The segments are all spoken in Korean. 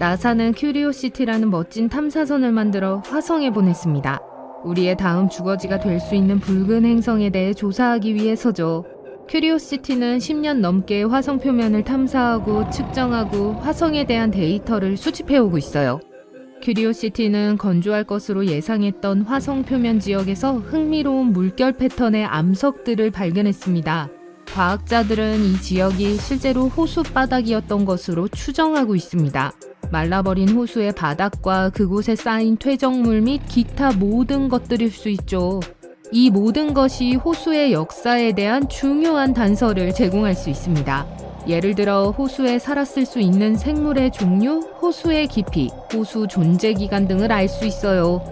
나사는 큐리오시티라는 멋진 탐사선을 만들어 화성에 보냈습니다. 우리의 다음 주거지가 될 수 있는 붉은 행성에 대해 조사하기 위해서죠. 큐리오시티는 10년 넘게 화성 표면을 탐사하고 측정하고 화성에 대한 데이터를 수집해오고 있어요. 큐리오시티는 건조할 것으로 예상했던 화성 표면 지역에서 흥미로운 물결 패턴의 암석들을 발견했습니다. 과학자들은 이 지역이 실제로 호수 바닥이었던 것으로 추정하고 있습니다. 말라버린 호수의 바닥과 그곳에 쌓인 퇴적물 및 기타 모든 것들일 수 있죠. 이 모든 것이 호수의 역사에 대한 중요한 단서를 제공할 수 있습니다. 예를 들어 호수에 살았을 수 있는 생물의 종류, 호수의 깊이, 호수 존재 기간 등을 알 수 있어요.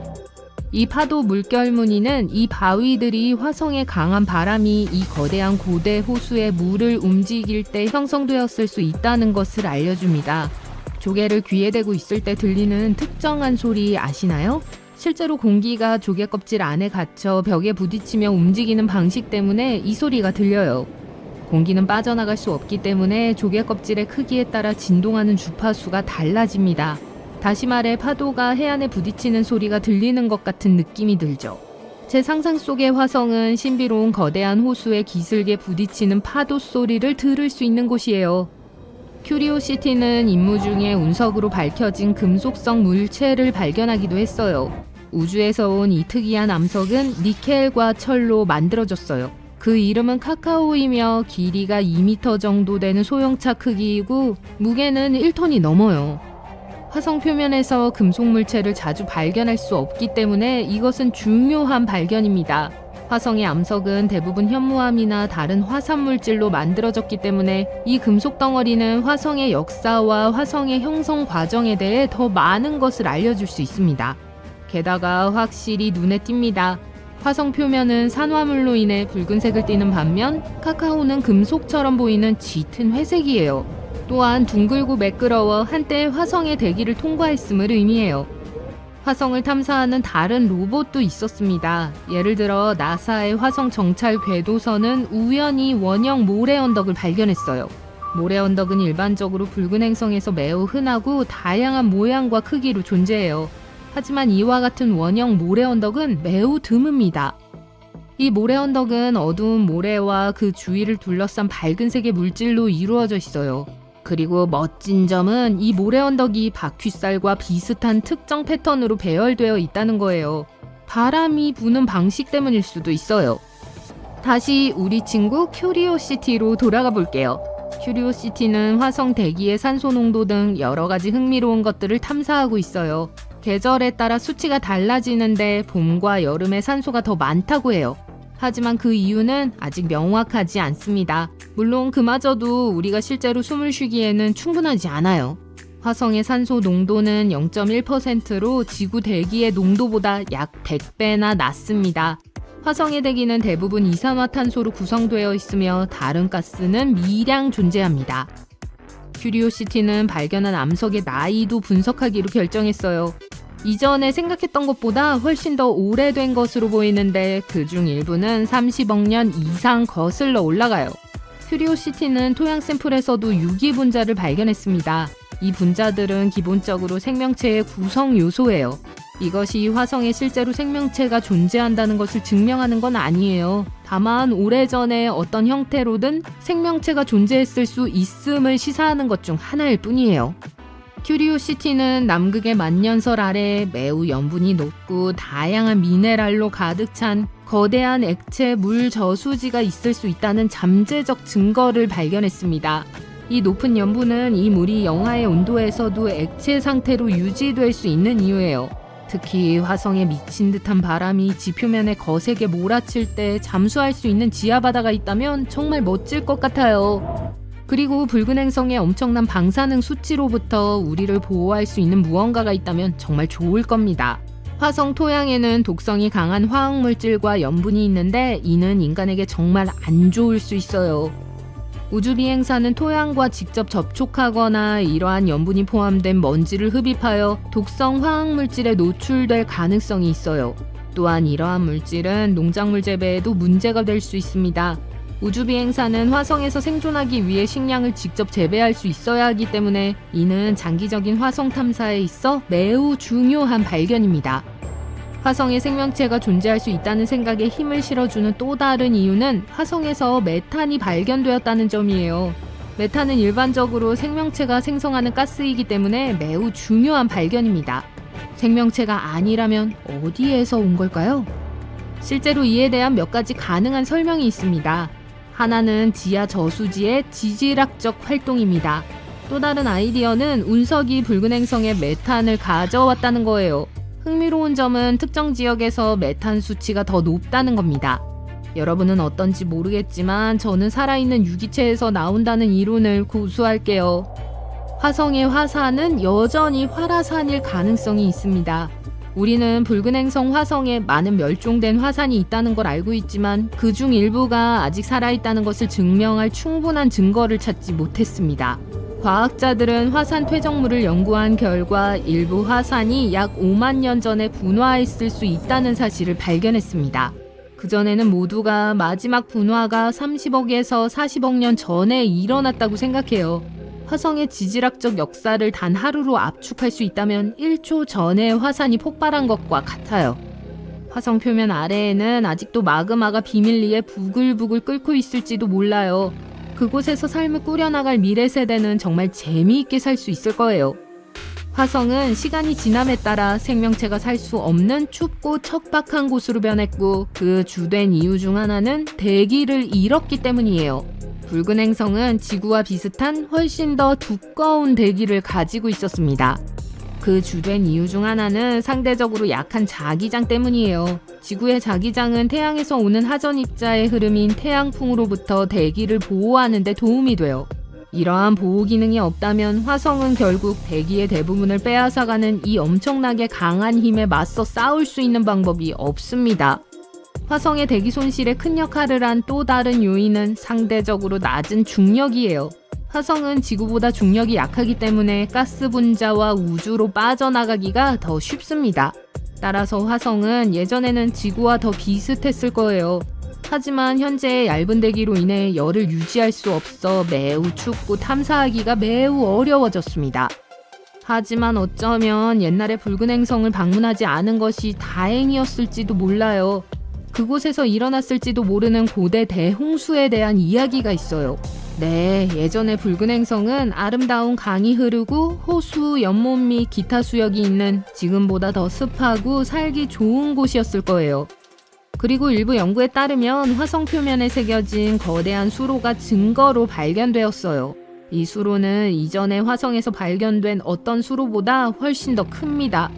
이 파도 물결 무늬는 이 바위들이 화성의 강한 바람이 이 거대한 고대 호수의 물을 움직일 때 형성되었을 수 있다는 것을 알려줍니다. 조개를 귀에 대고 있을 때 들리는 특정한 소리 아시나요? 실제로 공기가 조개 껍질 안에 갇혀 벽에 부딪히며 움직이는 방식 때문에 이 소리가 들려요. 공기는 빠져나갈 수 없기 때문에 조개 껍질의 크기에 따라 진동하는 주파수가 달라집니다. 다시 말해 파도가 해안에 부딪히는 소리가 들리는 것 같은 느낌이 들죠. 제 상상 속의 화성은 신비로운 거대한 호수에 기슭에 부딪히는 파도 소리를 들을 수 있는 곳이에요. 큐리오시티는 임무 중에 운석으로 밝혀진 금속성 물체를 발견하기도 했어요. 우주에서 온 이 특이한 암석은 니켈과 철로 만들어졌어요. 그 이름은 카카오이며 길이가 2m 정도 되는 소형차 크기이고 무게는 1톤이 넘어요. 화성 표면에서 금속 물체를 자주 발견할 수 없기 때문에 이것은 중요한 발견입니다. 화성의 암석은 대부분 현무암이나 다른 화산 물질로 만들어졌기 때문에 이 금속 덩어리는 화성의 역사와 화성의 형성 과정에 대해 더 많은 것을 알려줄 수 있습니다. 게다가 확실히 눈에 띕니다. 화성 표면은 산화물로 인해 붉은색을 띠는 반면 카카오는 금속처럼 보이는 짙은 회색이에요. 또한 둥글고 매끄러워 한때 화성의 대기를 통과했음을 의미해요. 화성을 탐사하는 다른 로봇도 있었습니다. 예를 들어 나사의 화성 정찰 궤도선은 우연히 원형 모래 언덕을 발견했어요. 모래 언덕은 일반적으로 붉은 행성에서 매우 흔하고 다양한 모양과 크기로 존재해요. 하지만 이와 같은 원형 모래 언덕은 매우 드뭅니다. 이 모래 언덕은 어두운 모래와 그 주위를 둘러싼 밝은색의 물질로 이루어져 있어요. 그리고 멋진 점은 이 모래 언덕이 바퀴살과 비슷한 특정 패턴으로 배열되어 있다는 거예요. 바람이 부는 방식 때문일 수도 있어요. 다시 우리 친구 큐리오시티로 돌아가 볼게요. 큐리오시티는 화성 대기의 산소 농도 등 여러 가지 흥미로운 것들을 탐사하고 있어요. 계절에 따라 수치가 달라지는데 봄과 여름에 산소가 더 많다고 해요. 하지만 그 이유는 아직 명확하지 않습니다. 물론 그마저도 우리가 실제로 숨을 쉬기에는 충분하지 않아요. 화성의 산소 농도는 0.1%로 지구 대기의 농도보다 약 100배나 낮습니다. 화성의 대기는 대부분 이산화탄소로 구성되어 있으며 다른 가스는 미량 존재합니다. 큐리오시티는 발견한 암석의 나이도 분석하기로 결정했어요. 이전에 생각했던 것보다 훨씬 더 오래된 것으로 보이는데 그중 일부는 30억 년 이상 거슬러 올라가요. 큐리오시티는 토양 샘플에서도 유기분자를 발견했습니다. 이 분자들은 기본적으로 생명체의 구성 요소예요. 이것이 화성에 실제로 생명체가 존재한다는 것을 증명하는 건 아니에요. 다만 오래전에 어떤 형태로든 생명체가 존재했을 수 있음을 시사하는 것 중 하나일 뿐이에요. 큐리오시티는 남극의 만년설 아래에 매우 염분이 높고 다양한 미네랄로 가득 찬 거대한 액체 물 저수지가 있을 수 있다는 잠재적 증거를 발견했습니다. 이 높은 염분은 이 물이 영하의 온도에서도 액체 상태로 유지될 수 있는 이유예요. 특히 화성에 미친 듯한 바람이 지표면에 거세게 몰아칠 때 잠수할 수 있는 지하바다가 있다면 정말 멋질 것 같아요. 그리고 붉은 행성의 엄청난 방사능 수치로부터 우리를 보호할 수 있는 무언가가 있다면 정말 좋을 겁니다. 화성 토양에는 독성이 강한 화학물질과 염분이 있는데 이는 인간에게 정말 안 좋을 수 있어요. 우주비행사는 토양과 직접 접촉하거나 이러한 염분이 포함된 먼지를 흡입하여 독성 화학물질에 노출될 가능성이 있어요. 또한 이러한 물질은 농작물 재배에도 문제가 될 수 있습니다. 우주비행사는 화성에서 생존하기 위해 식량을 직접 재배할 수 있어야 하기 때문에 이는 장기적인 화성 탐사에 있어 매우 중요한 발견입니다. 화성에 생명체가 존재할 수 있다는 생각에 힘을 실어주는 또 다른 이유는 화성에서 메탄이 발견되었다는 점이에요. 메탄은 일반적으로 생명체가 생성하는 가스이기 때문에 매우 중요한 발견입니다. 생명체가 아니라면 어디에서 온 걸까요? 실제로 이에 대한 몇 가지 가능한 설명이 있습니다. 하나는 지하 저수지의 지질학적 활동입니다. 또 다른 아이디어는 운석이 붉은 행성에 메탄을 가져왔다는 거예요. 흥미로운 점은 특정 지역에서 메탄 수치가 더 높다는 겁니다. 여러분은 어떤지 모르겠지만 저는 살아있는 유기체에서 나온다는 이론을 고수할게요. 화성의 화산은 여전히 활화산일 가능성이 있습니다. 우리는 붉은 행성 화성에 많은 멸종된 화산이 있다는 걸 알고 있지만 그중 일부가 아직 살아있다는 것을 증명할 충분한 증거를 찾지 못했습니다. 과학자들은 화산 퇴적물을 연구한 결과 일부 화산이 약 5만 년 전에 분화했을 수 있다는 사실을 발견했습니다. 그전에는 모두가 마지막 분화가 30억에서 40억 년 전에 일어났다고 생각해요. 화성의 지질학적 역사를 단 하루로 압축할 수 있다면 1초 전에 화산이 폭발한 것과 같아요. 화성 표면 아래에는 아직도 마그마가 비밀리에 부글부글 끓고 있을지도 몰라요. 그곳에서 삶을 꾸려나갈 미래 세대는 정말 재미있게 살 수 있을 거예요. 화성은 시간이 지남에 따라 생명체가 살 수 없는 춥고 척박한 곳으로 변했고 그 주된 이유 중 하나는 대기를 잃었기 때문이에요. 붉은 행성은 지구와 비슷한 훨씬 더 두꺼운 대기를 가지고 있었습니다. 그 주된 이유 중 하나는 상대적으로 약한 자기장 때문이에요. 지구의 자기장은 태양에서 오는 하전 입자의 흐름인 태양풍으로부터 대기를 보호하는 데 도움이 돼요. 이러한 보호 기능이 없다면 화성은 결국 대기의 대부분을 빼앗아가는 이 엄청나게 강한 힘에 맞서 싸울 수 있는 방법이 없습니다. 화성의 대기 손실에 큰 역할을 한 또 다른 요인은 상대적으로 낮은 중력이에요. 화성은 지구보다 중력이 약하기 때문에 가스 분자와 우주로 빠져나가기가 더 쉽습니다. 따라서 화성은 예전에는 지구와 더 비슷했을 거예요. 하지만 현재의 얇은 대기로 인해 열을 유지할 수 없어 매우 춥고 탐사하기가 매우 어려워졌습니다. 하지만 어쩌면 옛날에 붉은 행성을 방문하지 않은 것이 다행이었을지도 몰라요. 그곳에서 일어났을지도 모르는 고대 대홍수에 대한 이야기가 있어요. 네, 예전에 붉은 행성은 아름다운 강이 흐르고 호수, 연못 및 기타 수역이 있는 지금보다 더 습하고 살기 좋은 곳이었을 거예요. 그리고 일부 연구에 따르면 화성 표면에 새겨진 거대한 수로가 증거로 발견되었어요. 이 수로는 이전에 화성에서 발견된 어떤 수로보다 훨씬 더 큽니다.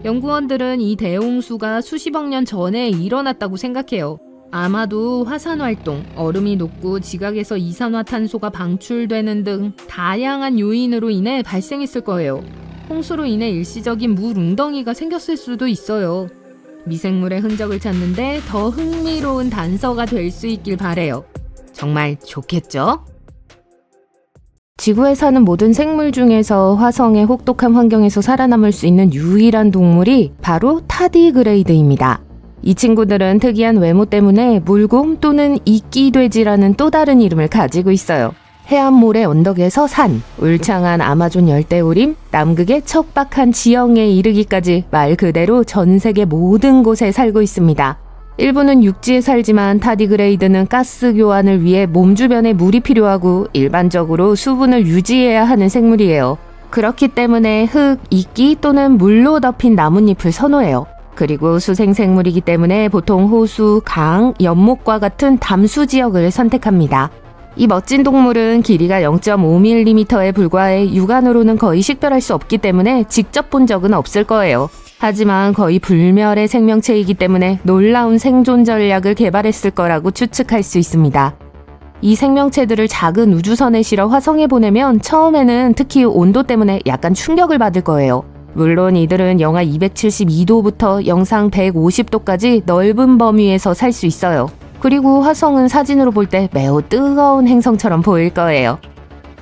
연구원들은 이 대홍수가 수십억 년 전에 일어났다고 생각해요. 아마도 화산 활동, 얼음이 녹고 지각에서 이산화탄소가 방출되는 등 다양한 요인으로 인해 발생했을 거예요. 홍수로 인해 일시적인 물 웅덩이가 생겼을 수도 있어요. 미생물의 흔적을 찾는데 더 흥미로운 단서가 될 수 있길 바래요. 정말 좋겠죠? 지구에 사는 모든 생물 중에서 화성의 혹독한 환경에서 살아남을 수 있는 유일한 동물이 바로 타디그레이드입니다. 이 친구들은 특이한 외모 때문에 물곰 또는 이끼돼지라는 또 다른 이름을 가지고 있어요. 해안모래 언덕에서 산, 울창한 아마존 열대우림, 남극의 척박한 지형에 이르기까지 말 그대로 전 세계 모든 곳에 살고 있습니다. 일부는 육지에 살지만 타디그레이드는 가스 교환을 위해 몸 주변에 물이 필요하고 일반적으로 수분을 유지해야 하는 생물이에요. 그렇기 때문에 흙, 이끼 또는 물로 덮인 나뭇잎을 선호해요. 그리고 수생생물이기 때문에 보통 호수, 강, 연못과 같은 담수 지역을 선택합니다. 이 멋진 동물은 길이가 0.5mm에 불과해 육안으로는 거의 식별할 수 없기 때문에 직접 본 적은 없을 거예요. 하지만 거의 불멸의 생명체이기 때문에 놀라운 생존 전략을 개발했을 거라고 추측할 수 있습니다. 이 생명체들을 작은 우주선에 실어 화성에 보내면 처음에는 특히 온도 때문에 약간 충격을 받을 거예요. 물론 이들은 영하 272도부터 영상 150도까지 넓은 범위에서 살 수 있어요. 그리고 화성은 사진으로 볼 때 매우 뜨거운 행성처럼 보일 거예요.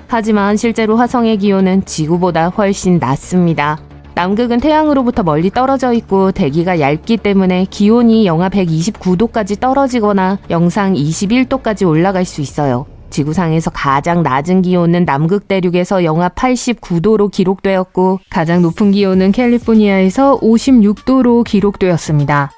하지만 실제로 화성의 기온은 지구보다 훨씬 낮습니다. 남극은 태양으로부터 멀리 떨어져 있고 대기가 얇기 때문에 기온이 영하 129도까지 떨어지거나 영상 21도까지 올라갈 수 있어요. 지구상에서 가장 낮은 기온은 남극 대륙에서 영하 89도로 기록되었고 가장 높은 기온은 캘리포니아에서 56도로 기록되었습니다.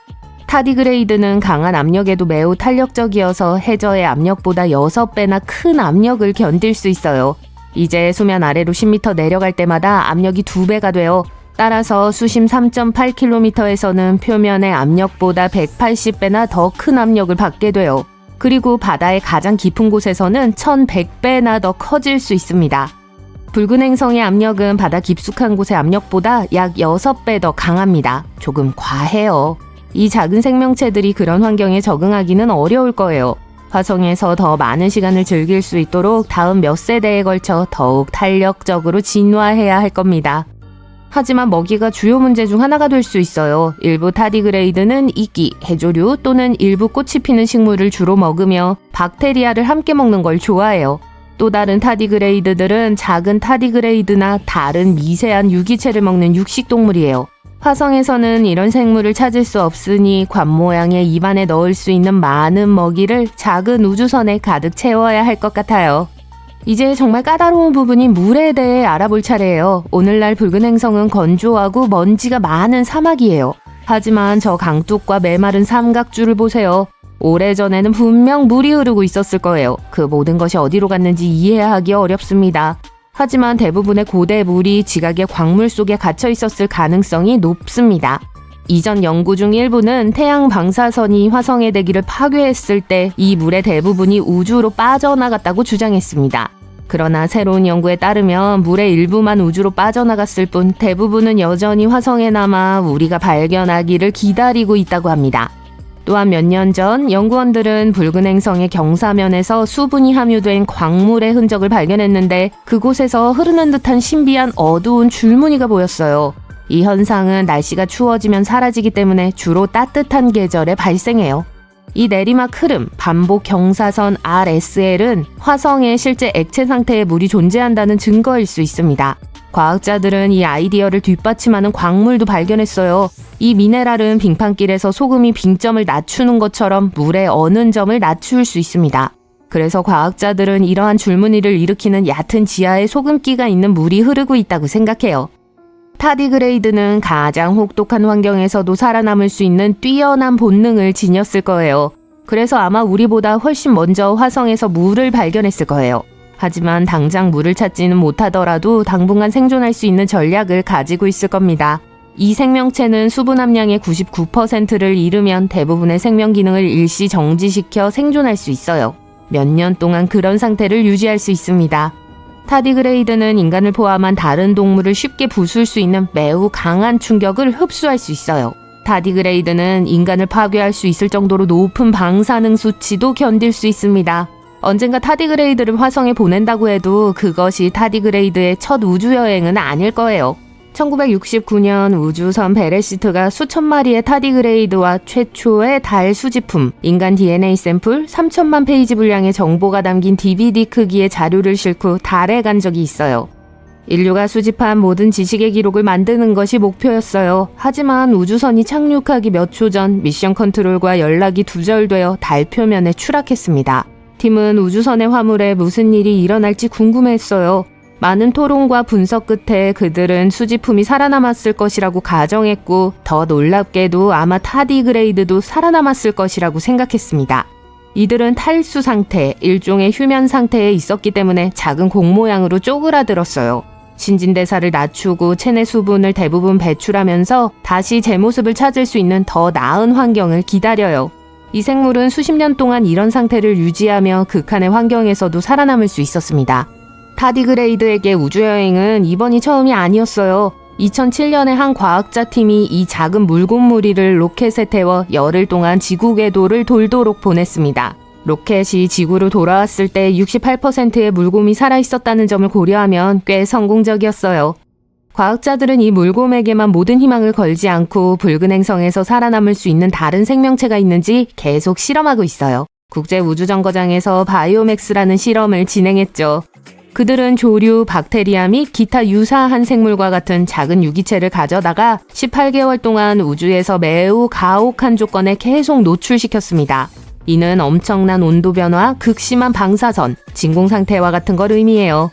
타디그레이드는 강한 압력에도 매우 탄력적이어서 해저의 압력보다 6배나 큰 압력을 견딜 수 있어요. 이제 수면 아래로 10m 내려갈 때마다 압력이 2배가 되어 따라서 수심 3.8km에서는 표면의 압력보다 180배나 더 큰 압력을 받게 돼요. 그리고 바다의 가장 깊은 곳에서는 1100배나 더 커질 수 있습니다. 붉은 행성의 압력은 바다 깊숙한 곳의 압력보다 약 6배 더 강합니다. 조금 과해요. 이 작은 생명체들이 그런 환경에 적응하기는 어려울 거예요. 화성에서 더 많은 시간을 즐길 수 있도록 다음 몇 세대에 걸쳐 더욱 탄력적으로 진화해야 할 겁니다. 하지만 먹이가 주요 문제 중 하나가 될 수 있어요. 일부 타디그레이드는 이끼, 해조류 또는 일부 꽃이 피는 식물을 주로 먹으며 박테리아를 함께 먹는 걸 좋아해요. 또 다른 타디그레이드들은 작은 타디그레이드나 다른 미세한 유기체를 먹는 육식동물이에요. 화성에서는 이런 생물을 찾을 수 없으니 관 모양의 입안에 넣을 수 있는 많은 먹이를 작은 우주선에 가득 채워야 할 것 같아요. 이제 정말 까다로운 부분인 물에 대해 알아볼 차례예요. 오늘날 붉은 행성은 건조하고 먼지가 많은 사막이에요. 하지만 저 강둑과 메마른 삼각줄을 보세요. 오래전에는 분명 물이 흐르고 있었을 거예요. 그 모든 것이 어디로 갔는지 이해하기 어렵습니다. 하지만 대부분의 고대 물이 지각의 광물 속에 갇혀 있었을 가능성이 높습니다. 이전 연구 중 일부는 태양 방사선이 화성의 대기를 파괴했을 때 이 물의 대부분이 우주로 빠져나갔다고 주장했습니다. 그러나 새로운 연구에 따르면 물의 일부만 우주로 빠져나갔을 뿐 대부분은 여전히 화성에 남아 우리가 발견하기를 기다리고 있다고 합니다. 또한 몇 년 전 연구원들은 붉은 행성의 경사면에서 수분이 함유된 광물의 흔적을 발견했는데 그곳에서 흐르는 듯한 신비한 어두운 줄무늬가 보였어요. 이 현상은 날씨가 추워지면 사라지기 때문에 주로 따뜻한 계절에 발생해요. 이 내리막 흐름, 반복 경사선 RSL은 화성에 실제 액체 상태의 물이 존재한다는 증거일 수 있습니다. 과학자들은 이 아이디어를 뒷받침하는 광물도 발견했어요. 이 미네랄은 빙판길에서 소금이 빙점을 낮추는 것처럼 물의 어는 점을 낮출 수 있습니다. 그래서 과학자들은 이러한 줄무늬를 일으키는 얕은 지하에 소금기가 있는 물이 흐르고 있다고 생각해요. 타디그레이드는 가장 혹독한 환경에서도 살아남을 수 있는 뛰어난 본능을 지녔을 거예요. 그래서 아마 우리보다 훨씬 먼저 화성에서 물을 발견했을 거예요. 하지만 당장 물을 찾지는 못하더라도 당분간 생존할 수 있는 전략을 가지고 있을 겁니다. 이 생명체는 수분 함량의 99%를 잃으면 대부분의 생명 기능을 일시 정지시켜 생존할 수 있어요. 몇 년 동안 그런 상태를 유지할 수 있습니다. 타디그레이드는 인간을 포함한 다른 동물을 쉽게 부술 수 있는 매우 강한 충격을 흡수할 수 있어요. 타디그레이드는 인간을 파괴할 수 있을 정도로 높은 방사능 수치도 견딜 수 있습니다. 언젠가 타디그레이드를 화성에 보낸다고 해도 그것이 타디그레이드의 첫 우주여행은 아닐 거예요. 1969년 우주선 베레시트가 수천 마리의 타디그레이드와 최초의 달 수집품, 인간 DNA 샘플 3천만 페이지 분량의 정보가 담긴 DVD 크기의 자료를 싣고 달에 간 적이 있어요. 인류가 수집한 모든 지식의 기록을 만드는 것이 목표였어요. 하지만 우주선이 착륙하기 몇 초 전 미션 컨트롤과 연락이 두절되어 달 표면에 추락했습니다. 팀은 우주선의 화물에 무슨 일이 일어날지 궁금했어요. 많은 토론과 분석 끝에 그들은 수집품이 살아남았을 것이라고 가정했고 더 놀랍게도 아마 타디그레이드도 살아남았을 것이라고 생각했습니다. 이들은 탈수 상태, 일종의 휴면 상태에 있었기 때문에 작은 공 모양으로 쪼그라들었어요. 신진대사를 낮추고 체내 수분을 대부분 배출하면서 다시 제 모습을 찾을 수 있는 더 나은 환경을 기다려요. 이 생물은 수십 년 동안 이런 상태를 유지하며 극한의 환경에서도 살아남을 수 있었습니다. 타디그레이드에게 우주여행은 이번이 처음이 아니었어요. 2007년에 한 과학자팀이 이 작은 물곰무리를 로켓에 태워 열흘 동안 지구 궤도를 돌도록 보냈습니다. 로켓이 지구로 돌아왔을 때 68%의 물곰이 살아있었다는 점을 고려하면 꽤 성공적이었어요. 과학자들은 이 물곰에게만 모든 희망을 걸지 않고 붉은 행성에서 살아남을 수 있는 다른 생명체가 있는지 계속 실험하고 있어요. 국제우주정거장에서 바이오맥스라는 실험을 진행했죠. 그들은 조류, 박테리아 및 기타 유사한 생물과 같은 작은 유기체를 가져다가 18개월 동안 우주에서 매우 가혹한 조건에 계속 노출시켰습니다. 이는 엄청난 온도 변화, 극심한 방사선, 진공 상태와 같은 걸 의미해요.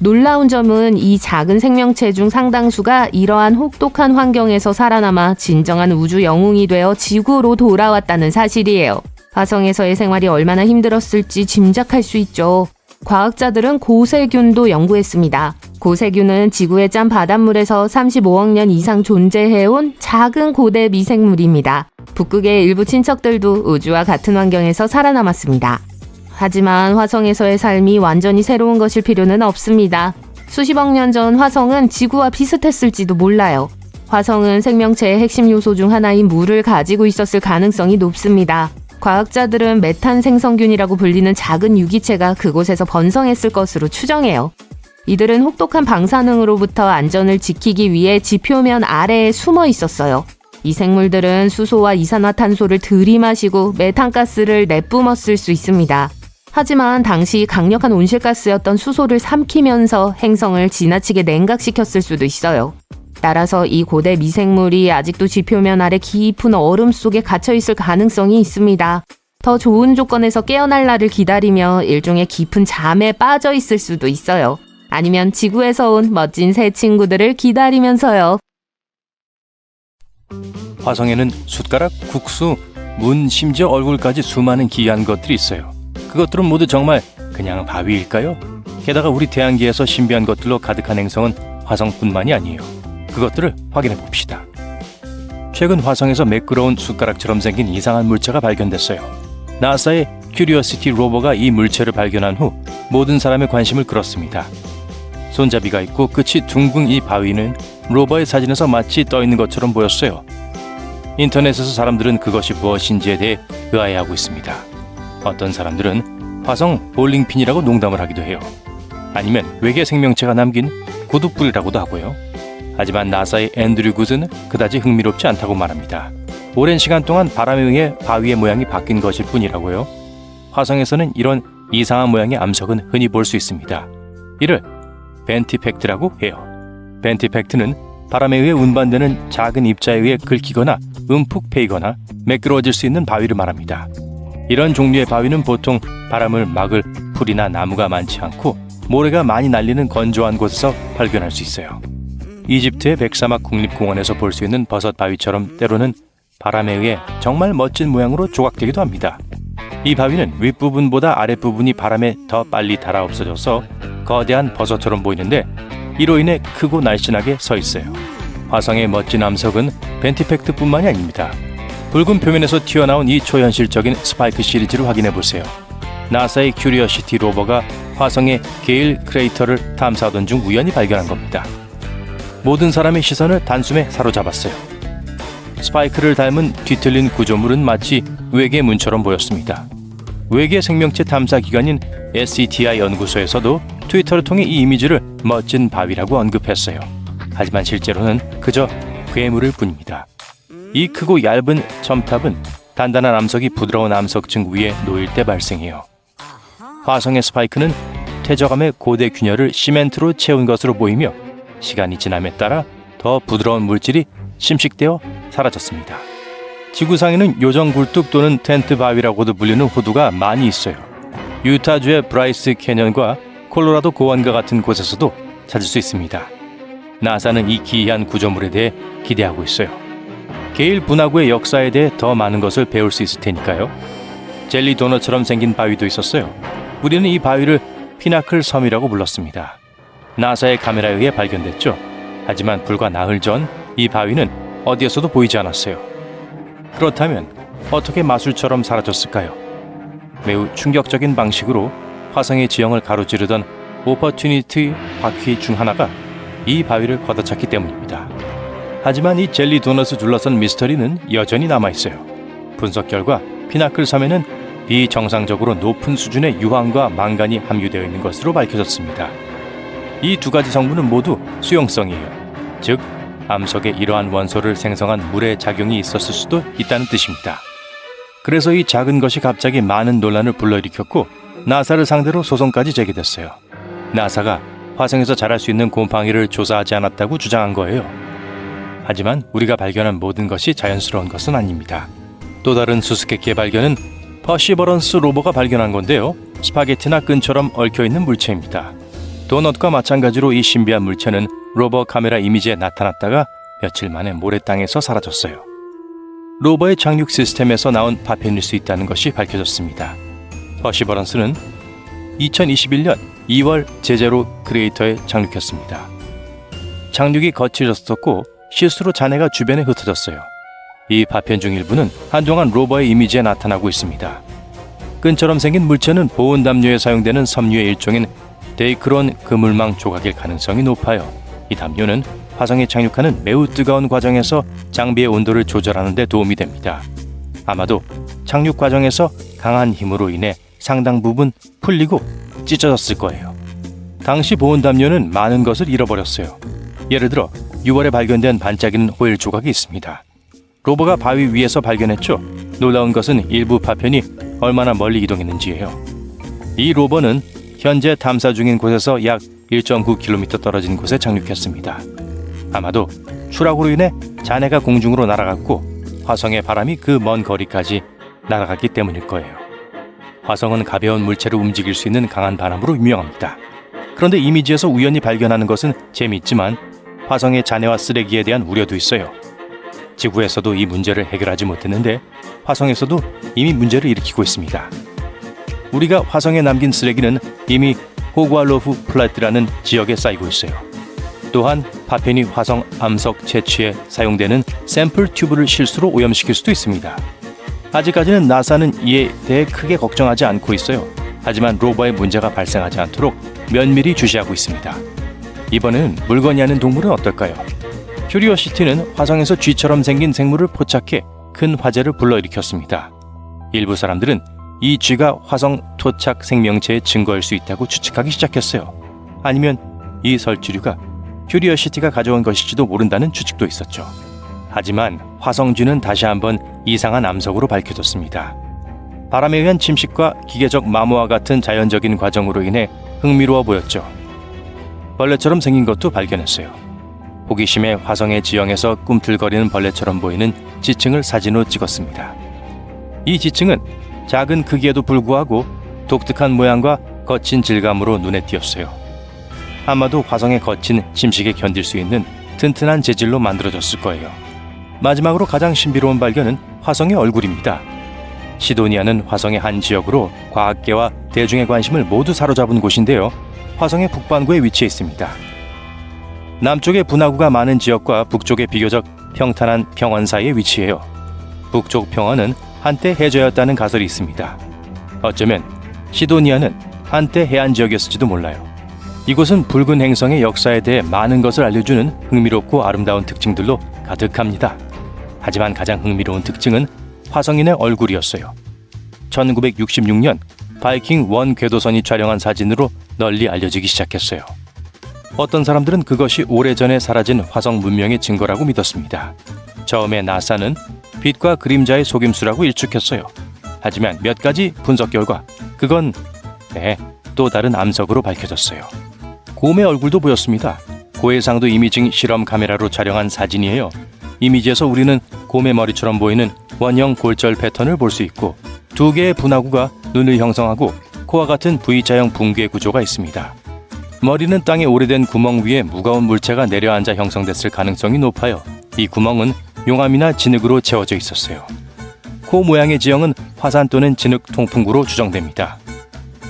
놀라운 점은 이 작은 생명체 중 상당수가 이러한 혹독한 환경에서 살아남아 진정한 우주 영웅이 되어 지구로 돌아왔다는 사실이에요. 화성에서의 생활이 얼마나 힘들었을지 짐작할 수 있죠. 과학자들은 고세균도 연구했습니다. 고세균은 지구의 짠 바닷물에서 35억 년 이상 존재해온 작은 고대 미생물입니다. 북극의 일부 친척들도 우주와 같은 환경에서 살아남았습니다. 하지만 화성에서의 삶이 완전히 새로운 것일 필요는 없습니다. 수십억 년 전 화성은 지구와 비슷했을지도 몰라요. 화성은 생명체의 핵심 요소 중 하나인 물을 가지고 있었을 가능성이 높습니다. 과학자들은 메탄 생성균이라고 불리는 작은 유기체가 그곳에서 번성했을 것으로 추정해요. 이들은 혹독한 방사능으로부터 안전을 지키기 위해 지표면 아래에 숨어 있었어요. 이 생물들은 수소와 이산화탄소를 들이마시고 메탄가스를 내뿜었을 수 있습니다. 하지만 당시 강력한 온실가스였던 수소를 삼키면서 행성을 지나치게 냉각시켰을 수도 있어요. 따라서 이 고대 미생물이 아직도 지표면 아래 깊은 얼음 속에 갇혀있을 가능성이 있습니다. 더 좋은 조건에서 깨어날 날을 기다리며 일종의 깊은 잠에 빠져 있을 수도 있어요. 아니면 지구에서 온 멋진 새 친구들을 기다리면서요. 화성에는 숟가락, 국수, 문, 심지어 얼굴까지 수많은 귀한 것들이 있어요. 그것들은 모두 정말 그냥 바위일까요? 게다가 우리 태양계에서 신비한 것들로 가득한 행성은 화성뿐만이 아니에요. 그것들을 확인해 봅시다. 최근 화성에서 매끄러운 숟가락처럼 생긴 이상한 물체가 발견됐어요. 나사의 큐리오시티 로버가 이 물체를 발견한 후 모든 사람의 관심을 끌었습니다. 손잡이가 있고 끝이 둥근 이 바위는 로버의 사진에서 마치 떠 있는 것처럼 보였어요. 인터넷에서 사람들은 그것이 무엇인지에 대해 의아해하고 있습니다. 어떤 사람들은 화성 볼링핀이라고 농담을 하기도 해요. 아니면 외계 생명체가 남긴 구두뿔이라고도 하고요. 하지만 나사의 앤드류 굿은 그다지 흥미롭지 않다고 말합니다. 오랜 시간 동안 바람에 의해 바위의 모양이 바뀐 것일 뿐이라고요. 화성에서는 이런 이상한 모양의 암석은 흔히 볼 수 있습니다. 이를 벤티팩트라고 해요. 벤티팩트는 바람에 의해 운반되는 작은 입자에 의해 긁히거나 움푹 패이거나 매끄러워질 수 있는 바위를 말합니다. 이런 종류의 바위는 보통 바람을 막을 풀이나 나무가 많지 않고 모래가 많이 날리는 건조한 곳에서 발견할 수 있어요. 이집트의 백사막 국립공원에서 볼 수 있는 버섯 바위처럼 때로는 바람에 의해 정말 멋진 모양으로 조각되기도 합니다. 이 바위는 윗부분보다 아랫부분이 바람에 더 빨리 닳아 없어져서 거대한 버섯처럼 보이는데 이로 인해 크고 날씬하게 서 있어요. 화성의 멋진 암석은 벤티팩트뿐만이 아닙니다. 붉은 표면에서 튀어나온 이 초현실적인 스파이크 시리즈를 확인해 보세요. 나사의 큐리오시티 로버가 화성의 게일 크레이터를 탐사하던 중 우연히 발견한 겁니다. 모든 사람의 시선을 단숨에 사로잡았어요. 스파이크를 닮은 뒤틀린 구조물은 마치 외계 문처럼 보였습니다. 외계 생명체 탐사 기관인 SETI 연구소에서도 트위터를 통해 이 이미지를 멋진 바위라고 언급했어요. 하지만 실제로는 그저 괴물일 뿐입니다. 이 크고 얇은 첨탑은 단단한 암석이 부드러운 암석층 위에 놓일 때 발생해요. 화성의 스파이크는 퇴적암의 고대 균열을 시멘트로 채운 것으로 보이며 시간이 지남에 따라 더 부드러운 물질이 심식되어 사라졌습니다. 지구상에는 요정 굴뚝 또는 텐트 바위라고도 불리는 호두가 많이 있어요. 유타주의 브라이스 캐년과 콜로라도 고원과 같은 곳에서도 찾을 수 있습니다. 나사는 이 기이한 구조물에 대해 기대하고 있어요. 게일 분화구의 역사에 대해 더 많은 것을 배울 수 있을 테니까요. 젤리 도넛처럼 생긴 바위도 있었어요. 우리는 이 바위를 피나클 섬이라고 불렀습니다. 나사의 카메라에 의해 발견됐죠. 하지만 불과 나흘 전 이 바위는 어디에서도 보이지 않았어요. 그렇다면 어떻게 마술처럼 사라졌을까요? 매우 충격적인 방식으로 화성의 지형을 가로지르던 오퍼튜니티 바퀴 중 하나가 이 바위를 걷어찼기 때문입니다. 하지만 이 젤리 도넛을 둘러싼 미스터리는 여전히 남아있어요. 분석 결과 피나클 섬에는 비정상적으로 높은 수준의 유황과 망간이 함유되어 있는 것으로 밝혀졌습니다. 이 두 가지 성분은 모두 수용성이에요. 즉, 암석에 이러한 원소를 생성한 물의 작용이 있었을 수도 있다는 뜻입니다. 그래서 이 작은 것이 갑자기 많은 논란을 불러일으켰고 나사를 상대로 소송까지 제기됐어요. 나사가 화성에서 자랄 수 있는 곰팡이를 조사하지 않았다고 주장한 거예요. 하지만 우리가 발견한 모든 것이 자연스러운 것은 아닙니다. 또 다른 수수께끼의 발견은 퍼시버런스 로버가 발견한 건데요. 스파게티나 끈처럼 얽혀있는 물체입니다. 도넛과 마찬가지로 이 신비한 물체는 로버 카메라 이미지에 나타났다가 며칠 만에 모래땅에서 사라졌어요. 로버의 착륙 시스템에서 나온 파편일 수 있다는 것이 밝혀졌습니다. 퍼시버런스는 2021년 2월 제제로 크레이터에 착륙했습니다. 착륙이 거칠었었고 실수로 잔해가 주변에 흩어졌어요. 이 파편 중 일부는 한동안 로버의 이미지에 나타나고 있습니다. 끈처럼 생긴 물체는 보온 담요에 사용되는 섬유의 일종인 데이크론 그물망 조각일 가능성이 높아요. 이 담요는 화성에 착륙하는 매우 뜨거운 과정에서 장비의 온도를 조절하는 데 도움이 됩니다. 아마도 착륙 과정에서 강한 힘으로 인해 상당 부분 풀리고 찢어졌을 거예요. 당시 보온 담요는 많은 것을 잃어버렸어요. 예를 들어 6월에 발견된 반짝이는 호일 조각이 있습니다. 로버가 바위 위에서 발견했죠. 놀라운 것은 일부 파편이 얼마나 멀리 이동했는지예요. 이 로버는 현재 탐사 중인 곳에서 약 1.9km 떨어진 곳에 착륙했습니다. 아마도 추락으로 인해 잔해가 공중으로 날아갔고 화성의 바람이 그 먼 거리까지 날아갔기 때문일 거예요. 화성은 가벼운 물체를 움직일 수 있는 강한 바람으로 유명합니다. 그런데 이미지에서 우연히 발견하는 것은 재미있지만 화성의 잔해와 쓰레기에 대한 우려도 있어요. 지구에서도 이 문제를 해결하지 못했는데 화성에서도 이미 문제를 일으키고 있습니다. 우리가 화성에 남긴 쓰레기는 이미 호구알로프 플랫이라는 지역에 쌓이고 있어요. 또한 파편이 화성 암석 채취에 사용되는 샘플 튜브를 실수로 오염시킬 수도 있습니다. 아직까지는 나사는 이에 대해 크게 걱정하지 않고 있어요. 하지만 로버에 문제가 발생하지 않도록 면밀히 주시하고 있습니다. 이번에는 물건이 아닌 동물은 어떨까요? 큐리오시티는 화성에서 쥐처럼 생긴 생물을 포착해 큰 화제를 불러일으켰습니다. 일부 사람들은 이 쥐가 화성 토착 생명체의 증거일 수 있다고 추측하기 시작했어요. 아니면 이 설치류가 큐리오시티가 가져온 것일지도 모른다는 추측도 있었죠. 하지만 화성쥐는 다시 한번 이상한 암석으로 밝혀졌습니다. 바람에 의한 침식과 기계적 마모와 같은 자연적인 과정으로 인해 흥미로워 보였죠. 벌레처럼 생긴 것도 발견했어요. 호기심에 화성의 지형에서 꿈틀거리는 벌레처럼 보이는 지층을 사진으로 찍었습니다. 이 지층은 작은 크기에도 불구하고 독특한 모양과 거친 질감으로 눈에 띄었어요. 아마도 화성의 거친 침식에 견딜 수 있는 튼튼한 재질로 만들어졌을 거예요. 마지막으로 가장 신비로운 발견은 화성의 얼굴입니다. 시도니아는 화성의 한 지역으로 과학계와 대중의 관심을 모두 사로잡은 곳인데요. 화성의 북반구에 위치해 있습니다. 남쪽에 분화구가 많은 지역과 북쪽의 비교적 평탄한 평원 사이에 위치해요. 북쪽 평원은 한때 해저였다는 가설이 있습니다. 어쩌면 시도니아는 한때 해안 지역이었을지도 몰라요. 이곳은 붉은 행성의 역사에 대해 많은 것을 알려주는 흥미롭고 아름다운 특징들로 가득합니다. 하지만 가장 흥미로운 특징은 화성인의 얼굴이었어요. 1966년 바이킹 1 궤도선이 촬영한 사진으로 널리 알려지기 시작했어요. 어떤 사람들은 그것이 오래전에 사라진 화성 문명의 증거라고 믿었습니다. 처음에 나사는 빛과 그림자의 속임수라고 일축했어요. 하지만 몇 가지 분석 결과 그건 또 다른 암석으로 밝혀졌어요. 곰의 얼굴도 보였습니다. 고해상도 이미징 실험 카메라로 촬영한 사진이에요. 이미지에서 우리는 곰의 머리처럼 보이는 원형 골절 패턴을 볼 수 있고 두 개의 분화구가 눈을 형성하고 코와 같은 V자형 붕괴 구조가 있습니다. 머리는 땅에 오래된 구멍 위에 무거운 물체가 내려앉아 형성됐을 가능성이 높아요. 이 구멍은 용암이나 진흙으로 채워져 있었어요. 코 모양의 지형은 화산 또는 진흙 통풍구로 추정됩니다.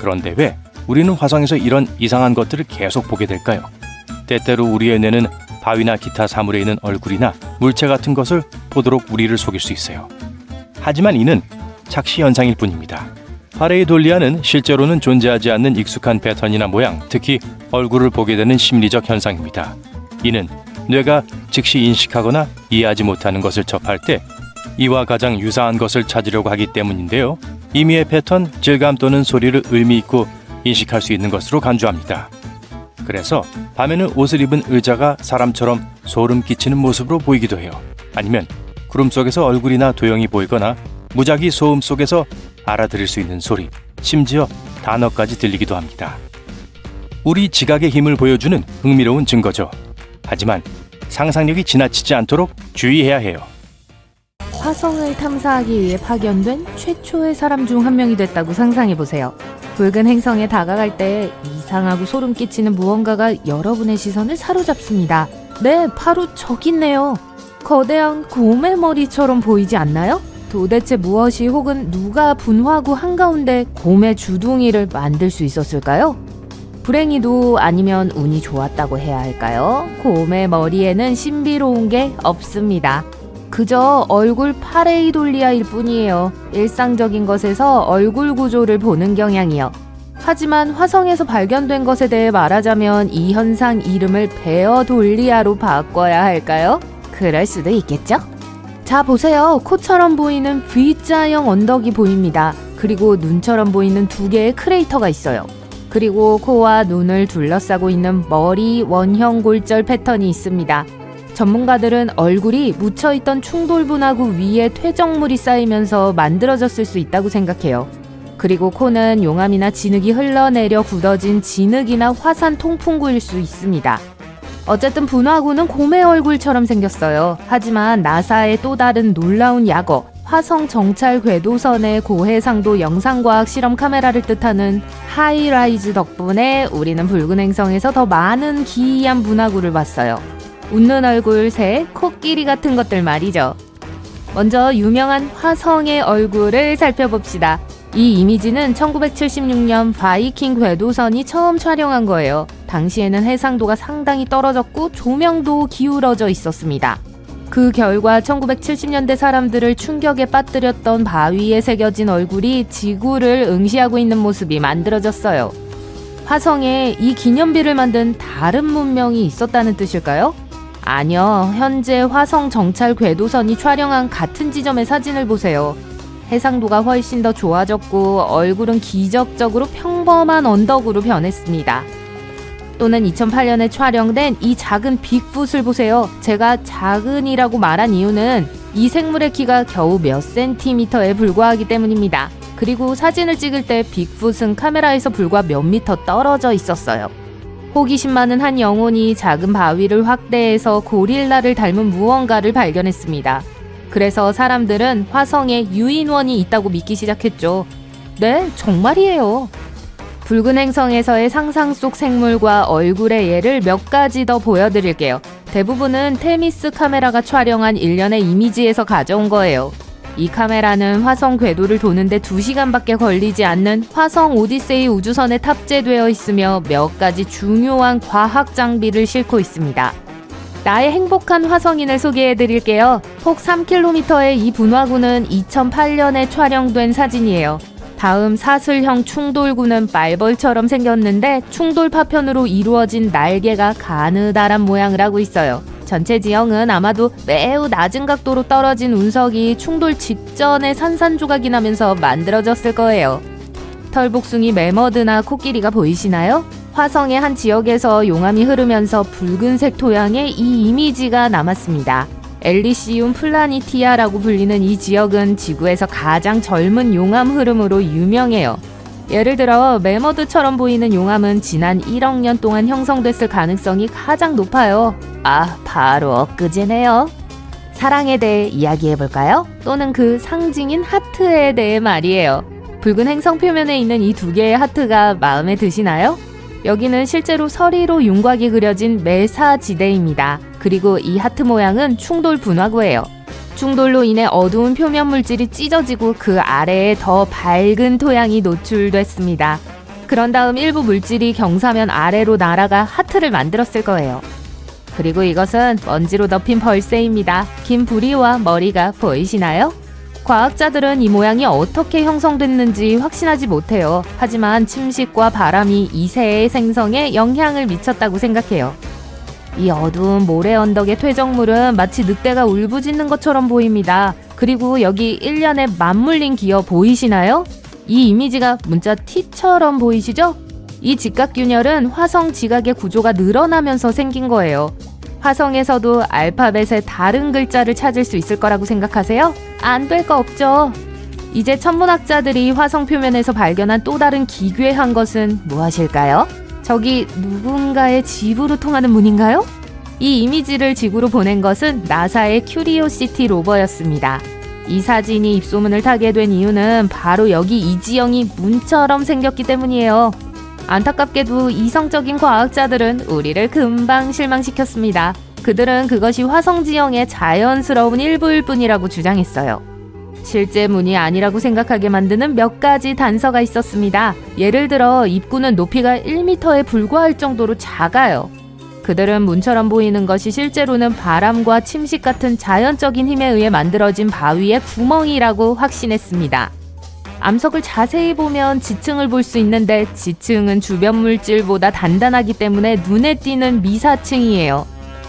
그런데 왜 우리는 화성에서 이런 이상한 것들을 계속 보게 될까요? 때때로 우리의 뇌는 바위나 기타 사물에 있는 얼굴이나 물체 같은 것을 보도록 우리를 속일 수 있어요. 하지만 이는 착시 현상일 뿐입니다. 파레이돌리아는 실제로는 존재하지 않는 익숙한 패턴이나 모양, 특히 얼굴을 보게 되는 심리적 현상입니다. 이는 뇌가 즉시 인식하거나 이해하지 못하는 것을 접할 때 이와 가장 유사한 것을 찾으려고 하기 때문인데요. 임의의 패턴, 질감 또는 소리를 의미 있고 인식할 수 있는 것으로 간주합니다. 그래서 밤에는 옷을 입은 의자가 사람처럼 소름 끼치는 모습으로 보이기도 해요. 아니면 구름 속에서 얼굴이나 도형이 보이거나 무작위 소음 속에서 알아들을 수 있는 소리, 심지어 단어까지 들리기도 합니다. 우리 지각의 힘을 보여주는 흥미로운 증거죠. 하지만 상상력이 지나치지 않도록 주의해야 해요. 화성을 탐사하기 위해 파견된 최초의 사람 중 한 명이 됐다고 상상해보세요. 붉은 행성에 다가갈 때 이상하고 소름 끼치는 무언가가 여러분의 시선을 사로잡습니다. 네, 바로 저기 있네요. 거대한 곰의 머리처럼 보이지 않나요? 도대체 무엇이 혹은 누가 분화구 한가운데 곰의 주둥이를 만들 수 있었을까요? 불행히도 아니면 운이 좋았다고 해야 할까요? 곰의 머리에는 신비로운 게 없습니다. 그저 얼굴 파레이돌리아일 뿐이에요. 일상적인 것에서 얼굴 구조를 보는 경향이요. 하지만 화성에서 발견된 것에 대해 말하자면 이 현상 이름을 베어돌리아로 바꿔야 할까요? 그럴 수도 있겠죠? 자, 보세요. 코처럼 보이는 V자형 언덕이 보입니다. 그리고 눈처럼 보이는 두 개의 크레이터가 있어요. 그리고 코와 눈을 둘러싸고 있는 머리 원형 골절 패턴이 있습니다. 전문가들은 얼굴이 묻혀있던 충돌분화구 위에 퇴적물이 쌓이면서 만들어졌을 수 있다고 생각해요. 그리고 코는 용암이나 진흙이 흘러내려 굳어진 진흙이나 화산 통풍구일 수 있습니다. 어쨌든 분화구는 곰의 얼굴처럼 생겼어요. 하지만 나사의 또 다른 놀라운 약어, 화성 정찰 궤도선의 고해상도 영상과학 실험 카메라를 뜻하는 하이라이즈 덕분에 우리는 붉은 행성에서 더 많은 기이한 분화구를 봤어요. 웃는 얼굴, 새, 코끼리 같은 것들 말이죠. 먼저 유명한 화성의 얼굴을 살펴봅시다. 이 이미지는 1976년 바이킹 궤도선이 처음 촬영한 거예요. 당시에는 해상도가 상당히 떨어졌고 조명도 기울어져 있었습니다. 그 결과 1970년대 사람들을 충격에 빠뜨렸던 바위에 새겨진 얼굴이 지구를 응시하고 있는 모습이 만들어졌어요. 화성에 이 기념비를 만든 다른 문명이 있었다는 뜻일까요? 아니요, 현재 화성 정찰 궤도선이 촬영한 같은 지점의 사진을 보세요. 해상도가 훨씬 더 좋아졌고 얼굴은 기적적으로 평범한 언덕으로 변했습니다. 또는 2008년에 촬영된 이 작은 빅풋을 보세요. 제가 작은이라고 말한 이유는 이 생물의 키가 겨우 몇 센티미터에 불과하기 때문입니다. 그리고 사진을 찍을 때 빅풋은 카메라에서 불과 몇 미터 떨어져 있었어요. 호기심 많은 한 영혼이 작은 바위를 확대해서 고릴라를 닮은 무언가를 발견했습니다. 그래서 사람들은 화성에 유인원이 있다고 믿기 시작했죠. 네, 정말이에요. 붉은 행성에서의 상상 속 생물과 얼굴의 예를 몇 가지 더 보여드릴게요. 대부분은 테미스 카메라가 촬영한 일련의 이미지에서 가져온 거예요. 이 카메라는 화성 궤도를 도는데 2시간밖에 걸리지 않는 화성 오디세이 우주선에 탑재되어 있으며 몇 가지 중요한 과학 장비를 싣고 있습니다. 나의 행복한 화성인을 소개해드릴게요. 폭 3km의 이 분화구는 2008년에 촬영된 사진이에요. 다음 사슬형 충돌구는 말벌처럼 생겼는데 충돌 파편으로 이루어진 날개가 가느다란 모양을 하고 있어요. 전체 지형은 아마도 매우 낮은 각도로 떨어진 운석이 충돌 직전에 산산조각이 나면서 만들어졌을 거예요. 털복숭이 매머드나 코끼리가 보이시나요? 화성의 한 지역에서 용암이 흐르면서 붉은색 토양에 이 이미지가 남았습니다. 엘리시움 플라니티아라고 불리는 이 지역은 지구에서 가장 젊은 용암 흐름으로 유명해요. 예를 들어 매머드처럼 보이는 용암은 지난 1억 년 동안 형성됐을 가능성이 가장 높아요. 아, 바로 엊그제네요. 사랑에 대해 이야기해볼까요? 또는 그 상징인 하트에 대해 말이에요. 붉은 행성 표면에 있는 이 두 개의 하트가 마음에 드시나요? 여기는 실제로 서리로 윤곽이 그려진 메사지대입니다. 그리고 이 하트 모양은 충돌 분화구예요. 충돌로 인해 어두운 표면 물질이 찢어지고 그 아래에 더 밝은 토양이 노출됐습니다. 그런 다음 일부 물질이 경사면 아래로 날아가 하트를 만들었을 거예요. 그리고 이것은 먼지로 덮인 벌새입니다. 긴 부리와 머리가 보이시나요? 과학자들은 이 모양이 어떻게 형성됐는지 확신하지 못해요. 하지만 침식과 바람이 이 새의 생성에 영향을 미쳤다고 생각해요. 이 어두운 모래 언덕의 퇴적물은 마치 늑대가 울부짖는 것처럼 보입니다. 그리고 여기 일련의 맞물린 기어 보이시나요? 이 이미지가 문자 T처럼 보이시죠? 이 직각균열은 화성 지각의 구조가 늘어나면서 생긴 거예요. 화성에서도 알파벳의 다른 글자를 찾을 수 있을 거라고 생각하세요? 안 될 거 없죠. 이제 천문학자들이 화성 표면에서 발견한 또 다른 기괴한 것은 무엇일까요? 저기 누군가의 집으로 통하는 문인가요? 이 이미지를 지구로 보낸 것은 나사의 큐리오시티 로버였습니다. 이 사진이 입소문을 타게 된 이유는 바로 여기 이 지형이 문처럼 생겼기 때문이에요. 안타깝게도 이성적인 과학자들은 우리를 금방 실망시켰습니다. 그들은 그것이 화성 지형의 자연스러운 일부일 뿐이라고 주장했어요. 실제 문이 아니라고 생각하게 만드는 몇 가지 단서가 있었습니다. 예를 들어 입구는 높이가 1m에 불과할 정도로 작아요. 그들은 문처럼 보이는 것이 실제로는 바람과 침식 같은 자연적인 힘에 의해 만들어진 바위의 구멍이라고 확신했습니다. 암석을 자세히 보면 지층을 볼 수 있는데 지층은 주변 물질보다 단단하기 때문에 눈에 띄는 미사층이에요.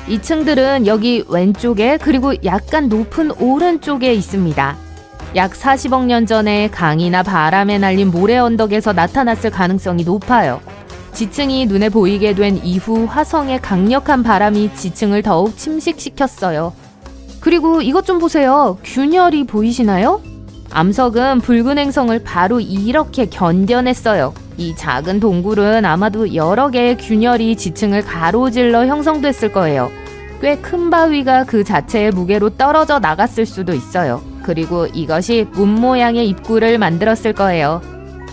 이 층들은 여기 왼쪽에 그리고 약간 높은 오른쪽에 있습니다. 약 40억 년 전에 강이나 바람에 날린 모래 언덕에서 나타났을 가능성이 높아요. 지층이 눈에 보이게 된 이후 화성의 강력한 바람이 지층을 더욱 침식시켰어요. 그리고 이것 좀 보세요. 균열이 보이시나요? 암석은 붉은 행성을 바로 이렇게 견뎌냈어요. 이 작은 동굴은 아마도 여러 개의 균열이 지층을 가로질러 형성됐을 거예요. 꽤 큰 바위가 그 자체의 무게로 떨어져 나갔을 수도 있어요. 그리고 이것이 문 모양의 입구를 만들었을 거예요.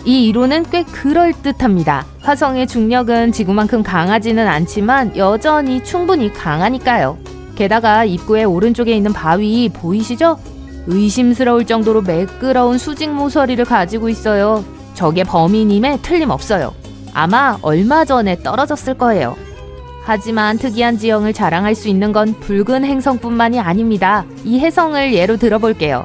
이 이론은 꽤 그럴듯합니다. 화성의 중력은 지구만큼 강하지는 않지만 여전히 충분히 강하니까요. 게다가 입구의 오른쪽에 있는 바위 보이시죠? 의심스러울 정도로 매끄러운 수직 모서리를 가지고 있어요. 저게 범인임에 틀림없어요. 아마 얼마 전에 떨어졌을 거예요. 하지만 특이한 지형을 자랑할 수 있는 건 붉은 행성뿐만이 아닙니다. 이 해성을 예로 들어볼게요.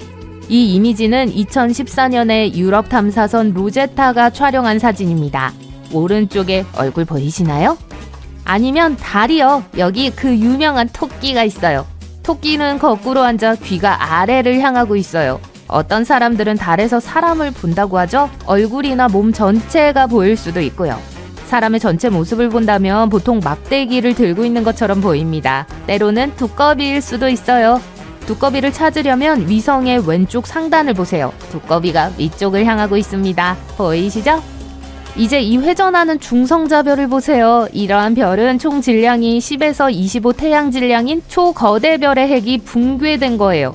이 이미지는 2014년에 유럽 탐사선 로제타가 촬영한 사진입니다. 오른쪽에 얼굴 보이시나요? 아니면 달이요. 여기 그 유명한 토끼가 있어요. 토끼는 거꾸로 앉아 귀가 아래를 향하고 있어요. 어떤 사람들은 달에서 사람을 본다고 하죠. 얼굴이나 몸 전체가 보일 수도 있고요. 사람의 전체 모습을 본다면 보통 막대기를 들고 있는 것처럼 보입니다. 때로는 두꺼비일 수도 있어요. 두꺼비를 찾으려면 위성의 왼쪽 상단을 보세요. 두꺼비가 위쪽을 향하고 있습니다. 보이시죠? 이제 이 회전하는 중성자별을 보세요. 이러한 별은 총 질량이 10에서 25 태양 질량인 초거대 별의 핵이 붕괴된 거예요.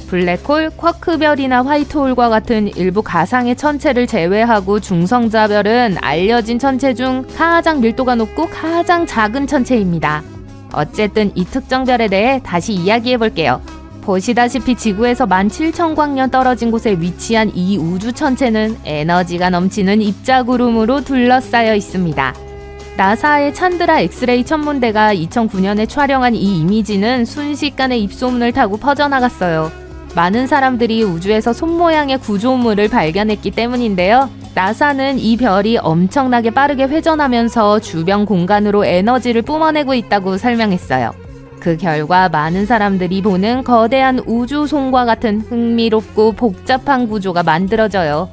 블랙홀, 쿼크별이나 화이트홀과 같은 일부 가상의 천체를 제외하고 중성자별은 알려진 천체 중 가장 밀도가 높고 가장 작은 천체입니다. 어쨌든 이 특정 별에 대해 다시 이야기해 볼게요. 보시다시피 지구에서 17,000광년 떨어진 곳에 위치한 이 우주 천체는 에너지가 넘치는 입자구름으로 둘러싸여 있습니다. 나사의 찬드라 엑스레이 천문대가 2009년에 촬영한 이 이미지는 순식간에 입소문을 타고 퍼져나갔어요. 많은 사람들이 우주에서 손 모양의 구조물을 발견했기 때문인데요. 나사는 이 별이 엄청나게 빠르게 회전하면서 주변 공간으로 에너지를 뿜어내고 있다고 설명했어요. 그 결과 많은 사람들이 보는 거대한 우주송과 같은 흥미롭고 복잡한 구조가 만들어져요.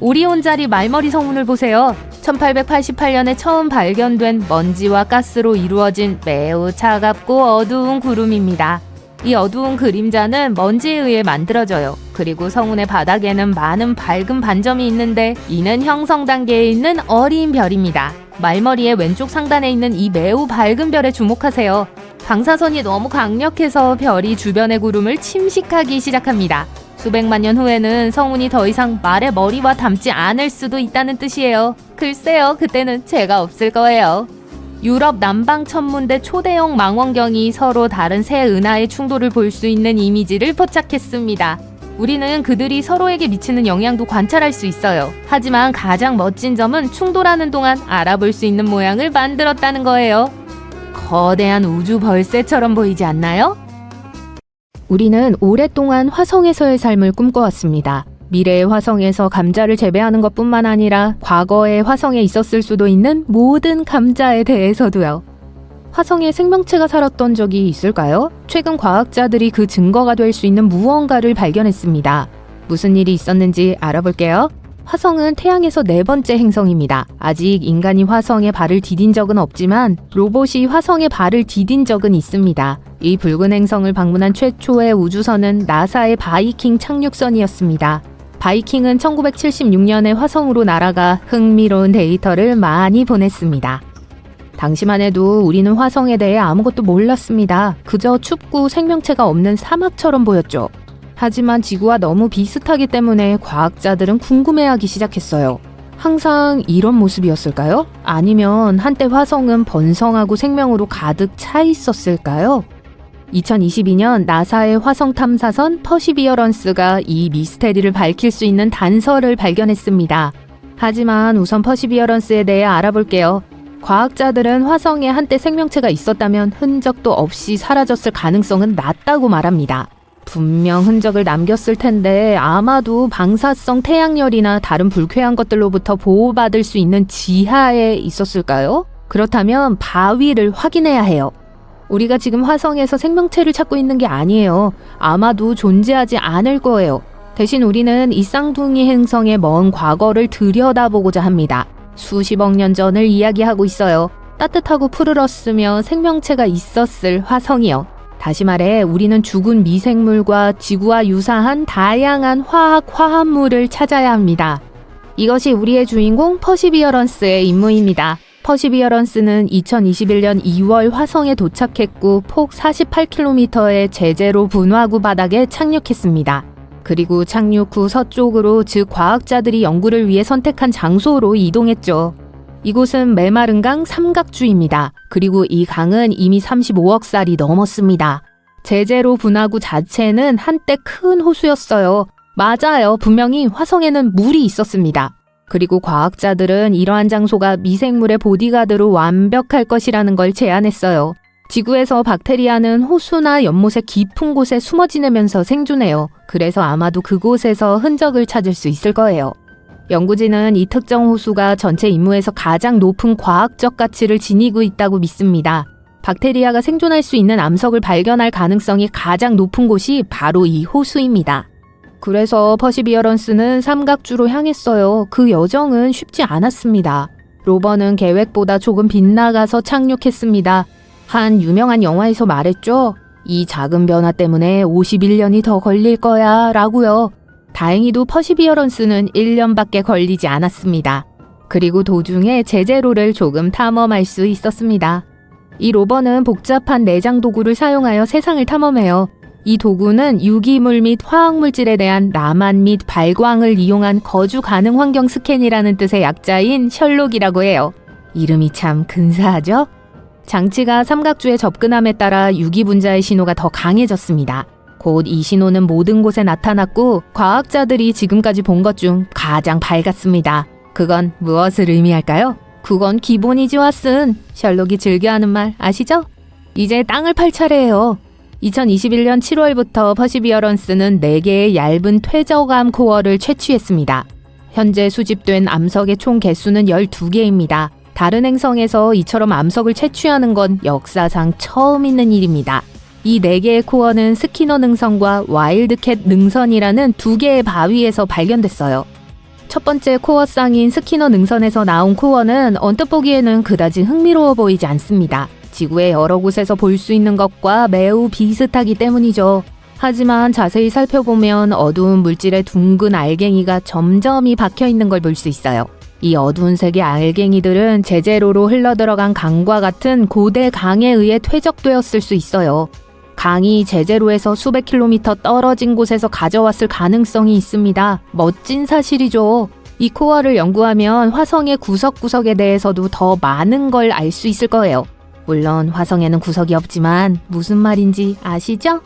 오리온자리 말머리 성운을 보세요. 1888년에 처음 발견된 먼지와 가스로 이루어진 매우 차갑고 어두운 구름입니다. 이 어두운 그림자는 먼지에 의해 만들어져요. 그리고 성운의 바닥에는 많은 밝은 반점이 있는데 이는 형성 단계에 있는 어린 별입니다. 말머리의 왼쪽 상단에 있는 이 매우 밝은 별에 주목하세요. 방사선이 너무 강력해서 별이 주변의 구름을 침식하기 시작합니다. 수백만 년 후에는 성운이 더 이상 말의 머리와 닮지 않을 수도 있다는 뜻이에요. 글쎄요, 그때는 제가 없을 거예요. 유럽 남방 천문대 초대형 망원경이 서로 다른 새 은하의 충돌을 볼 수 있는 이미지를 포착했습니다. 우리는 그들이 서로에게 미치는 영향도 관찰할 수 있어요. 하지만 가장 멋진 점은 충돌하는 동안 알아볼 수 있는 모양을 만들었다는 거예요. 거대한 우주 벌새처럼 보이지 않나요? 우리는 오랫동안 화성에서의 삶을 꿈꿔왔습니다. 미래의 화성에서 감자를 재배하는 것뿐만 아니라 과거의 화성에 있었을 수도 있는 모든 감자에 대해서도요. 화성에 생명체가 살았던 적이 있을까요? 최근 과학자들이 그 증거가 될 수 있는 무언가를 발견했습니다. 무슨 일이 있었는지 알아볼게요. 화성은 태양에서 4번째 행성입니다. 아직 인간이 화성에 발을 디딘 적은 없지만 로봇이 화성에 발을 디딘 적은 있습니다. 이 붉은 행성을 방문한 최초의 우주선은 나사의 바이킹 착륙선이었습니다. 바이킹은 1976년에 화성으로 날아가 흥미로운 데이터를 많이 보냈습니다. 당시만 해도 우리는 화성에 대해 아무것도 몰랐습니다. 그저 춥고 생명체가 없는 사막처럼 보였죠. 하지만 지구와 너무 비슷하기 때문에 과학자들은 궁금해하기 시작했어요. 항상 이런 모습이었을까요? 아니면 한때 화성은 번성하고 생명으로 가득 차 있었을까요? 2022년 나사의 화성 탐사선 퍼시비어런스가 이 미스테리를 밝힐 수 있는 단서를 발견했습니다. 하지만 우선 퍼시비어런스에 대해 알아볼게요. 과학자들은 화성에 한때 생명체가 있었다면 흔적도 없이 사라졌을 가능성은 낮다고 말합니다. 분명 흔적을 남겼을 텐데 아마도 방사성 태양열이나 다른 불쾌한 것들로부터 보호받을 수 있는 지하에 있었을까요? 그렇다면 바위를 확인해야 해요. 우리가 지금 화성에서 생명체를 찾고 있는 게 아니에요. 아마도 존재하지 않을 거예요. 대신 우리는 이 쌍둥이 행성의 먼 과거를 들여다보고자 합니다. 수십억 년 전을 이야기하고 있어요. 따뜻하고 푸르렀으며 생명체가 있었을 화성이요. 다시 말해 우리는 죽은 미생물과 지구와 유사한 다양한 화합물을 찾아야 합니다. 이것이 우리의 주인공 퍼시비어런스의 임무입니다. 퍼시비어런스는 2021년 2월 화성에 도착했고 폭 48km의 제제로 분화구 바닥에 착륙했습니다. 그리고 착륙 후 서쪽으로, 즉 과학자들이 연구를 위해 선택한 장소로 이동했죠. 이곳은 메마른 강 삼각주입니다. 그리고 이 강은 이미 35억 살이 넘었습니다. 제제로 분화구 자체는 한때 큰 호수였어요. 맞아요. 분명히 화성에는 물이 있었습니다. 그리고 과학자들은 이러한 장소가 미생물의 보디가드로 완벽할 것이라는 걸 제안했어요. 지구에서 박테리아는 호수나 연못의 깊은 곳에 숨어 지내면서 생존해요. 그래서 아마도 그곳에서 흔적을 찾을 수 있을 거예요. 연구진은 이 특정 호수가 전체 임무에서 가장 높은 과학적 가치를 지니고 있다고 믿습니다. 박테리아가 생존할 수 있는 암석을 발견할 가능성이 가장 높은 곳이 바로 이 호수입니다. 그래서 퍼시비어런스는 삼각주로 향했어요. 그 여정은 쉽지 않았습니다. 로버는 계획보다 조금 빗나가서 착륙했습니다. 한 유명한 영화에서 말했죠. 이 작은 변화 때문에 51년이 더 걸릴 거야 라고요. 다행히도 퍼시비어런스는 1년밖에 걸리지 않았습니다. 그리고 도중에 제제로를 조금 탐험할 수 있었습니다. 이 로버는 복잡한 내장 도구를 사용하여 세상을 탐험해요. 이 도구는 유기물 및 화학물질에 대한 나만 및 발광을 이용한 거주 가능 환경 스캔이라는 뜻의 약자인 셜록이라고 해요. 이름이 참 근사하죠? 장치가 삼각주에 접근함에 따라 유기분자의 신호가 더 강해졌습니다. 곧 이 신호는 모든 곳에 나타났고 과학자들이 지금까지 본 것 중 가장 밝았습니다. 그건 무엇을 의미할까요? 그건 기본이지 왓슨. 셜록이 즐겨하는 말 아시죠? 이제 땅을 팔 차례예요. 2021년 7월부터 퍼시비어런스는 4개의 얇은 퇴적암 코어를 채취했습니다. 현재 수집된 암석의 총 개수는 12개입니다. 다른 행성에서 이처럼 암석을 채취하는 건 역사상 처음 있는 일입니다. 이 4개의 코어는 스키너 능선과 와일드캣 능선이라는 2개의 바위에서 발견됐어요. 첫 번째 코어 쌍인 스키너 능선에서 나온 코어는 언뜻 보기에는 그다지 흥미로워 보이지 않습니다. 지구의 여러 곳에서 볼 수 있는 것과 매우 비슷하기 때문이죠. 하지만 자세히 살펴보면 어두운 물질의 둥근 알갱이가 점점이 박혀 있는 걸 볼 수 있어요. 이 어두운 색의 알갱이들은 제제로로 흘러들어간 강과 같은 고대 강에 의해 퇴적되었을 수 있어요. 강이 제제로에서 수백 킬로미터 떨어진 곳에서 가져왔을 가능성이 있습니다. 멋진 사실이죠. 이 코어를 연구하면 화성의 구석구석에 대해서도 더 많은 걸 알 수 있을 거예요. 물론 화성에는 구석이 없지만 무슨 말인지 아시죠?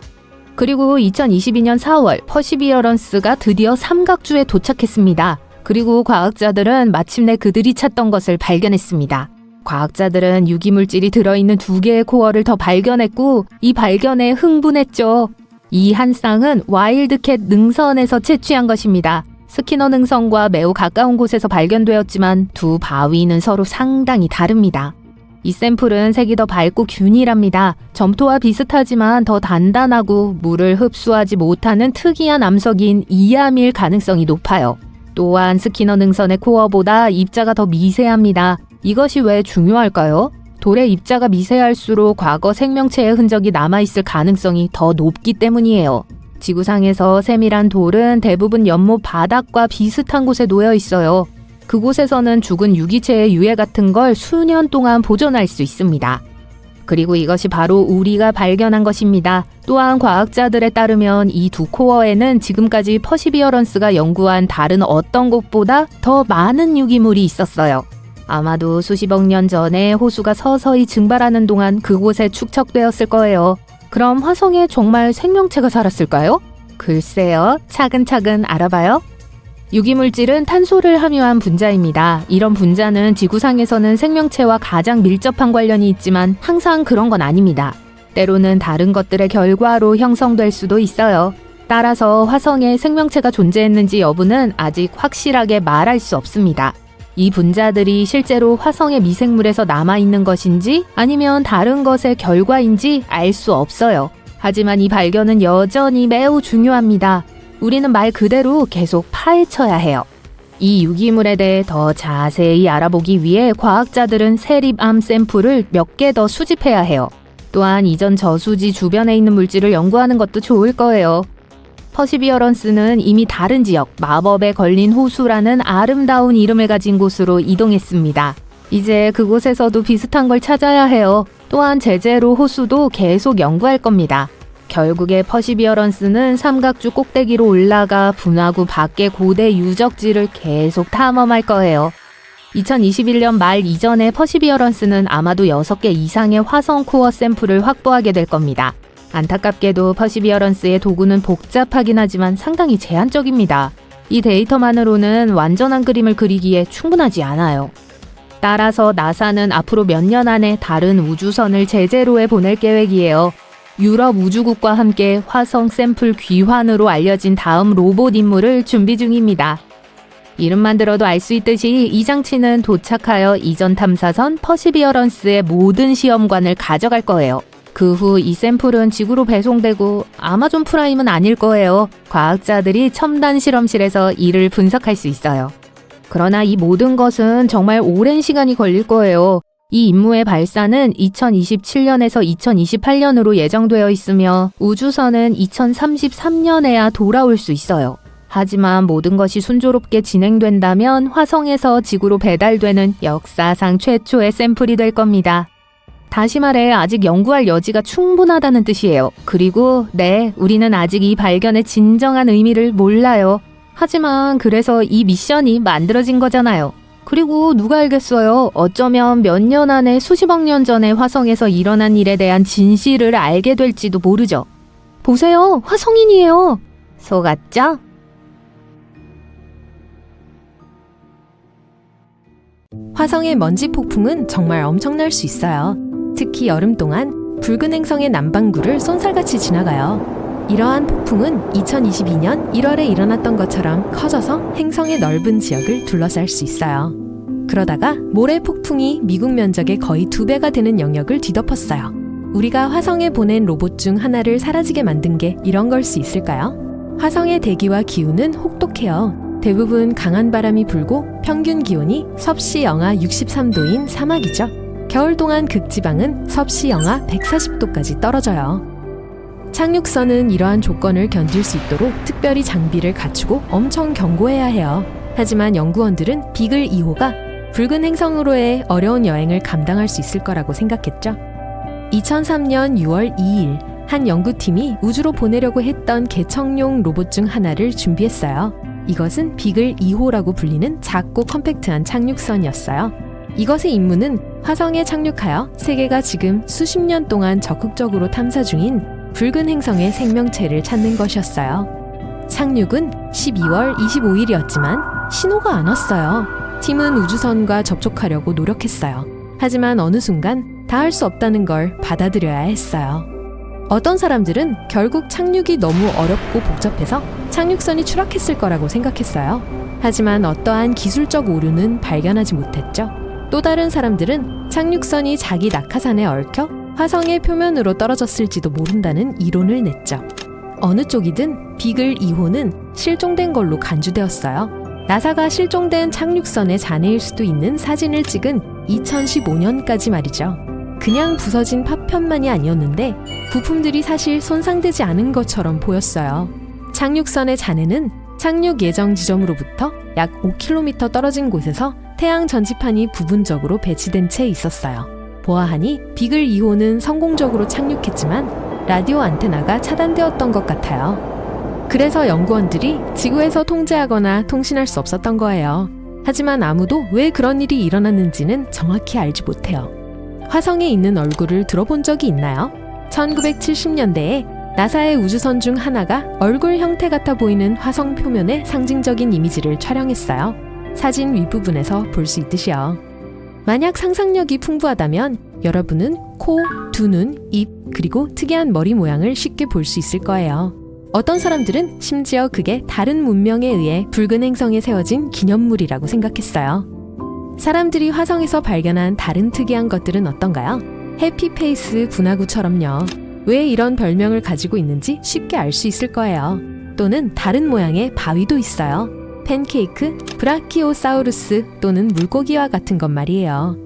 그리고 2022년 4월 퍼시비어런스가 드디어 삼각주에 도착했습니다. 그리고 과학자들은 마침내 그들이 찾던 것을 발견했습니다. 과학자들은 유기물질이 들어있는 2개의 코어를 더 발견했고 이 발견에 흥분했죠. 이 한 쌍은 와일드캣 능선에서 채취한 것입니다. 스키너 능선과 매우 가까운 곳에서 발견되었지만 두 바위는 서로 상당히 다릅니다. 이 샘플은 색이 더 밝고 균일합니다. 점토와 비슷하지만 더 단단하고 물을 흡수하지 못하는 특이한 암석인 이암일 가능성이 높아요. 또한 스키너 능선의 코어보다 입자가 더 미세합니다. 이것이 왜 중요할까요? 돌의 입자가 미세할수록 과거 생명체의 흔적이 남아있을 가능성이 더 높기 때문이에요. 지구상에서 세밀한 돌은 대부분 연못 바닥과 비슷한 곳에 놓여 있어요. 그곳에서는 죽은 유기체의 유해 같은 걸 수년 동안 보존할 수 있습니다. 그리고 이것이 바로 우리가 발견한 것입니다. 또한 과학자들에 따르면 이 두 코어에는 지금까지 퍼시비어런스가 연구한 다른 어떤 곳보다 더 많은 유기물이 있었어요. 아마도 수십억 년 전에 호수가 서서히 증발하는 동안 그곳에 축적되었을 거예요. 그럼 화성에 정말 생명체가 살았을까요? 글쎄요, 차근차근 알아봐요. 유기물질은 탄소를 함유한 분자입니다. 이런 분자는 지구상에서는 생명체와 가장 밀접한 관련이 있지만 항상 그런 건 아닙니다. 때로는 다른 것들의 결과로 형성될 수도 있어요. 따라서 화성에 생명체가 존재했는지 여부는 아직 확실하게 말할 수 없습니다. 이 분자들이 실제로 화성의 미생물에서 남아있는 것인지 아니면 다른 것의 결과인지 알 수 없어요. 하지만 이 발견은 여전히 매우 중요합니다. 우리는 말 그대로 계속 파헤쳐야 해요. 이 유기물에 대해 더 자세히 알아보기 위해 과학자들은 세립암 샘플을 몇 개 더 수집해야 해요. 또한 이전 저수지 주변에 있는 물질을 연구하는 것도 좋을 거예요. 퍼시비어런스는 이미 다른 지역, 마법에 걸린 호수라는 아름다운 이름을 가진 곳으로 이동했습니다. 이제 그곳에서도 비슷한 걸 찾아야 해요. 또한 제제로 호수도 계속 연구할 겁니다. 결국에 퍼시비어런스는 삼각주 꼭대기로 올라가 분화구 밖의 고대 유적지를 계속 탐험할 거예요. 2021년 말 이전에 퍼시비어런스는 아마도 6개 이상의 화성 코어 샘플을 확보하게 될 겁니다. 안타깝게도 퍼시비어런스의 도구는 복잡하긴 하지만 상당히 제한적입니다. 이 데이터만으로는 완전한 그림을 그리기에 충분하지 않아요. 따라서 나사는 앞으로 몇 년 안에 다른 우주선을 제제로에 보낼 계획이에요. 유럽 우주국과 함께 화성 샘플 귀환으로 알려진 다음 로봇 임무를 준비 중입니다. 이름만 들어도 알 수 있듯이 이 장치는 도착하여 이전 탐사선 퍼시비어런스의 모든 시험관을 가져갈 거예요. 그 후 이 샘플은 지구로 배송되고 아마존 프라임은 아닐 거예요. 과학자들이 첨단 실험실에서 이를 분석할 수 있어요. 그러나 이 모든 것은 정말 오랜 시간이 걸릴 거예요. 이 임무의 발사는 2027년에서 2028년으로 예정되어 있으며 우주선은 2033년에야 돌아올 수 있어요. 하지만 모든 것이 순조롭게 진행된다면 화성에서 지구로 배달되는 역사상 최초의 샘플이 될 겁니다. 다시 말해 아직 연구할 여지가 충분하다는 뜻이에요. 그리고 우리는 아직 이 발견의 진정한 의미를 몰라요. 하지만 그래서 이 미션이 만들어진 거잖아요. 그리고 누가 알겠어요. 어쩌면 몇 년 안에 수십억 년 전에 화성에서 일어난 일에 대한 진실을 알게 될지도 모르죠. 보세요. 화성인이에요. 속았죠? 화성의 먼지 폭풍은 정말 엄청날 수 있어요. 특히 여름 동안 붉은 행성의 남반구를 쏜살같이 지나가요. 이러한 폭풍은 2022년 1월에 일어났던 것처럼 커져서 행성의 넓은 지역을 둘러쌀 수 있어요. 그러다가 모래 폭풍이 미국 면적의 거의 2배가 되는 영역을 뒤덮었어요. 우리가 화성에 보낸 로봇 중 하나를 사라지게 만든 게 이런 걸 수 있을까요? 화성의 대기와 기후는 혹독해요. 대부분 강한 바람이 불고 평균 기온이 섭씨 영하 63도인 사막이죠. 겨울 동안 극지방은 섭씨 영하 140도까지 떨어져요. 착륙선은 이러한 조건을 견딜 수 있도록 특별히 장비를 갖추고 엄청 견고해야 해요. 하지만 연구원들은 비글 2호가 붉은 행성으로의 어려운 여행을 감당할 수 있을 거라고 생각했죠. 2003년 6월 2일 한 연구팀이 우주로 보내려고 했던 개척용 로봇 중 하나를 준비했어요. 이것은 비글 2호라고 불리는 작고 컴팩트한 착륙선이었어요. 이것의 임무는 화성에 착륙하여 세계가 지금 수십 년 동안 적극적으로 탐사 중인 붉은 행성의 생명체를 찾는 것이었어요. 착륙은 12월 25일이었지만 신호가 안 왔어요. 팀은 우주선과 접촉하려고 노력했어요. 하지만 어느 순간 닿을 수 없다는 걸 받아들여야 했어요. 어떤 사람들은 결국 착륙이 너무 어렵고 복잡해서 착륙선이 추락했을 거라고 생각했어요. 하지만 어떠한 기술적 오류는 발견하지 못했죠. 또 다른 사람들은 착륙선이 자기 낙하산에 얽혀 화성의 표면으로 떨어졌을지도 모른다는 이론을 냈죠. 어느 쪽이든 비글 2호는 실종된 걸로 간주되었어요. 나사가 실종된 착륙선의 잔해일 수도 있는 사진을 찍은 2015년까지 말이죠. 그냥 부서진 파편만이 아니었는데 부품들이 사실 손상되지 않은 것처럼 보였어요. 착륙선의 잔해는 착륙 예정 지점으로부터 약 5km 떨어진 곳에서 태양 전지판이 부분적으로 배치된 채 있었어요. 보아하니 비글 2호는 성공적으로 착륙했지만 라디오 안테나가 차단되었던 것 같아요. 그래서 연구원들이 지구에서 통제하거나 통신할 수 없었던 거예요. 하지만 아무도 왜 그런 일이 일어났는지는 정확히 알지 못해요. 화성에 있는 얼굴을 들어본 적이 있나요? 1970년대에 나사의 우주선 중 하나가 얼굴 형태 같아 보이는 화성 표면의 상징적인 이미지를 촬영했어요. 사진 윗부분에서 볼 수 있듯이요. 만약 상상력이 풍부하다면 여러분은 코, 두 눈, 입, 그리고 특이한 머리 모양을 쉽게 볼 수 있을 거예요. 어떤 사람들은 심지어 그게 다른 문명에 의해 붉은 행성에 세워진 기념물이라고 생각했어요. 사람들이 화성에서 발견한 다른 특이한 것들은 어떤가요? 해피페이스 분화구처럼요. 왜 이런 별명을 가지고 있는지 쉽게 알 수 있을 거예요. 또는 다른 모양의 바위도 있어요. 팬케이크, 브라키오사우루스 또는 물고기와 같은 것 말이에요.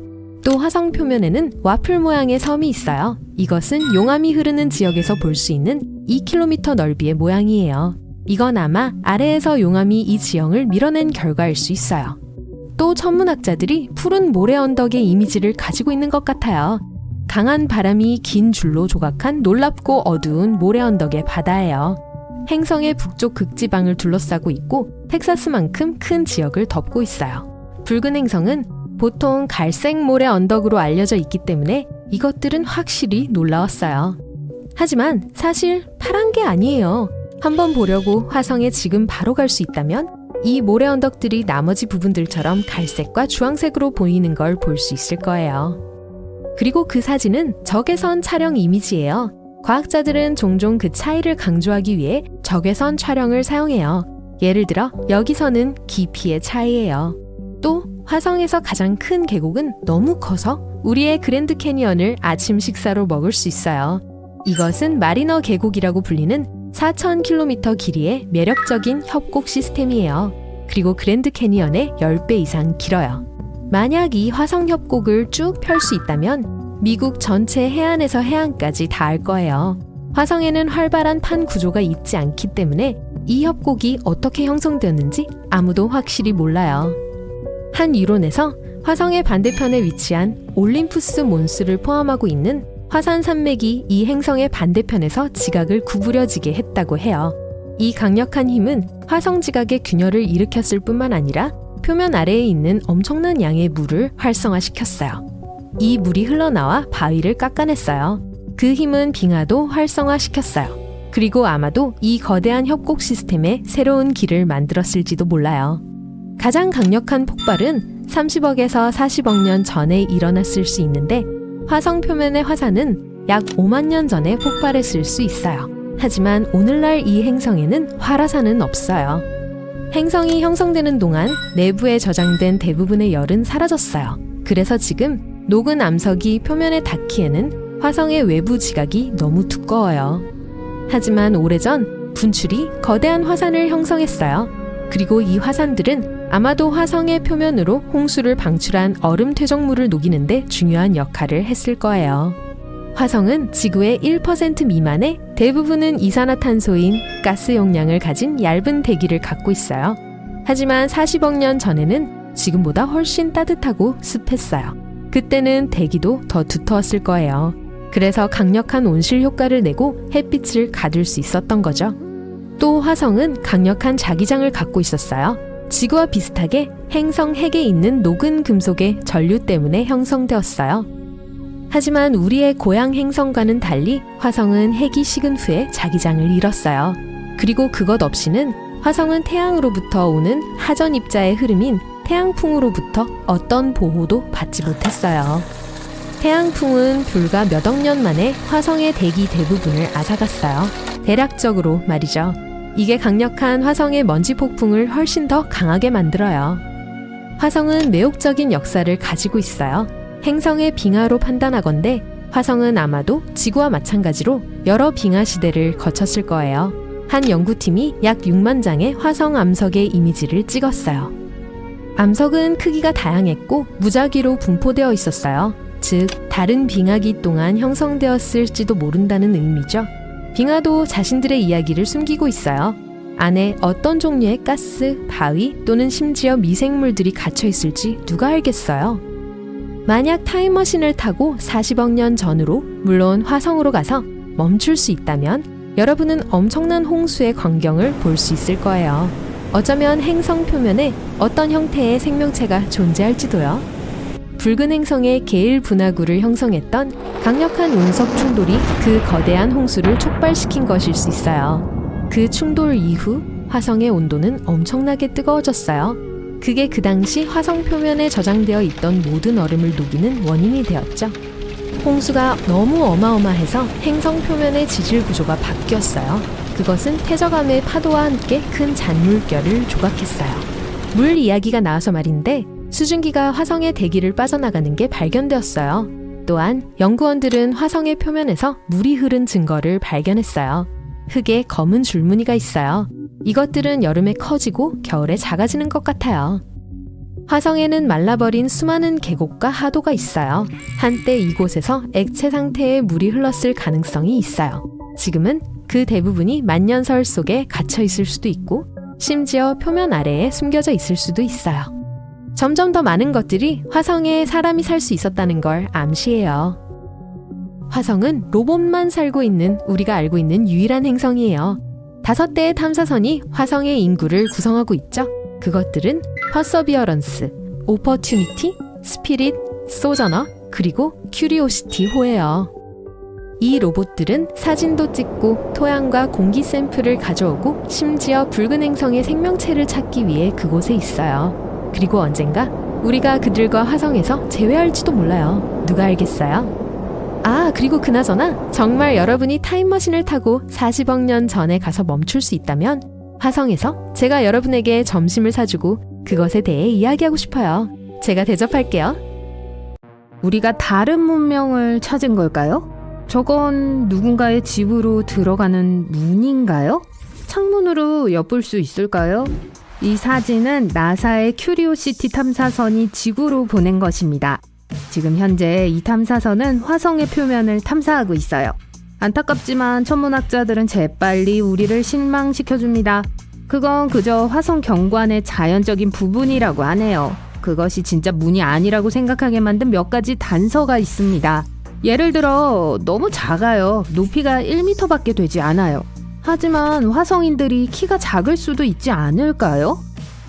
또 화성 표면에는 와플 모양의 섬이 있어요. 이것은 용암이 흐르는 지역에서 볼 수 있는 2km 넓이의 모양이에요. 이건 아마 아래에서 용암이 이 지형을 밀어낸 결과일 수 있어요. 또 천문학자들이 푸른 모래 언덕의 이미지를 가지고 있는 것 같아요. 강한 바람이 긴 줄로 조각한 놀랍고 어두운 모래 언덕의 바다예요. 행성의 북쪽 극지방을 둘러싸고 있고 텍사스만큼 큰 지역을 덮고 있어요. 붉은 행성은 보통 갈색 모래 언덕으로 알려져 있기 때문에 이것들은 확실히 놀라웠어요. 하지만 사실 파란 게 아니에요. 한번 보려고 화성에 지금 바로 갈 수 있다면 이 모래 언덕들이 나머지 부분들처럼 갈색과 주황색으로 보이는 걸 볼 수 있을 거예요. 그리고 그 사진은 적외선 촬영 이미지예요. 과학자들은 종종 그 차이를 강조하기 위해 적외선 촬영을 사용해요. 예를 들어 여기서는 깊이의 차이예요. 또 화성에서 가장 큰 계곡은 너무 커서 우리의 그랜드 캐니언을 아침 식사로 먹을 수 있어요. 이것은 마리너 계곡이라고 불리는 4,000km 길이의 매력적인 협곡 시스템이에요. 그리고 그랜드 캐니언의 10배 이상 길어요. 만약 이 화성 협곡을 쭉 펼 수 있다면 미국 전체 해안에서 해안까지 닿을 거예요. 화성에는 활발한 판 구조가 있지 않기 때문에 이 협곡이 어떻게 형성되었는지 아무도 확실히 몰라요. 한 이론에서 화성의 반대편에 위치한 올림푸스 몬스를 포함하고 있는 화산 산맥이 이 행성의 반대편에서 지각을 구부려지게 했다고 해요. 이 강력한 힘은 화성 지각의 균열을 일으켰을 뿐만 아니라 표면 아래에 있는 엄청난 양의 물을 활성화시켰어요. 이 물이 흘러나와 바위를 깎아냈어요. 그 힘은 빙하도 활성화시켰어요. 그리고 아마도 이 거대한 협곡 시스템에 새로운 길을 만들었을지도 몰라요. 가장 강력한 폭발은 30억에서 40억 년 전에 일어났을 수 있는데 화성 표면의 화산은 약 5만 년 전에 폭발했을 수 있어요. 하지만 오늘날 이 행성에는 활화산은 없어요. 행성이 형성되는 동안 내부에 저장된 대부분의 열은 사라졌어요. 그래서 지금 녹은 암석이 표면에 닿기에는 화성의 외부 지각이 너무 두꺼워요. 하지만 오래전 분출이 거대한 화산을 형성했어요. 그리고 이 화산들은 아마도 화성의 표면으로 홍수를 방출한 얼음 퇴적물을 녹이는데 중요한 역할을 했을 거예요. 화성은 지구의 1% 미만의 대부분은 이산화탄소인 가스 용량을 가진 얇은 대기를 갖고 있어요. 하지만 40억 년 전에는 지금보다 훨씬 따뜻하고 습했어요. 그때는 대기도 더 두터웠을 거예요. 그래서 강력한 온실 효과를 내고 햇빛을 가둘 수 있었던 거죠. 또 화성은 강력한 자기장을 갖고 있었어요. 지구와 비슷하게 행성 핵에 있는 녹은 금속의 전류 때문에 형성되었어요. 하지만 우리의 고향 행성과는 달리 화성은 핵이 식은 후에 자기장을 잃었어요. 그리고 그것 없이는 화성은 태양으로부터 오는 하전 입자의 흐름인 태양풍으로부터 어떤 보호도 받지 못했어요. 태양풍은 불과 몇 억 년 만에 화성의 대기 대부분을 앗아갔어요. 대략적으로 말이죠. 이게 강력한 화성의 먼지 폭풍을 훨씬 더 강하게 만들어요. 화성은 매혹적인 역사를 가지고 있어요. 행성의 빙하로 판단하건대 화성은 아마도 지구와 마찬가지로 여러 빙하 시대를 거쳤을 거예요. 한 연구팀이 약 6만 장의 화성 암석의 이미지를 찍었어요. 암석은 크기가 다양했고 무작위로 분포되어 있었어요. 즉, 다른 빙하기 동안 형성되었을지도 모른다는 의미죠. 빙하도 자신들의 이야기를 숨기고 있어요. 안에 어떤 종류의 가스, 바위 또는 심지어 미생물들이 갇혀 있을지 누가 알겠어요? 만약 타임머신을 타고 40억 년 전으로, 물론 화성으로 가서 멈출 수 있다면 여러분은 엄청난 홍수의 광경을 볼 수 있을 거예요. 어쩌면 행성 표면에 어떤 형태의 생명체가 존재할지도요. 붉은 행성의 게일 분화구를 형성했던 강력한 운석 충돌이 그 거대한 홍수를 촉발시킨 것일 수 있어요. 그 충돌 이후 화성의 온도는 엄청나게 뜨거워졌어요. 그게 그 당시 화성 표면에 저장되어 있던 모든 얼음을 녹이는 원인이 되었죠. 홍수가 너무 어마어마해서 행성 표면의 지질 구조가 바뀌었어요. 그것은 퇴적암의 파도와 함께 큰 잔물결을 조각했어요. 물 이야기가 나와서 말인데 수증기가 화성의 대기를 빠져나가는 게 발견되었어요. 또한 연구원들은 화성의 표면에서 물이 흐른 증거를 발견했어요. 흙에 검은 줄무늬가 있어요. 이것들은 여름에 커지고 겨울에 작아지는 것 같아요. 화성에는 말라버린 수많은 계곡과 하도가 있어요. 한때 이곳에서 액체 상태의 물이 흘렀을 가능성이 있어요. 지금은 그 대부분이 만년설 속에 갇혀 있을 수도 있고 심지어 표면 아래에 숨겨져 있을 수도 있어요. 점점 더 많은 것들이 화성에 사람이 살 수 있었다는 걸 암시해요. 화성은 로봇만 살고 있는 우리가 알고 있는 유일한 행성이에요. 5대의 탐사선이 화성의 인구를 구성하고 있죠. 그것들은 퍼서비어런스, 오퍼튜니티, 스피릿, 소저너, 그리고 큐리오시티호예요. 이 로봇들은 사진도 찍고 토양과 공기 샘플을 가져오고 심지어 붉은 행성의 생명체를 찾기 위해 그곳에 있어요. 그리고 언젠가 우리가 그들과 화성에서 재회할지도 몰라요. 누가 알겠어요? 아, 그리고 그나저나 정말 여러분이 타임머신을 타고 40억 년 전에 가서 멈출 수 있다면 화성에서 제가 여러분에게 점심을 사주고 그것에 대해 이야기하고 싶어요. 제가 대접할게요. 우리가 다른 문명을 찾은 걸까요? 저건 누군가의 집으로 들어가는 문인가요? 창문으로 엿볼 수 있을까요? 이 사진은 나사의 큐리오시티 탐사선이 지구로 보낸 것입니다. 지금 현재 이 탐사선은 화성의 표면을 탐사하고 있어요. 안타깝지만 천문학자들은 재빨리 우리를 실망시켜줍니다. 그건 그저 화성 경관의 자연적인 부분이라고 하네요. 그것이 진짜 문이 아니라고 생각하게 만든 몇 가지 단서가 있습니다. 예를 들어 너무 작아요. 높이가 1m밖에 되지 않아요. 하지만 화성인들이 키가 작을 수도 있지 않을까요?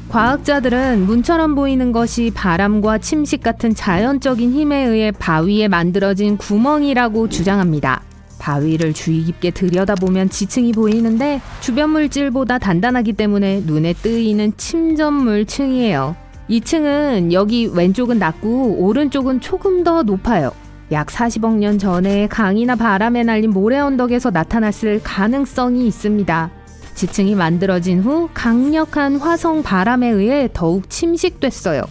과학자들은 문처럼 보이는 것이 바람과 침식 같은 자연적인 힘에 의해 바위에 만들어진 구멍이라고 주장합니다. 바위를 주의 깊게 들여다보면 지층이 보이는데 주변 물질보다 단단하기 때문에 눈에 뜨이는 침전물 층이에요. 이 층은 여기 왼쪽은 낮고 오른쪽은 조금 더 높아요. 약 40억 년 전에 강이나 바람에 날린 모래 언덕에서 나타났을 가능성이 있습니다. 지층이 만들어진 후 강력한 화성 바람에 의해 더욱 침식됐어요.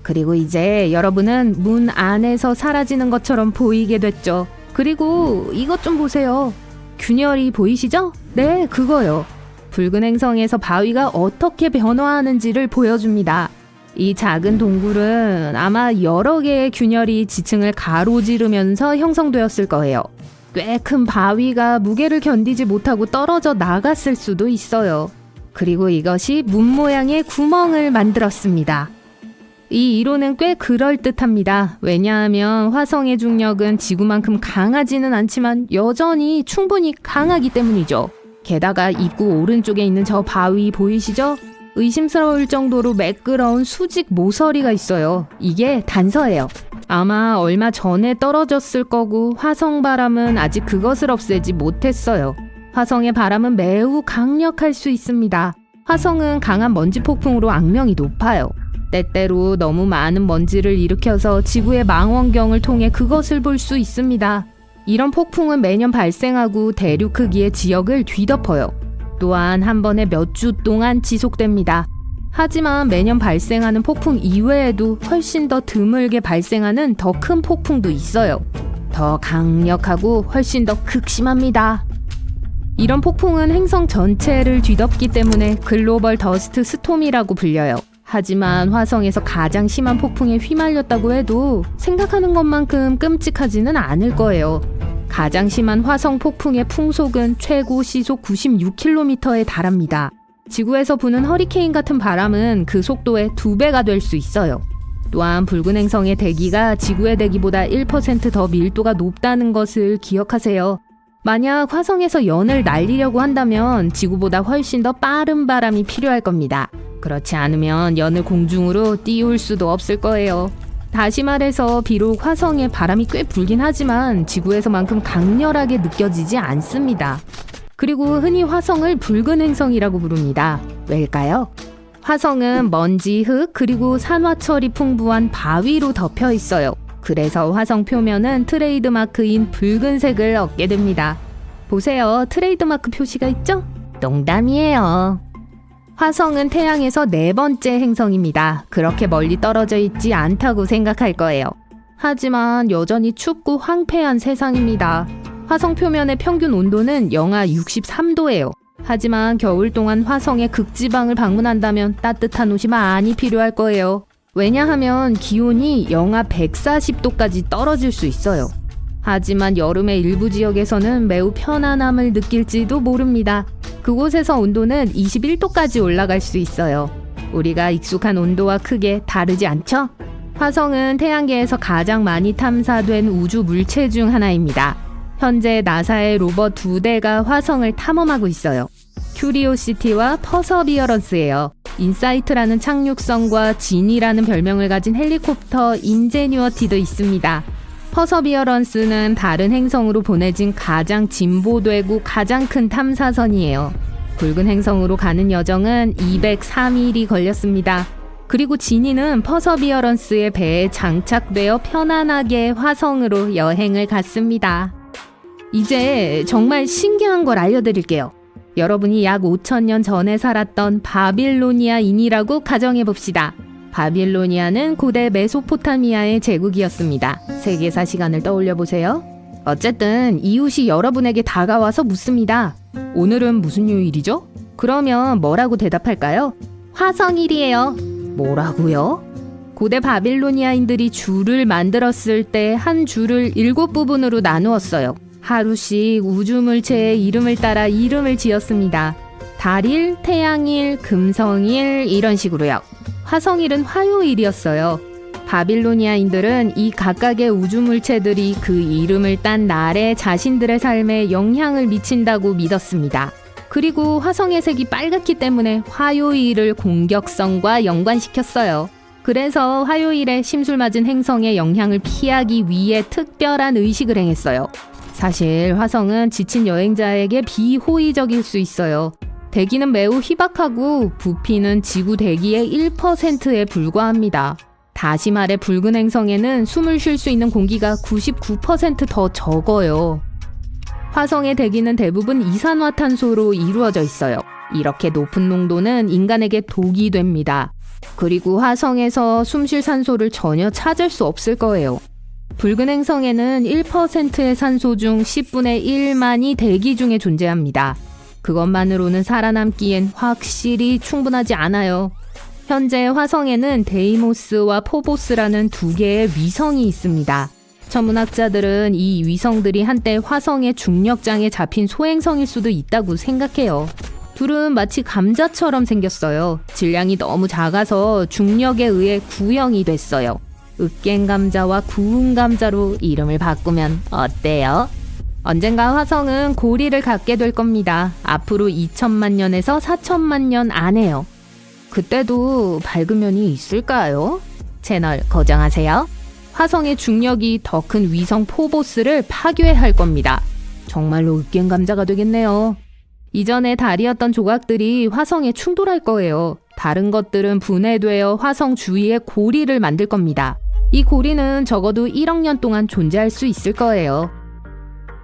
그리고 이제 여러분은 문 안에서 사라지는 것처럼 보이게 됐죠. 그리고 이것 좀 보세요. 균열이 보이시죠? 네, 그거요. 붉은 행성에서 바위가 어떻게 변화하는지를 보여줍니다. 이 작은 동굴은 아마 여러 개의 균열이 지층을 가로지르면서 형성되었을 거예요. 꽤 큰 바위가 무게를 견디지 못하고 떨어져 나갔을 수도 있어요. 그리고 이것이 문 모양의 구멍을 만들었습니다. 이 이론은 꽤 그럴듯합니다. 왜냐하면 화성의 중력은 지구만큼 강하지는 않지만 여전히 충분히 강하기 때문이죠. 게다가 입구 오른쪽에 있는 저 바위 보이시죠? 의심스러울 정도로 매끄러운 수직 모서리가 있어요. 이게 단서예요. 아마 얼마 전에 떨어졌을 거고 화성 바람은 아직 그것을 없애지 못했어요. 화성의 바람은 매우 강력할 수 있습니다. 화성은 강한 먼지 폭풍으로 악명이 높아요. 때때로 너무 많은 먼지를 일으켜서 지구의 망원경을 통해 그것을 볼 수 있습니다. 이런 폭풍은 매년 발생하고 대륙 크기의 지역을 뒤덮어요. 또한 한 번에 몇 주 동안 지속됩니다. 하지만 매년 발생하는 폭풍 이외에도 훨씬 더 드물게 발생하는 더 큰 폭풍도 있어요. 더 강력하고 훨씬 더 극심합니다. 이런 폭풍은 행성 전체를 뒤덮기 때문에 글로벌 더스트 스톰이라고 불려요. 하지만 화성에서 가장 심한 폭풍에 휘말렸다고 해도 생각하는 것만큼 끔찍하지는 않을 거예요. 가장 심한 화성 폭풍의 풍속은 최고 시속 96km에 달합니다. 지구에서 부는 허리케인 같은 바람은 그 속도의 2배가 될 수 있어요. 또한 붉은 행성의 대기가 지구의 대기보다 1% 더 밀도가 높다는 것을 기억하세요. 만약 화성에서 연을 날리려고 한다면 지구보다 훨씬 더 빠른 바람이 필요할 겁니다. 그렇지 않으면 연을 공중으로 띄울 수도 없을 거예요. 다시 말해서 비록 화성에 바람이 꽤 불긴 하지만 지구에서만큼 강렬하게 느껴지지 않습니다. 그리고 흔히 화성을 붉은 행성이라고 부릅니다. 왜일까요? 화성은 먼지, 흙, 그리고 산화철이 풍부한 바위로 덮여 있어요. 그래서 화성 표면은 트레이드마크인 붉은색을 얻게 됩니다. 보세요. 트레이드마크 표시가 있죠? 농담이에요. 화성은 태양에서 4번째 행성입니다. 그렇게 멀리 떨어져 있지 않다고 생각할 거예요. 하지만 여전히 춥고 황폐한 세상입니다. 화성 표면의 평균 온도는 영하 63도예요. 하지만 겨울 동안 화성의 극지방을 방문한다면 따뜻한 옷이 많이 필요할 거예요. 왜냐하면 기온이 영하 140도까지 떨어질 수 있어요. 하지만 여름의 일부 지역에서는 매우 편안함을 느낄지도 모릅니다. 그곳에서 온도는 21도까지 올라갈 수 있어요. 우리가 익숙한 온도와 크게 다르지 않죠? 화성은 태양계에서 가장 많이 탐사된 우주 물체 중 하나입니다. 현재 나사의 로봇 2대가 화성을 탐험하고 있어요. 큐리오시티와 퍼서비어런스예요. 인사이트라는 착륙선과 진이라는 별명을 가진 헬리콥터 인제뉴어티도 있습니다. 퍼서비어런스는 다른 행성으로 보내진 가장 진보되고 가장 큰 탐사선이에요. 붉은 행성으로 가는 여정은 203일이 걸렸습니다. 그리고 진이는 퍼서비어런스의 배에 장착되어 편안하게 화성으로 여행을 갔습니다. 이제 정말 신기한 걸 알려드릴게요. 여러분이 약 5,000년 전에 살았던 바빌로니아인이라고 가정해봅시다. 바빌로니아는 고대 메소포타미아의 제국이었습니다. 세계사 시간을 떠올려보세요. 어쨌든 이웃이 여러분에게 다가와서 묻습니다. 오늘은 무슨 요일이죠? 그러면 뭐라고 대답할까요? 화성일이에요. 뭐라고요? 고대 바빌로니아인들이 줄을 만들었을 때 한 줄을 7부분으로 나누었어요. 하루씩 우주물체의 이름을 따라 이름을 지었습니다. 달일, 태양일, 금성일 이런 식으로요. 화성일은 화요일이었어요. 바빌로니아인들은 이 각각의 우주물체들이 그 이름을 딴 날에 자신들의 삶에 영향을 미친다고 믿었습니다. 그리고 화성의 색이 빨갛기 때문에 화요일을 공격성과 연관시켰어요. 그래서 화요일에 심술맞은 행성의 영향을 피하기 위해 특별한 의식을 행했어요. 사실 화성은 지친 여행자에게 비호의적일 수 있어요. 대기는 매우 희박하고 부피는 지구 대기의 1%에 불과합니다. 다시 말해 붉은 행성에는 숨을 쉴 수 있는 공기가 99% 더 적어요. 화성의 대기는 대부분 이산화탄소로 이루어져 있어요. 이렇게 높은 농도는 인간에게 독이 됩니다. 그리고 화성에서 숨쉴 산소를 전혀 찾을 수 없을 거예요. 붉은 행성에는 1%의 산소 중 10분의 1만이 대기 중에 존재합니다. 그것만으로는 살아남기엔 확실히 충분하지 않아요. 현재 화성에는 데이모스와 포보스라는 2개의 위성이 있습니다. 천문학자들은 이 위성들이 한때 화성의 중력장에 잡힌 소행성일 수도 있다고 생각해요. 둘은 마치 감자처럼 생겼어요. 질량이 너무 작아서 중력에 의해 구형이 됐어요. 으깬감자와 구운감자로 이름을 바꾸면 어때요? 언젠가 화성은 고리를 갖게 될 겁니다. 앞으로 2천만 년에서 4천만 년 안에요. 그때도 밝은 면이 있을까요? 채널 고정하세요. 화성의 중력이 더 큰 위성 포보스를 파괴할 겁니다. 정말로 으깬감자가 되겠네요. 이전에 달이었던 조각들이 화성에 충돌할 거예요. 다른 것들은 분해되어 화성 주위에 고리를 만들 겁니다. 이 고리는 적어도 1억 년 동안 존재할 수 있을 거예요.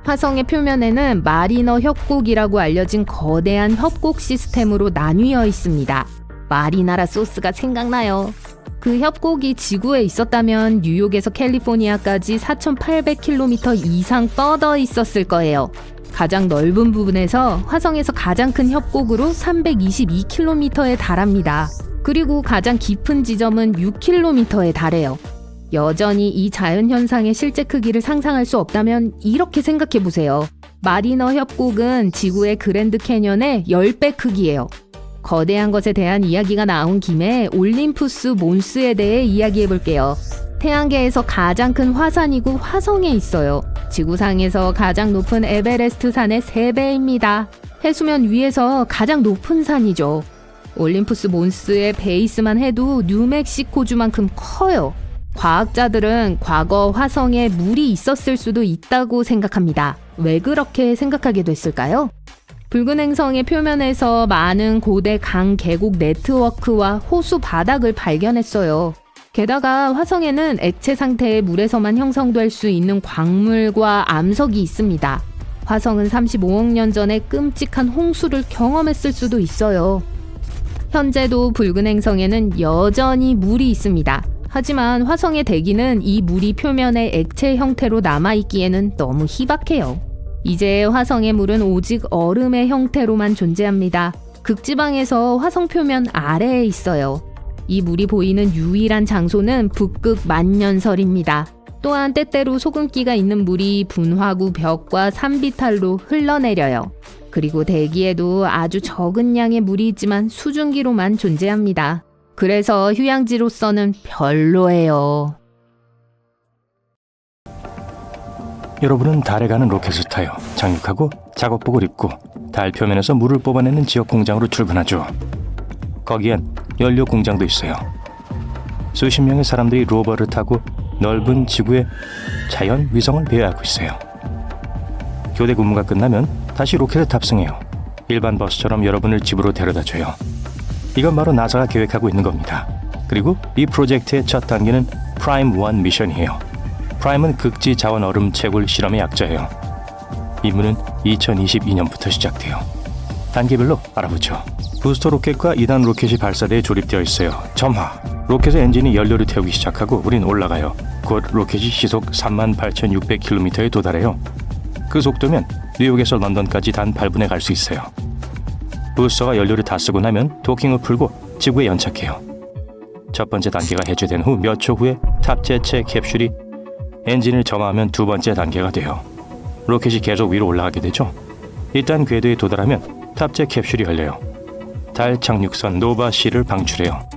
화성의 표면에는 마리너 협곡이라고 알려진 거대한 협곡 시스템으로 나뉘어 있습니다. 마리나라 소스가 생각나요. 그 협곡이 지구에 있었다면 뉴욕에서 캘리포니아까지 4,800km 이상 뻗어 있었을 거예요. 가장 넓은 부분에서 화성에서 가장 큰 협곡으로 322km에 달합니다. 그리고 가장 깊은 지점은 6km에 달해요. 여전히 이 자연현상의 실제 크기를 상상할 수 없다면 이렇게 생각해보세요. 마리너 협곡은 지구의 그랜드 캐년의 10배 크기예요. 거대한 것에 대한 이야기가 나온 김에 올림푸스 몬스에 대해 이야기해 볼게요. 태양계에서 가장 큰 화산이고 화성에 있어요. 지구상에서 가장 높은 에베레스트 산의 3배입니다. 해수면 위에서 가장 높은 산이죠. 올림푸스 몬스의 베이스만 해도 뉴멕시코주만큼 커요. 과학자들은 과거 화성에 물이 있었을 수도 있다고 생각합니다. 왜 그렇게 생각하게 됐을까요? 붉은 행성의 표면에서 많은 고대 강 계곡 네트워크와 호수 바닥을 발견했어요. 게다가 화성에는 액체 상태의 물에서만 형성될 수 있는 광물과 암석이 있습니다. 화성은 35억 년 전에 끔찍한 홍수를 경험했을 수도 있어요. 현재도 붉은 행성에는 여전히 물이 있습니다. 하지만 화성의 대기는 이 물이 표면에 액체 형태로 남아있기에는 너무 희박해요. 이제 화성의 물은 오직 얼음의 형태로만 존재합니다. 극지방에서 화성 표면 아래에 있어요. 이 물이 보이는 유일한 장소는 북극 만년설입니다. 또한 때때로 소금기가 있는 물이 분화구 벽과 산비탈로 흘러내려요. 그리고 대기에도 아주 적은 양의 물이 있지만 수증기로만 존재합니다. 그래서 휴양지로서는 별로예요. 여러분은 달에 가는 로켓을 타요. 착륙하고 작업복을 입고 달 표면에서 물을 뽑아내는 지역 공장으로 출근하죠. 거기엔 연료 공장도 있어요. 수십 명의 사람들이 로버를 타고 넓은 지구에 자연 위성을 배회하고 있어요. 교대 근무가 끝나면 다시 로켓에 탑승해요. 일반 버스처럼 여러분을 집으로 데려다줘요. 이건 바로 나사가 계획하고 있는 겁니다. 그리고 이 프로젝트의 첫 단계는 프라임 1 미션이에요. 프라임은 극지 자원 얼음 채굴 실험의 약자예요. 임무는 2022년부터 시작돼요. 단계별로 알아보죠. 부스터 로켓과 2단 로켓이 발사대에 조립되어 있어요. 점화. 로켓의 엔진이 연료를 태우기 시작하고 우린 올라가요. 곧 로켓이 시속 38,600km에 도달해요. 그 속도면 뉴욕에서 런던까지 단 8분에 갈 수 있어요. 부스터가 연료를 다 쓰고 나면 도킹을 풀고 지구에 연착해요. 첫 번째 단계가 해제된 후 몇 초 후에 탑재체 캡슐이 엔진을 점화하면 두 번째 단계가 돼요. 로켓이 계속 위로 올라가게 되죠. 일단 궤도에 도달하면 탑재 캡슐이 열려요. 달 착륙선 노바-C를 방출해요.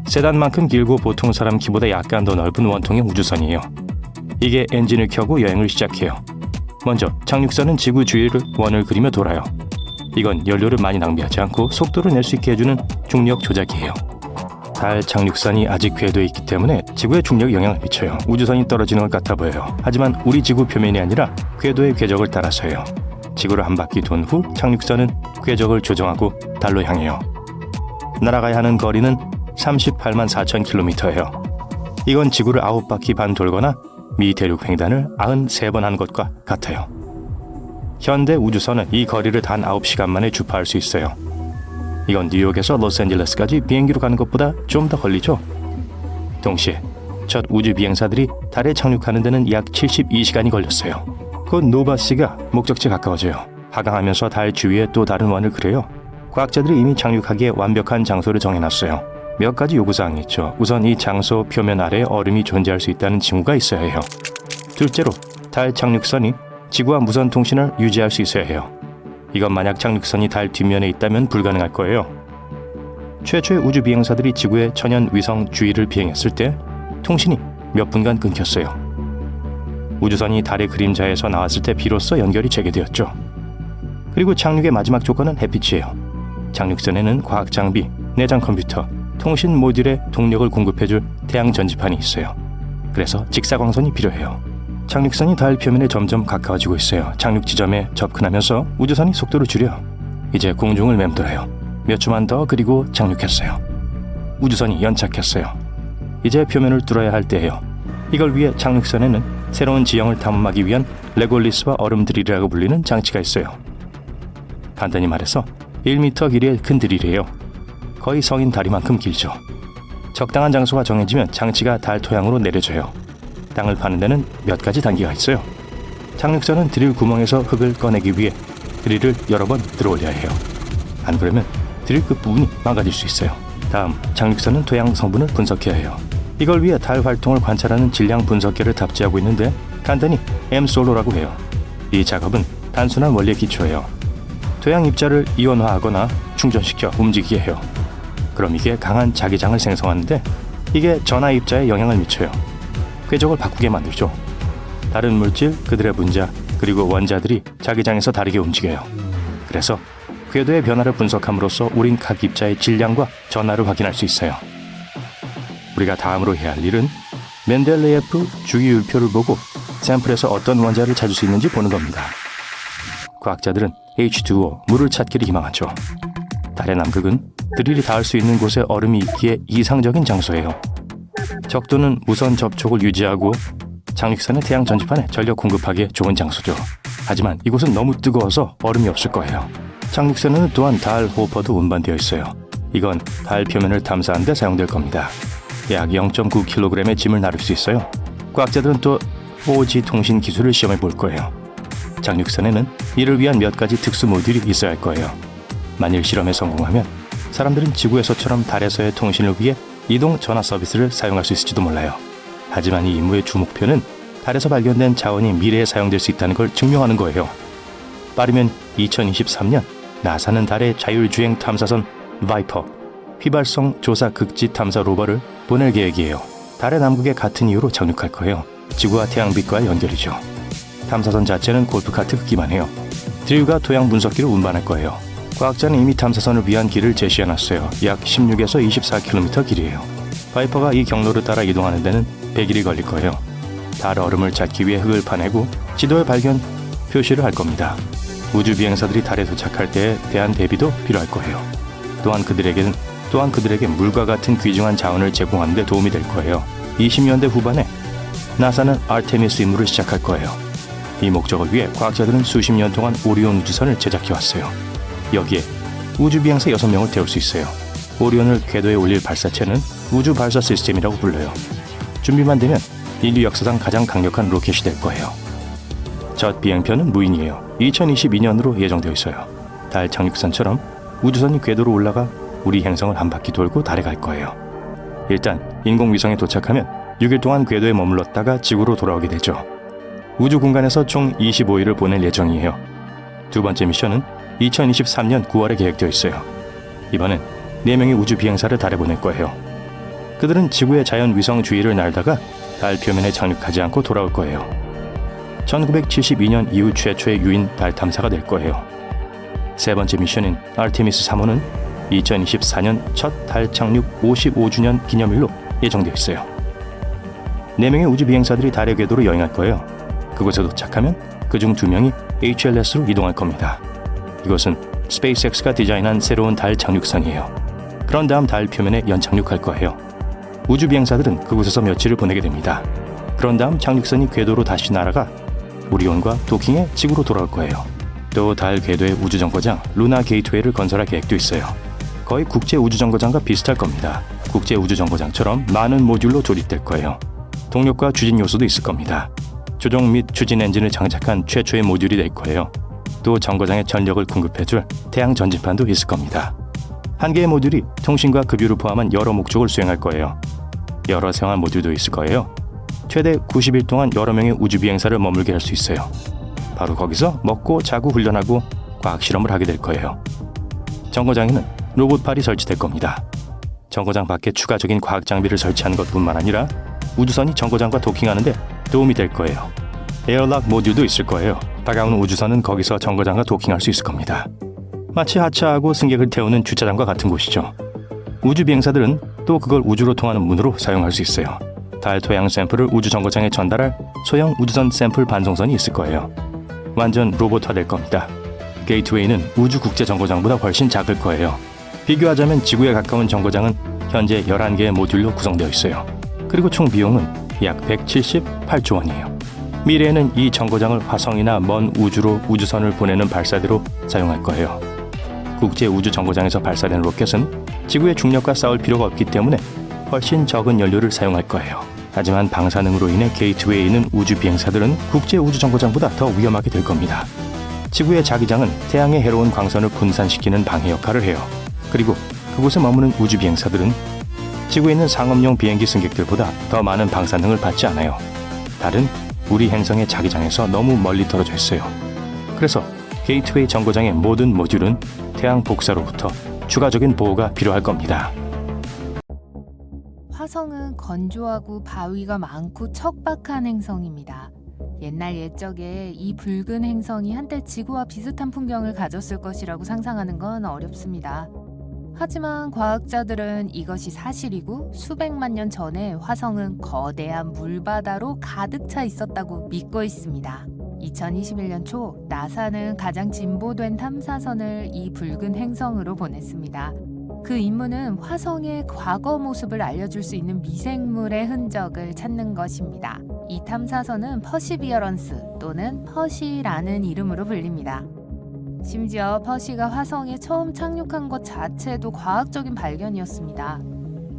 세단만큼 길고 보통 사람 키보다 약간 더 넓은 원통의 우주선이에요. 이게 엔진을 켜고 여행을 시작해요. 먼저 착륙선은 지구 주위를 원을 그리며 돌아요. 이건 연료를 많이 낭비하지 않고 속도를 낼 수 있게 해주는 중력 조작이에요. 달 착륙선이 아직 궤도에 있기 때문에 지구의 중력에 영향을 미쳐요. 우주선이 떨어지는 것 같아 보여요. 하지만 우리 지구 표면이 아니라 궤도의 궤적을 따라서요. 지구를 한 바퀴 돈 후 착륙선은 궤적을 조정하고 달로 향해요. 날아가야 하는 거리는 38만 4천 킬로미터예요. 이건 지구를 9바퀴 반 돌거나 미 대륙 횡단을 93번 한 것과 같아요. 현대 우주선은 이 거리를 단 9시간 만에 주파할 수 있어요. 이건 뉴욕에서 로스앤젤레스까지 비행기로 가는 것보다 좀 더 걸리죠. 동시에 첫 우주 비행사들이 달에 착륙하는 데는 약 72시간이 걸렸어요. 곧 노바-C가 목적지에 가까워져요. 하강하면서 달 주위에 또 다른 원을 그려요. 과학자들이 이미 착륙하기에 완벽한 장소를 정해놨어요. 몇 가지 요구사항이 있죠. 우선 이 장소 표면 아래에 얼음이 존재할 수 있다는 징후가 있어야 해요. 둘째로 달 착륙선이 지구와 무선 통신을 유지할 수 있어야 해요. 이건 만약 착륙선이 달 뒷면에 있다면 불가능할 거예요. 최초의 우주 비행사들이 지구의 천연 위성 주위를 비행했을 때 통신이 몇 분간 끊겼어요. 우주선이 달의 그림자에서 나왔을 때 비로소 연결이 재개되었죠. 그리고 착륙의 마지막 조건은 햇빛이에요. 착륙선에는 과학 장비, 내장 컴퓨터, 통신 모듈에 동력을 공급해줄 태양 전지판이 있어요. 그래서 직사광선이 필요해요. 착륙선이 달 표면에 점점 가까워지고 있어요. 착륙 지점에 접근하면서 우주선이 속도를 줄여 이제 공중을 맴돌아요. 몇 초만 더 그리고 착륙했어요. 우주선이 연착했어요. 이제 표면을 뚫어야 할 때예요. 이걸 위해 착륙선에는 새로운 지형을 탐험하기 위한 레골리스와 얼음 드릴이라고 불리는 장치가 있어요. 간단히 말해서 1m 길이의 큰 드릴이에요. 거의 성인 다리만큼 길죠. 적당한 장소가 정해지면 장치가 달 토양으로 내려져요. 땅을 파는 데는 몇 가지 단계가 있어요. 착륙선은 드릴 구멍에서 흙을 꺼내기 위해 드릴을 여러 번 들어올려야 해요. 안 그러면 드릴 끝부분이 망가질 수 있어요. 다음, 착륙선은 토양 성분을 분석해야 해요. 이걸 위해 달 활동을 관찰하는 질량 분석기를 탑재하고 있는데 간단히 엠솔로라고 해요. 이 작업은 단순한 원리에 기초해요. 토양 입자를 이온화하거나 충전시켜 움직이게 해요. 그럼 이게 강한 자기장을 생성하는데 이게 전하 입자에 영향을 미쳐요. 궤적을 바꾸게 만들죠. 다른 물질, 그들의 분자, 그리고 원자들이 자기장에서 다르게 움직여요. 그래서 궤도의 변화를 분석함으로써 우린 각 입자의 질량과 전하를 확인할 수 있어요. 우리가 다음으로 해야 할 일은 멘델레예프 주기율표를 보고 샘플에서 어떤 원자를 찾을 수 있는지 보는 겁니다. 과학자들은 H2O, 물을 찾기를 희망하죠. 달의 남극은 드릴이 닿을 수 있는 곳에 얼음이 있기에 이상적인 장소예요. 적도는 무선 접촉을 유지하고 착륙선의 태양 전지판에 전력 공급하기에 좋은 장소죠. 하지만 이곳은 너무 뜨거워서 얼음이 없을 거예요. 착륙선에는 또한 달 호퍼도 운반되어 있어요. 이건 달 표면을 탐사하는 데 사용될 겁니다. 약 0.9kg의 짐을 나를 수 있어요. 과학자들은 또 5G 통신 기술을 시험해 볼 거예요. 착륙선에는 이를 위한 몇 가지 특수 모듈이 있어야 할 거예요. 만일 실험에 성공하면 사람들은 지구에서처럼 달에서의 통신을 위해 이동 전화 서비스를 사용할 수 있을지도 몰라요. 하지만 이 임무의 주 목표는 달에서 발견된 자원이 미래에 사용될 수 있다는 걸 증명하는 거예요. 빠르면 2023년 나사는 달의 자율주행 탐사선 바이퍼, 휘발성 조사 극지 탐사 로버를 보낼 계획이에요. 달의 남극에 같은 이유로 착륙할 거예요. 지구와 태양빛과의 연결이죠. 탐사선 자체는 골프카트 크기만 해요. 드릴과 토양 분석기를 운반할 거예요. 과학자는 이미 탐사선을 위한 길을 제시해놨어요. 약 16에서 24km 길이에요. 바이퍼가 이 경로를 따라 이동하는 데는 100일이 걸릴 거예요. 달 얼음을 찾기 위해 흙을 파내고 지도에 발견 표시를 할 겁니다. 우주 비행사들이 달에 도착할 때에 대한 대비도 필요할 거예요. 또한 그들에게 물과 같은 귀중한 자원을 제공하는 데 도움이 될 거예요. 20년대 후반에 나사는 아르테미스 임무를 시작할 거예요. 이 목적을 위해 과학자들은 수십 년 동안 오리온 우주선을 제작해왔어요. 여기에 우주 비행사 6명을 태울 수 있어요. 오리온을 궤도에 올릴 발사체는 우주 발사 시스템이라고 불러요. 준비만 되면 인류 역사상 가장 강력한 로켓이 될 거예요. 첫 비행편은 무인이에요. 2022년으로 예정되어 있어요. 달 착륙선처럼 우주선이 궤도로 올라가 우리 행성을 한 바퀴 돌고 달에 갈 거예요. 일단 인공위성에 도착하면 6일 동안 궤도에 머물렀다가 지구로 돌아오게 되죠. 우주 공간에서 총 25일을 보낼 예정이에요. 두 번째 미션은 2023년 9월에 계획되어 있어요. 이번엔 4명의 우주 비행사를 달에 보낼 거예요. 그들은 지구의 자연 위성 주위를 날다가 달 표면에 착륙하지 않고 돌아올 거예요. 1972년 이후 최초의 유인 달 탐사가 될 거예요. 세 번째 미션인 아르테미스 3호는 2024년 첫 달 착륙 55주년 기념일로 예정되어 있어요. 4명의 우주 비행사들이 달의 궤도로 여행할 거예요. 그곳에 도착하면 그중 2명이 HLS로 이동할 겁니다. 이것은 스페이스X가 디자인한 새로운 달 착륙선이에요. 그런 다음 달 표면에 연착륙할 거예요. 우주 비행사들은 그곳에서 며칠을 보내게 됩니다. 그런 다음 착륙선이 궤도로 다시 날아가 오리온과 도킹해 지구로 돌아올 거예요. 또 달 궤도의 우주정거장 루나 게이트웨이를 건설할 계획도 있어요. 거의 국제 우주정거장과 비슷할 겁니다. 국제 우주정거장처럼 많은 모듈로 조립될 거예요. 동력과 추진 요소도 있을 겁니다. 조종 및 추진 엔진을 장착한 최초의 모듈이 될 거예요. 또 정거장에 전력을 공급해줄 태양 전지판도 있을 겁니다. 한 개의 모듈이 통신과 급유를 포함한 여러 목적을 수행할 거예요. 여러 생활 모듈도 있을 거예요. 최대 90일 동안 여러 명의 우주 비행사를 머물게 할 수 있어요. 바로 거기서 먹고 자고 훈련하고 과학 실험을 하게 될 거예요. 정거장에는 로봇팔이 설치될 겁니다. 정거장 밖에 추가적인 과학 장비를 설치하는 것뿐만 아니라 우주선이 정거장과 도킹하는데 도움이 될 거예요. 에어락 모듈도 있을 거예요. 다가오는 우주선은 거기서 정거장과 도킹할 수 있을 겁니다. 마치 하차하고 승객을 태우는 주차장과 같은 곳이죠. 우주 비행사들은 또 그걸 우주로 통하는 문으로 사용할 수 있어요. 달 토양 샘플을 우주 정거장에 전달할 소형 우주선 샘플 반송선이 있을 거예요. 완전 로봇화될 겁니다. 게이트웨이는 우주 국제 정거장보다 훨씬 작을 거예요. 비교하자면 지구에 가까운 정거장은 현재 11개의 모듈로 구성되어 있어요. 그리고 총 비용은 약 178조 원이에요. 미래에는 이 정거장을 화성이나 먼 우주로 우주선을 보내는 발사대로 사용할 거예요. 국제 우주 정거장에서 발사된 로켓은 지구의 중력과 싸울 필요가 없기 때문에 훨씬 적은 연료를 사용할 거예요. 하지만 방사능으로 인해 게이트웨이에 있는 우주 비행사들은 국제 우주 정거장보다 더 위험하게 될 겁니다. 지구의 자기장은 태양의 해로운 광선을 분산시키는 방해 역할을 해요. 그리고 그곳에 머무는 우주 비행사들은 지구에 있는 상업용 비행기 승객들보다 더 많은 방사능을 받지 않아요. 달은 우리 행성의 자기장에서 너무 멀리 떨어져 있어요. 그래서 게이트웨이 정거장의 모든 모듈은 태양 복사로부터 추가적인 보호가 필요할 겁니다. 화성은 건조하고 바위가 많고 척박한 행성입니다. 옛날 옛적에 이 붉은 행성이 한때 지구와 비슷한 풍경을 가졌을 것이라고 상상하는 건 어렵습니다. 하지만 과학자들은 이것이 사실이고 수백만 년 전에 화성은 거대한 물바다로 가득 차 있었다고 믿고 있습니다. 2021년 초 나사는 가장 진보된 탐사선을 이 붉은 행성으로 보냈습니다. 그 임무는 화성의 과거 모습을 알려줄 수 있는 미생물의 흔적을 찾는 것입니다. 이 탐사선은 퍼시비어런스 또는 퍼시라는 이름으로 불립니다. 심지어 퍼시가 화성에 처음 착륙한 것 자체도 과학적인 발견이었습니다.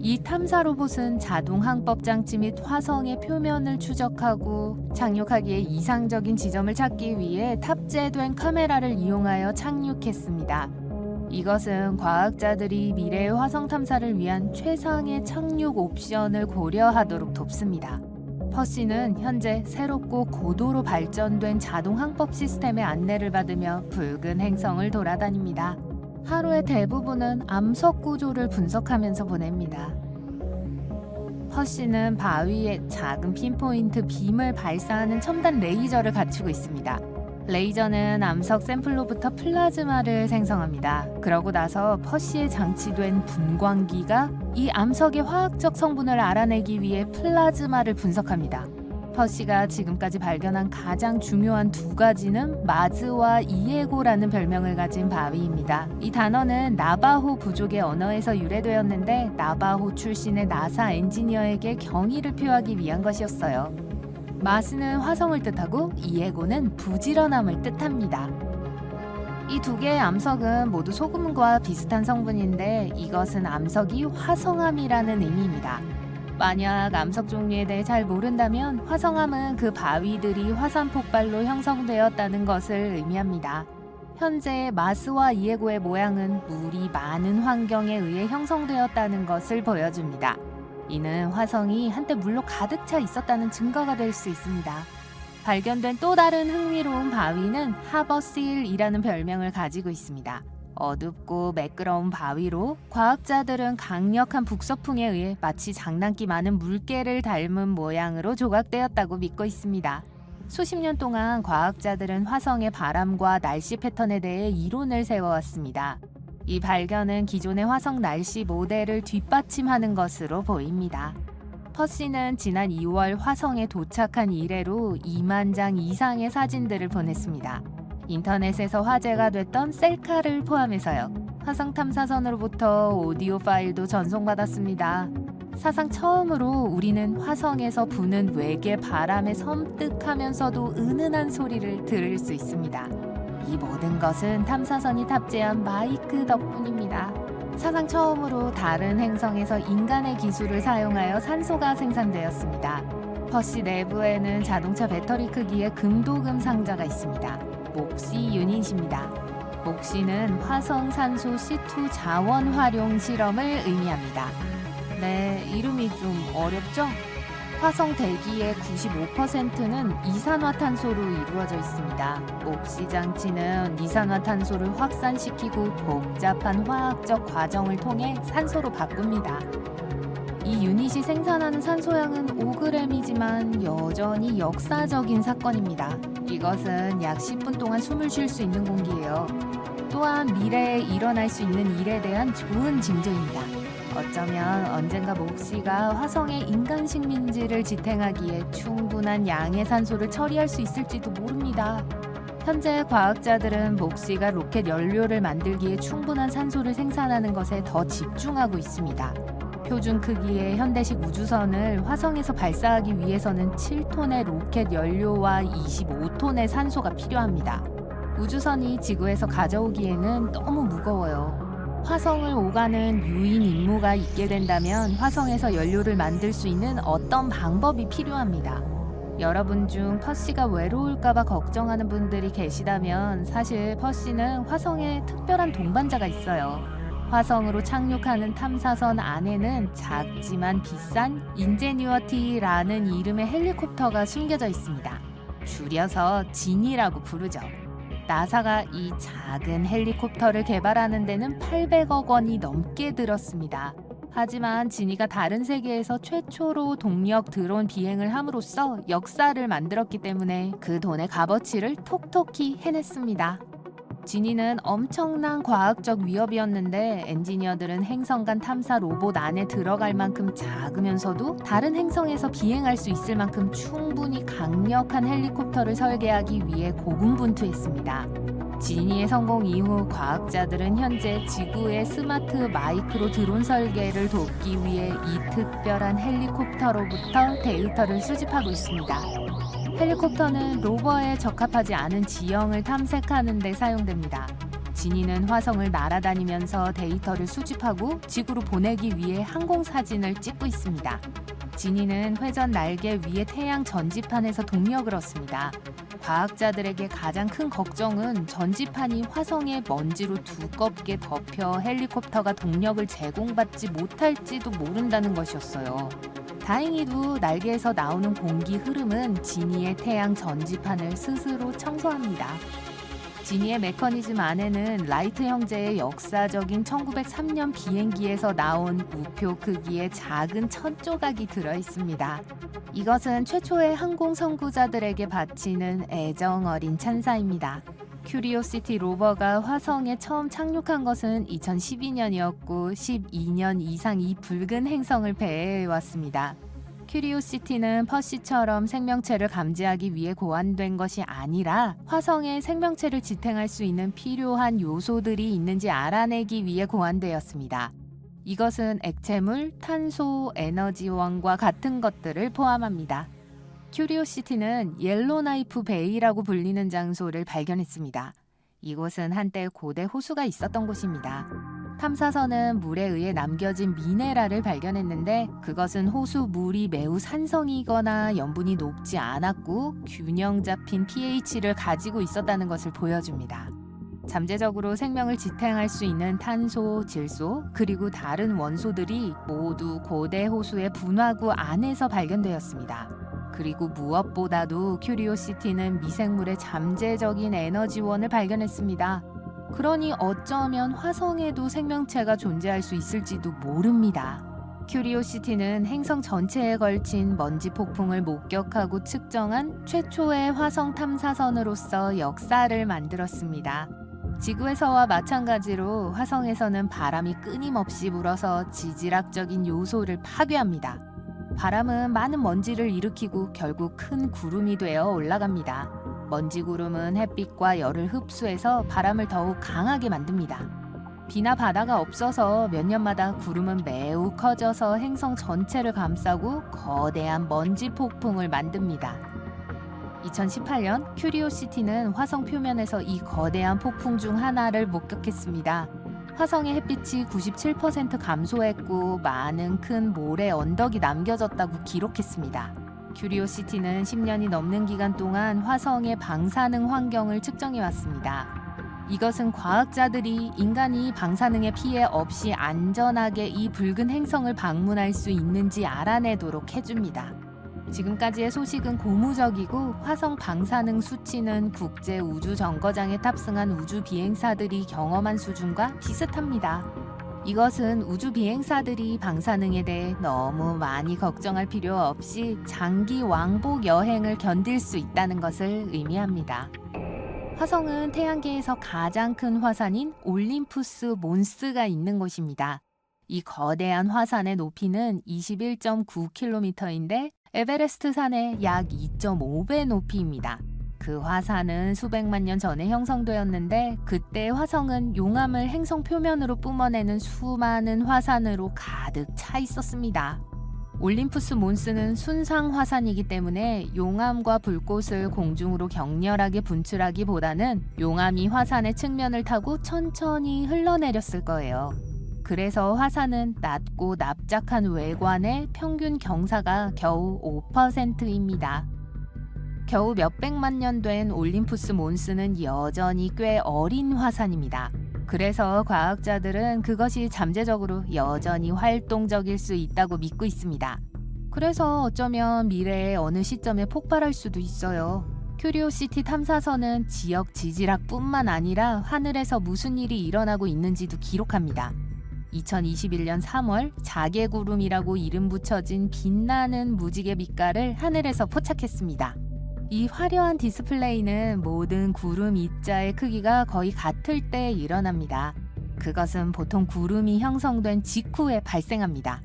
이 탐사 로봇은 자동 항법 장치 및 화성의 표면을 추적하고 착륙하기에 이상적인 지점을 찾기 위해 탑재된 카메라를 이용하여 착륙했습니다. 이것은 과학자들이 미래의 화성 탐사를 위한 최상의 착륙 옵션을 고려하도록 돕습니다. 퍼시는 현재 새롭고 고도로 발전된 자동 항법 시스템의 안내를 받으며 붉은 행성을 돌아다닙니다. 하루의 대부분은 암석 구조를 분석하면서 보냅니다. 퍼시는 바위에 작은 핀포인트 빔을 발사하는 첨단 레이저를 갖추고 있습니다. 레이저는 암석 샘플로부터 플라즈마를 생성합니다. 그러고 나서 퍼시에 장치된 분광기가 이 암석의 화학적 성분을 알아내기 위해 플라즈마를 분석합니다. 퍼시가 지금까지 발견한 가장 중요한 두 가지는 마즈와 이에고라는 별명을 가진 바위입니다. 이 단어는 나바호 부족의 언어에서 유래되었는데 나바호 출신의 나사 엔지니어에게 경의를 표하기 위한 것이었어요. 마스는 화성을 뜻하고 이에고는 부지런함을 뜻합니다. 이 두 개의 암석은 모두 소금과 비슷한 성분인데 이것은 암석이 화성암이라는 의미입니다. 만약 암석 종류에 대해 잘 모른다면 화성암은 그 바위들이 화산 폭발로 형성되었다는 것을 의미합니다. 현재 마스와 이에고의 모양은 물이 많은 환경에 의해 형성되었다는 것을 보여줍니다. 이는 화성이 한때 물로 가득 차 있었다는 증거가 될 수 있습니다. 발견된 또 다른 흥미로운 바위는 하버실이라는 별명을 가지고 있습니다. 어둡고 매끄러운 바위로 과학자들은 강력한 북서풍에 의해 마치 장난기 많은 물개를 닮은 모양으로 조각되었다고 믿고 있습니다. 수십 년 동안 과학자들은 화성의 바람과 날씨 패턴에 대해 이론을 세워왔습니다. 이 발견은 기존의 화성 날씨 모델을 뒷받침하는 것으로 보입니다. 퍼시는 지난 2월 화성에 도착한 이래로 2만 장 이상의 사진들을 보냈습니다. 인터넷에서 화제가 됐던 셀카를 포함해서요. 화성 탐사선으로부터 오디오 파일도 전송받았습니다. 사상 처음으로 우리는 화성에서 부는 외계 바람의 섬뜩하면서도 은은한 소리를 들을 수 있습니다. 이 모든 것은 탐사선이 탑재한 마이크 덕분입니다. 사상 처음으로 다른 행성에서 인간의 기술을 사용하여 산소가 생산되었습니다. 퍼시 내부에는 자동차 배터리 크기의 금도금 상자가 있습니다. 목시 유닛입니다. 목시는 화성 산소 C2 자원 활용 실험을 의미합니다. 네, 이름이 좀 어렵죠? 화성 대기의 95%는 이산화탄소로 이루어져 있습니다. 목시 장치는 이산화탄소를 확산시키고 복잡한 화학적 과정을 통해 산소로 바꿉니다. 이 유닛이 생산하는 산소량은 5g이지만 여전히 역사적인 사건입니다. 이것은 약 10분 동안 숨을 쉴 수 있는 공기예요. 또한 미래에 일어날 수 있는 일에 대한 좋은 징조입니다. 어쩌면 언젠가 목시가 화성의 인간 식민지를 지탱하기에 충분한 양의 산소를 처리할 수 있을지도 모릅니다. 현재 과학자들은 목시가 로켓 연료를 만들기에 충분한 산소를 생산하는 것에 더 집중하고 있습니다. 표준 크기의 현대식 우주선을 화성에서 발사하기 위해서는 7톤의 로켓 연료와 25톤의 산소가 필요합니다. 우주선이 지구에서 가져오기에는 너무 무거워요. 화성을 오가는 유인 임무가 있게 된다면 화성에서 연료를 만들 수 있는 어떤 방법이 필요합니다. 여러분 중 퍼시가 외로울까봐 걱정하는 분들이 계시다면 사실 퍼시는 화성에 특별한 동반자가 있어요. 화성으로 착륙하는 탐사선 안에는 작지만 비싼 인제뉴어티라는 이름의 헬리콥터가 숨겨져 있습니다. 줄여서 진이라고 부르죠. 나사가 이 작은 헬리콥터를 개발하는 데는 800억 원이 넘게 들었습니다. 하지만 지니가 다른 세계에서 최초로 동력 드론 비행을 함으로써 역사를 만들었기 때문에 그 돈의 값어치를 톡톡히 해냈습니다. 지니는 엄청난 과학적 위협이었는데 엔지니어들은 행성 간 탐사 로봇 안에 들어갈 만큼 작으면서도 다른 행성에서 비행할 수 있을 만큼 충분히 강력한 헬리콥터를 설계하기 위해 고군분투했습니다. 지니의 성공 이후 과학자들은 현재 지구의 스마트 마이크로 드론 설계를 돕기 위해 이 특별한 헬리콥터로부터 데이터를 수집하고 있습니다. 헬리콥터는 로버에 적합하지 않은 지형을 탐색하는 데 사용됩니다. 지니는 화성을 날아다니면서 데이터를 수집하고 지구로 보내기 위해 항공 사진을 찍고 있습니다. 지니는 회전 날개 위에 태양 전지판에서 동력을 얻습니다. 과학자들에게 가장 큰 걱정은 전지판이 화성의 먼지로 두껍게 덮여 헬리콥터가 동력을 제공받지 못할지도 모른다는 것이었어요. 다행히도 날개에서 나오는 공기 흐름은 지니의 태양 전지판을 스스로 청소합니다. 지니의 메커니즘 안에는 라이트 형제의 역사적인 1903년 비행기에서 나온 우표 크기의 작은 천 조각이 들어있습니다. 이것은 최초의 항공 선구자들에게 바치는 애정 어린 찬사입니다. 큐리오시티 로버가 화성에 처음 착륙한 것은 2012년이었고 12년 이상 이 붉은 행성을 배회해왔습니다. 큐리오시티는 퍼시처럼 생명체를 감지하기 위해 고안된 것이 아니라 화성에 생명체를 지탱할 수 있는 필요한 요소들이 있는지 알아내기 위해 고안되었습니다. 이것은 액체물, 탄소, 에너지원과 같은 것들을 포함합니다. 큐리오시티는 옐로나이프 베이라고 불리는 장소를 발견했습니다. 이곳은 한때 고대 호수가 있었던 곳입니다. 탐사선은 물에 의해 남겨진 미네랄을 발견했는데 그것은 호수 물이 매우 산성이거나 염분이 높지 않았고 균형 잡힌 pH를 가지고 있었다는 것을 보여줍니다. 잠재적으로 생명을 지탱할 수 있는 탄소, 질소, 그리고 다른 원소들이 모두 고대 호수의 분화구 안에서 발견되었습니다. 그리고 무엇보다도 큐리오시티는 미생물의 잠재적인 에너지원을 발견했습니다. 그러니 어쩌면 화성에도 생명체가 존재할 수 있을지도 모릅니다. 큐리오시티는 행성 전체에 걸친 먼지 폭풍을 목격하고 측정한 최초의 화성 탐사선으로서 역사를 만들었습니다. 지구에서와 마찬가지로 화성에서는 바람이 끊임없이 불어서 지질학적인 요소를 파괴합니다. 바람은 많은 먼지를 일으키고 결국 큰 구름이 되어 올라갑니다. 먼지 구름은 햇빛과 열을 흡수해서 바람을 더욱 강하게 만듭니다. 비나 바다가 없어서 몇 년마다 구름은 매우 커져서 행성 전체를 감싸고 거대한 먼지 폭풍을 만듭니다. 2018년 큐리오시티는 화성 표면에서 이 거대한 폭풍 중 하나를 목격했습니다. 화성의 햇빛이 97% 감소했고 많은 큰 모래 언덕이 남겨졌다고 기록했습니다. 큐리오시티는 10년이 넘는 기간 동안 화성의 방사능 환경을 측정해왔습니다. 이것은 과학자들이 인간이 방사능의 피해 없이 안전하게 이 붉은 행성을 방문할 수 있는지 알아내도록 해줍니다. 지금까지의 소식은 고무적이고 화성 방사능 수치는 국제 우주 정거장에 탑승한 우주 비행사들이 경험한 수준과 비슷합니다. 이것은 우주 비행사들이 방사능에 대해 너무 많이 걱정할 필요 없이 장기 왕복 여행을 견딜 수 있다는 것을 의미합니다. 화성은 태양계에서 가장 큰 화산인 올림푸스 몬스가 있는 곳입니다. 이 거대한 화산의 높이는 21.9km인데 에베레스트 산의 약 2.5배 높이입니다. 그 화산은 수백만 년 전에 형성되었는데 그때 화성은 용암을 행성 표면으로 뿜어내는 수많은 화산으로 가득 차 있었습니다. 올림푸스 몬스는 순상 화산이기 때문에 용암과 불꽃을 공중으로 격렬하게 분출하기보다는 용암이 화산의 측면을 타고 천천히 흘러내렸을 거예요. 그래서 화산은 낮고 납작한 외관의 평균 경사가 겨우 5%입니다. 겨우 몇백만 년 된 올림푸스 몬스는 여전히 꽤 어린 화산입니다. 그래서 과학자들은 그것이 잠재적으로 여전히 활동적일 수 있다고 믿고 있습니다. 그래서 어쩌면 미래의 어느 시점에 폭발할 수도 있어요. 큐리오시티 탐사선은 지역 지질학뿐만 아니라 하늘에서 무슨 일이 일어나고 있는지도 기록합니다. 2021년 3월 자개구름이라고 이름 붙여진 빛나는 무지개 빛깔을 하늘에서 포착했습니다. 이 화려한 디스플레이는 모든 구름 입자의 크기가 거의 같을 때 일어납니다. 그것은 보통 구름이 형성된 직후에 발생합니다.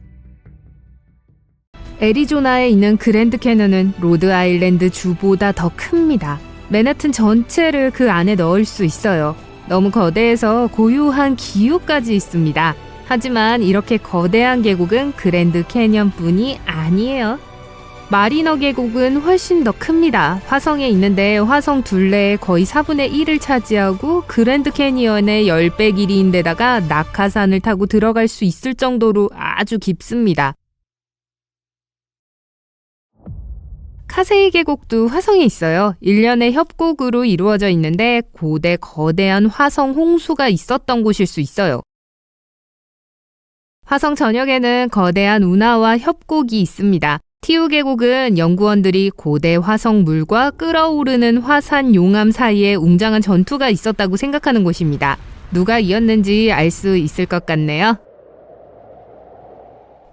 애리조나에 있는 그랜드 캐년은 로드 아일랜드 주보다 더 큽니다. 맨하튼 전체를 그 안에 넣을 수 있어요. 너무 거대해서 고유한 기후까지 있습니다. 하지만 이렇게 거대한 계곡은 그랜드 캐년뿐이 아니에요. 마리너 계곡은 훨씬 더 큽니다. 화성에 있는데 화성 둘레의 거의 4분의 1을 차지하고 그랜드 캐니언의 10배 길이인데다가 낙하산을 타고 들어갈 수 있을 정도로 아주 깊습니다. 카세이 계곡도 화성에 있어요. 일련의 협곡으로 이루어져 있는데 고대 거대한 화성 홍수가 있었던 곳일 수 있어요. 화성 전역에는 거대한 운하와 협곡이 있습니다. 티우 계곡은 연구원들이 고대 화성 물과 끓어오르는 화산 용암 사이에 웅장한 전투가 있었다고 생각하는 곳입니다. 누가 이었는지 알 수 있을 것 같네요.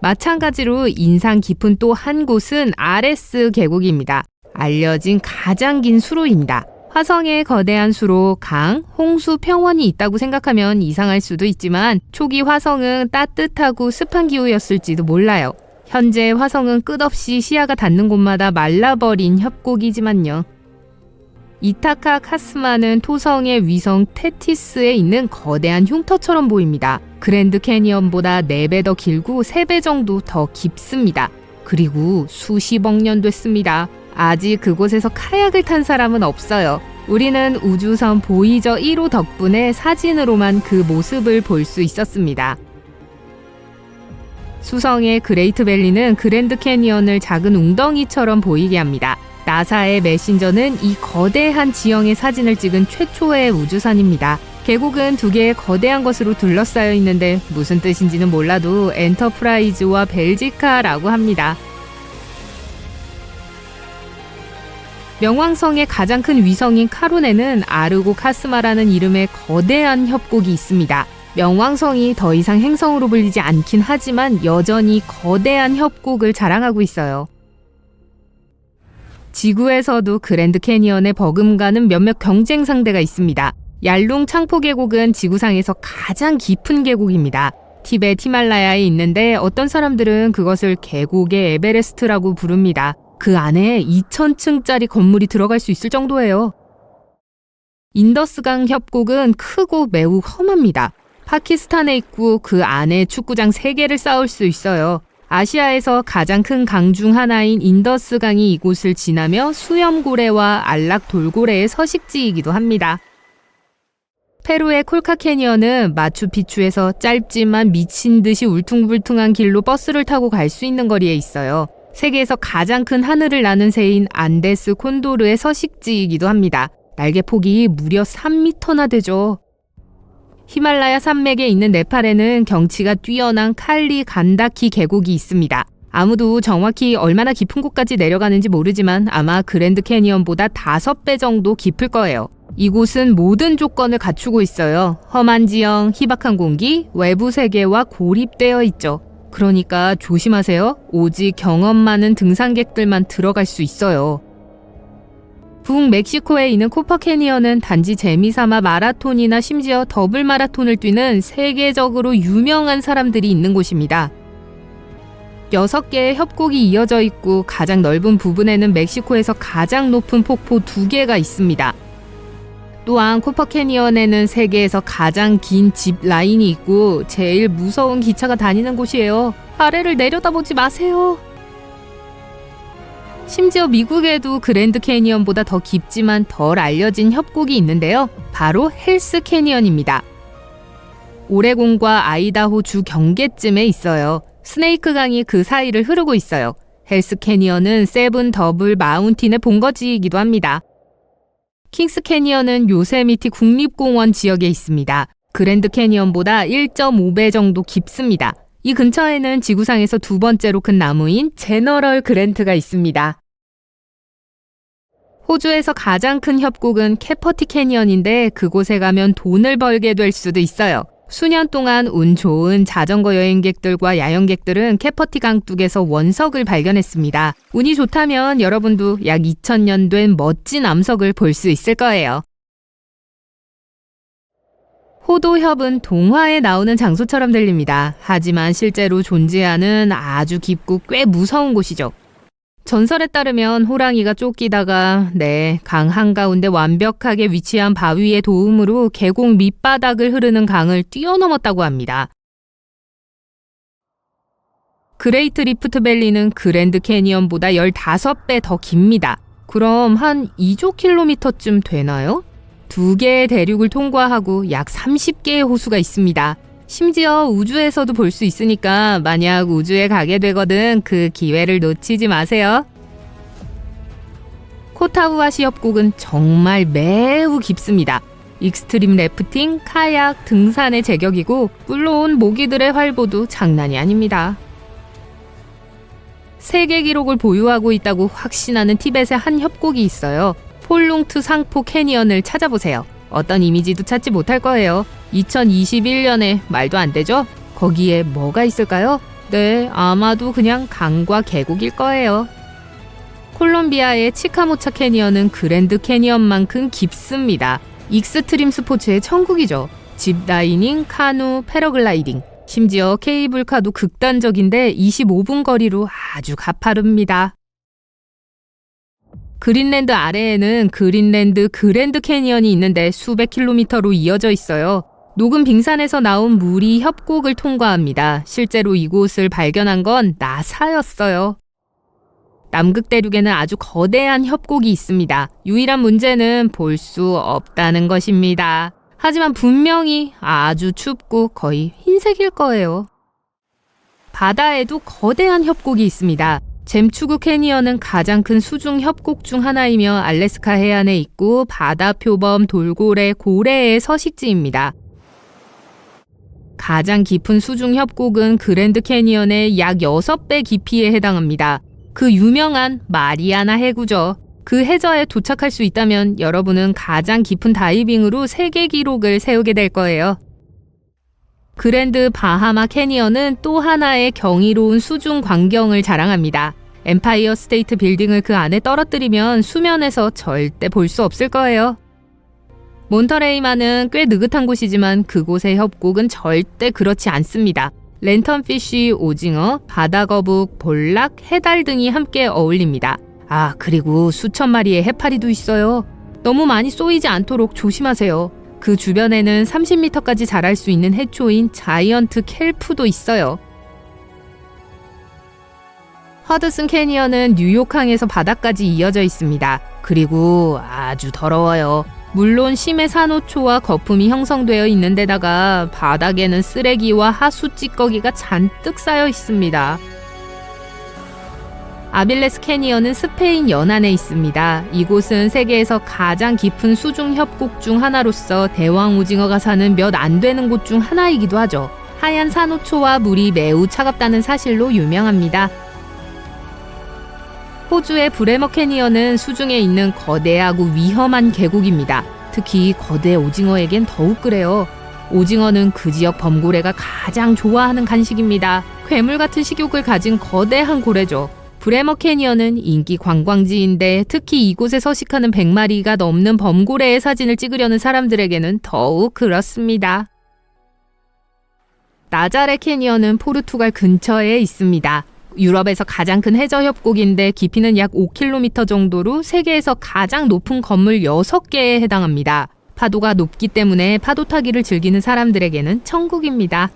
마찬가지로 인상 깊은 또 한 곳은 아레스 계곡입니다. 알려진 가장 긴 수로입니다. 화성에 거대한 수로, 강, 홍수, 평원이 있다고 생각하면 이상할 수도 있지만 초기 화성은 따뜻하고 습한 기후였을지도 몰라요. 현재 화성은 끝없이 시야가 닿는 곳마다 말라버린 협곡이지만요. 이타카 카스마는 토성의 위성 테티스에 있는 거대한 흉터처럼 보입니다. 그랜드 캐니언보다 4배 더 길고 3배 정도 더 깊습니다. 그리고 수십억 년 됐습니다. 아직 그곳에서 카약을 탄 사람은 없어요. 우리는 우주선 보이저 1호 덕분에 사진으로만 그 모습을 볼 수 있었습니다. 수성의 그레이트 밸리는 그랜드 캐니언을 작은 웅덩이처럼 보이게 합니다. 나사의 메신저는 이 거대한 지형의 사진을 찍은 최초의 우주선입니다. 계곡은 2개의 거대한 것으로 둘러싸여 있는데 무슨 뜻인지는 몰라도 엔터프라이즈와 벨지카라고 합니다. 명왕성의 가장 큰 위성인 카론에는 아르고 카스마라는 이름의 거대한 협곡이 있습니다. 명왕성이 더 이상 행성으로 불리지 않긴 하지만 여전히 거대한 협곡을 자랑하고 있어요. 지구에서도 그랜드 캐니언에 버금가는 몇몇 경쟁 상대가 있습니다. 얄룽 창포 계곡은 지구상에서 가장 깊은 계곡입니다. 티베트 히말라야에 있는데 어떤 사람들은 그것을 계곡의 에베레스트라고 부릅니다. 그 안에 2000층짜리 건물이 들어갈 수 있을 정도예요. 인더스강 협곡은 크고 매우 험합니다. 파키스탄에 있고 그 안에 축구장 3개를 쌓을 수 있어요. 아시아에서 가장 큰 강 중 하나인 인더스강이 이곳을 지나며 수염고래와 안락 돌고래의 서식지이기도 합니다. 페루의 콜카 캐니언은 마추픽추에서 짧지만 미친 듯이 울퉁불퉁한 길로 버스를 타고 갈 수 있는 거리에 있어요. 세계에서 가장 큰 하늘을 나는 새인 안데스 콘도르의 서식지이기도 합니다. 날개 폭이 무려 3m나 되죠. 히말라야 산맥에 있는 네팔에는 경치가 뛰어난 칼리 간다키 계곡이 있습니다. 아무도 정확히 얼마나 깊은 곳까지 내려가는지 모르지만 아마 그랜드 캐니언보다 5배 정도 깊을 거예요. 이곳은 모든 조건을 갖추고 있어요. 험한 지형, 희박한 공기, 외부 세계와 고립되어 있죠. 그러니까 조심하세요. 오직 경험 많은 등산객들만 들어갈 수 있어요. 북멕시코에 있는 코파 캐니언은 단지 재미삼아 마라톤이나 심지어 더블 마라톤을 뛰는 세계적으로 유명한 사람들이 있는 곳입니다. 6개의 협곡이 이어져 있고 가장 넓은 부분에는 멕시코에서 가장 높은 폭포 2개가 있습니다. 또한 코파 캐니언에는 세계에서 가장 긴 짚 라인이 있고 제일 무서운 기차가 다니는 곳이에요. 아래를 내려다보지 마세요. 심지어 미국에도 그랜드 캐니언보다 더 깊지만 덜 알려진 협곡이 있는데요. 바로 헬스 캐니언입니다. 오레곤과 아이다호 주 경계쯤에 있어요. 스네이크 강이 그 사이를 흐르고 있어요. 헬스 캐니언은 세븐 더블 마운틴의 본거지이기도 합니다. 킹스 캐니언은 요세미티 국립공원 지역에 있습니다. 그랜드 캐니언보다 1.5배 정도 깊습니다. 이 근처에는 지구상에서 2번째로 큰 나무인 제너럴 그랜트가 있습니다. 호주에서 가장 큰 협곡은 캐퍼티 캐니언인데 그곳에 가면 돈을 벌게 될 수도 있어요. 수년 동안 운 좋은 자전거 여행객들과 야영객들은 캐퍼티 강둑에서 원석을 발견했습니다. 운이 좋다면 여러분도 약 2000년 된 멋진 암석을 볼 수 있을 거예요. 호도협은 동화에 나오는 장소처럼 들립니다. 하지만 실제로 존재하는 아주 깊고 꽤 무서운 곳이죠. 전설에 따르면 호랑이가 쫓기다가 강 한가운데 완벽하게 위치한 바위의 도움으로 계곡 밑바닥을 흐르는 강을 뛰어넘었다고 합니다. 그레이트 리프트 밸리는 그랜드 캐니언보다 15배 더 깁니다. 그럼 한 2조 킬로미터쯤 되나요? 2개의 대륙을 통과하고 약 30개의 호수가 있습니다. 심지어 우주에서도 볼 수 있으니까 만약 우주에 가게 되거든 그 기회를 놓치지 마세요. 코타우아시 협곡은 정말 매우 깊습니다. 익스트림 래프팅, 카약, 등산의 제격이고 물론 모기들의 활보도 장난이 아닙니다. 세계 기록을 보유하고 있다고 확신하는 티벳의 한 협곡이 있어요. 폴룽트 상포 캐니언을 찾아보세요. 어떤 이미지도 찾지 못할 거예요. 2021년에 말도 안 되죠? 거기에 뭐가 있을까요? 아마도 그냥 강과 계곡일 거예요. 콜롬비아의 치카모차 캐니언은 그랜드 캐니언만큼 깊습니다. 익스트림 스포츠의 천국이죠. 짚라이닝, 카누, 패러글라이딩, 심지어 케이블카도 극단적인데 25분 거리로 아주 가파릅니다. 그린랜드 아래에는 그린랜드 그랜드 캐니언이 있는데 수백 킬로미터로 이어져 있어요. 녹은 빙산에서 나온 물이 협곡을 통과합니다. 실제로 이곳을 발견한 건 나사였어요. 남극 대륙에는 아주 거대한 협곡이 있습니다. 유일한 문제는 볼 수 없다는 것입니다. 하지만 분명히 아주 춥고 거의 흰색일 거예요. 바다에도 거대한 협곡이 있습니다. 잼추구 캐니언은 가장 큰 수중 협곡 중 하나이며 알래스카 해안에 있고 바다 표범, 돌고래, 고래의 서식지입니다. 가장 깊은 수중 협곡은 그랜드 캐니언의 약 6배 깊이에 해당합니다. 그 유명한 마리아나 해구죠. 그 해저에 도착할 수 있다면 여러분은 가장 깊은 다이빙으로 세계 기록을 세우게 될 거예요. 그랜드 바하마 캐니언은 또 하나의 경이로운 수중 광경을 자랑합니다. 엠파이어 스테이트 빌딩을 그 안에 떨어뜨리면 수면에서 절대 볼 수 없을 거예요. 몬터레이만은 꽤 느긋한 곳이지만 그곳의 협곡은 절대 그렇지 않습니다. 랜턴피쉬, 오징어, 바다거북, 볼락, 해달 등이 함께 어울립니다. 그리고 수천 마리의 해파리도 있어요. 너무 많이 쏘이지 않도록 조심하세요. 그 주변에는 30m까지 자랄 수 있는 해초인 자이언트 켈프도 있어요. 허드슨 캐니언은 뉴욕항에서 바다까지 이어져 있습니다. 그리고 아주 더러워요. 물론 심해 산호초와 거품이 형성되어 있는 데다가 바닥에는 쓰레기와 하수 찌꺼기가 잔뜩 쌓여 있습니다. 아빌레스 캐니언은 스페인 연안에 있습니다. 이곳은 세계에서 가장 깊은 수중 협곡 중 하나로서 대왕 오징어가 사는 몇 안 되는 곳 중 하나이기도 하죠. 하얀 산호초와 물이 매우 차갑다는 사실로 유명합니다. 호주의 브레머 캐니언은 수중에 있는 거대하고 위험한 계곡입니다. 특히 거대 오징어에겐 더욱 그래요. 오징어는 그 지역 범고래가 가장 좋아하는 간식입니다. 괴물 같은 식욕을 가진 거대한 고래죠. 브레머 캐니언은 인기 관광지인데 특히 이곳에 서식하는 100마리가 넘는 범고래의 사진을 찍으려는 사람들에게는 더욱 그렇습니다. 나자레 캐니언은 포르투갈 근처에 있습니다. 유럽에서 가장 큰 해저 협곡인데 깊이는 약 5km 정도로 세계에서 가장 높은 건물 6개에 해당합니다. 파도가 높기 때문에 파도 타기를 즐기는 사람들에게는 천국입니다.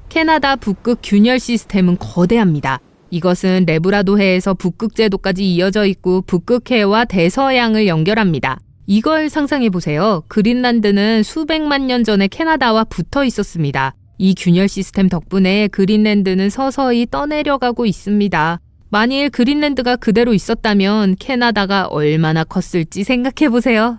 캐나다 북극 균열 시스템은 거대합니다. 이것은 레브라도해에서 북극제도까지 이어져 있고 북극해와 대서양을 연결합니다. 이걸 상상해보세요. 그린란드는 수백만 년 전에 캐나다와 붙어 있었습니다. 이 균열 시스템 덕분에 그린란드는 서서히 떠내려가고 있습니다. 만일 그린란드가 그대로 있었다면 캐나다가 얼마나 컸을지 생각해보세요.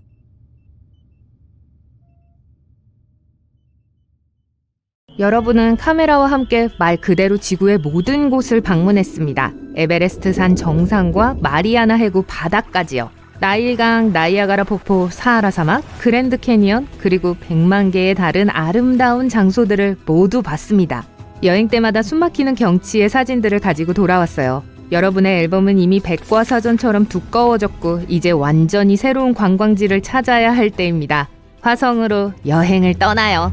여러분은 카메라와 함께 말 그대로 지구의 모든 곳을 방문했습니다. 에베레스트 산 정상과 마리아나 해구 바다까지요. 나일강, 나이아가라 폭포, 사하라 사막, 그랜드 캐니언, 그리고 100만 개의 다른 아름다운 장소들을 모두 봤습니다. 여행 때마다 숨막히는 경치의 사진들을 가지고 돌아왔어요. 여러분의 앨범은 이미 백과사전처럼 두꺼워졌고 이제 완전히 새로운 관광지를 찾아야 할 때입니다. 화성으로 여행을 떠나요.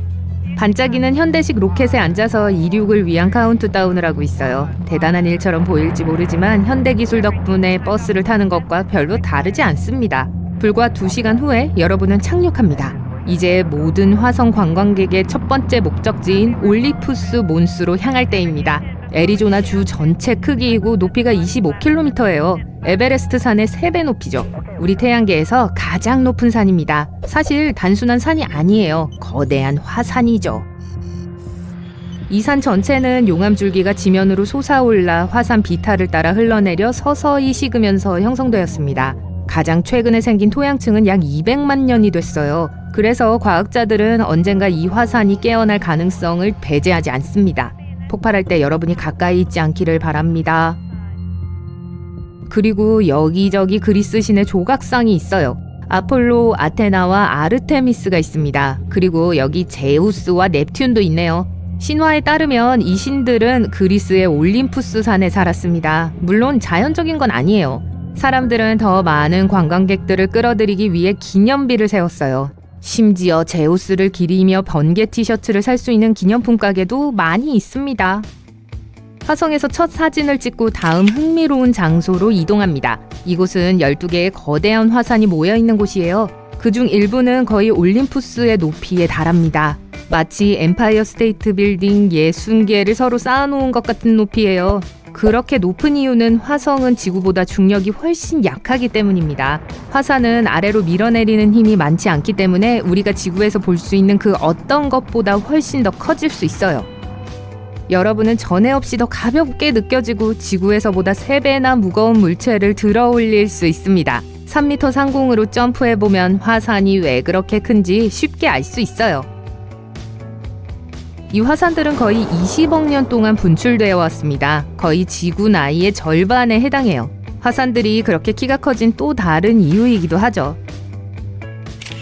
반짝이는 현대식 로켓에 앉아서 이륙을 위한 카운트다운을 하고 있어요. 대단한 일처럼 보일지 모르지만 현대기술 덕분에 버스를 타는 것과 별로 다르지 않습니다. 불과 2시간 후에 여러분은 착륙합니다. 이제 모든 화성 관광객의 첫 번째 목적지인 올리푸스 몬스로 향할 때입니다. 애리조나 주 전체 크기이고 높이가 25km예요. 에베레스트 산의 3배 높이죠. 우리 태양계에서 가장 높은 산입니다. 사실 단순한 산이 아니에요. 거대한 화산이죠. 이 산 전체는 용암줄기가 지면으로 솟아올라 화산 비탈을 따라 흘러내려 서서히 식으면서 형성되었습니다. 가장 최근에 생긴 토양층은 약 200만 년이 됐어요. 그래서 과학자들은 언젠가 이 화산이 깨어날 가능성을 배제하지 않습니다. 폭발할 때 여러분이 가까이 있지 않기를 바랍니다. 그리고 여기저기 그리스 신의 조각상이 있어요. 아폴로, 아테나와 아르테미스가 있습니다. 그리고 여기 제우스와 넵튠도 있네요. 신화에 따르면 이 신들은 그리스의 올림푸스 산에 살았습니다. 물론 자연적인 건 아니에요. 사람들은 더 많은 관광객들을 끌어들이기 위해 기념비를 세웠어요. 심지어 제우스를 기리며 번개 티셔츠를 살 수 있는 기념품 가게도 많이 있습니다. 화성에서 첫 사진을 찍고 다음 흥미로운 장소로 이동합니다. 이곳은 12개의 거대한 화산이 모여있는 곳이에요. 그중 일부는 거의 올림푸스의 높이에 달합니다. 마치 엠파이어 스테이트 빌딩 60개를 서로 쌓아놓은 것 같은 높이예요. 그렇게 높은 이유는 화성은 지구보다 중력이 훨씬 약하기 때문입니다. 화산은 아래로 밀어내리는 힘이 많지 않기 때문에 우리가 지구에서 볼 수 있는 그 어떤 것보다 훨씬 더 커질 수 있어요. 여러분은 전에 없이 더 가볍게 느껴지고 지구에서보다 3배나 무거운 물체를 들어 올릴 수 있습니다. 3m 상공으로 점프해보면 화산이 왜 그렇게 큰지 쉽게 알 수 있어요. 이 화산들은 거의 20억 년 동안 분출되어 왔습니다. 거의 지구 나이의 절반에 해당해요. 화산들이 그렇게 키가 커진 또 다른 이유이기도 하죠.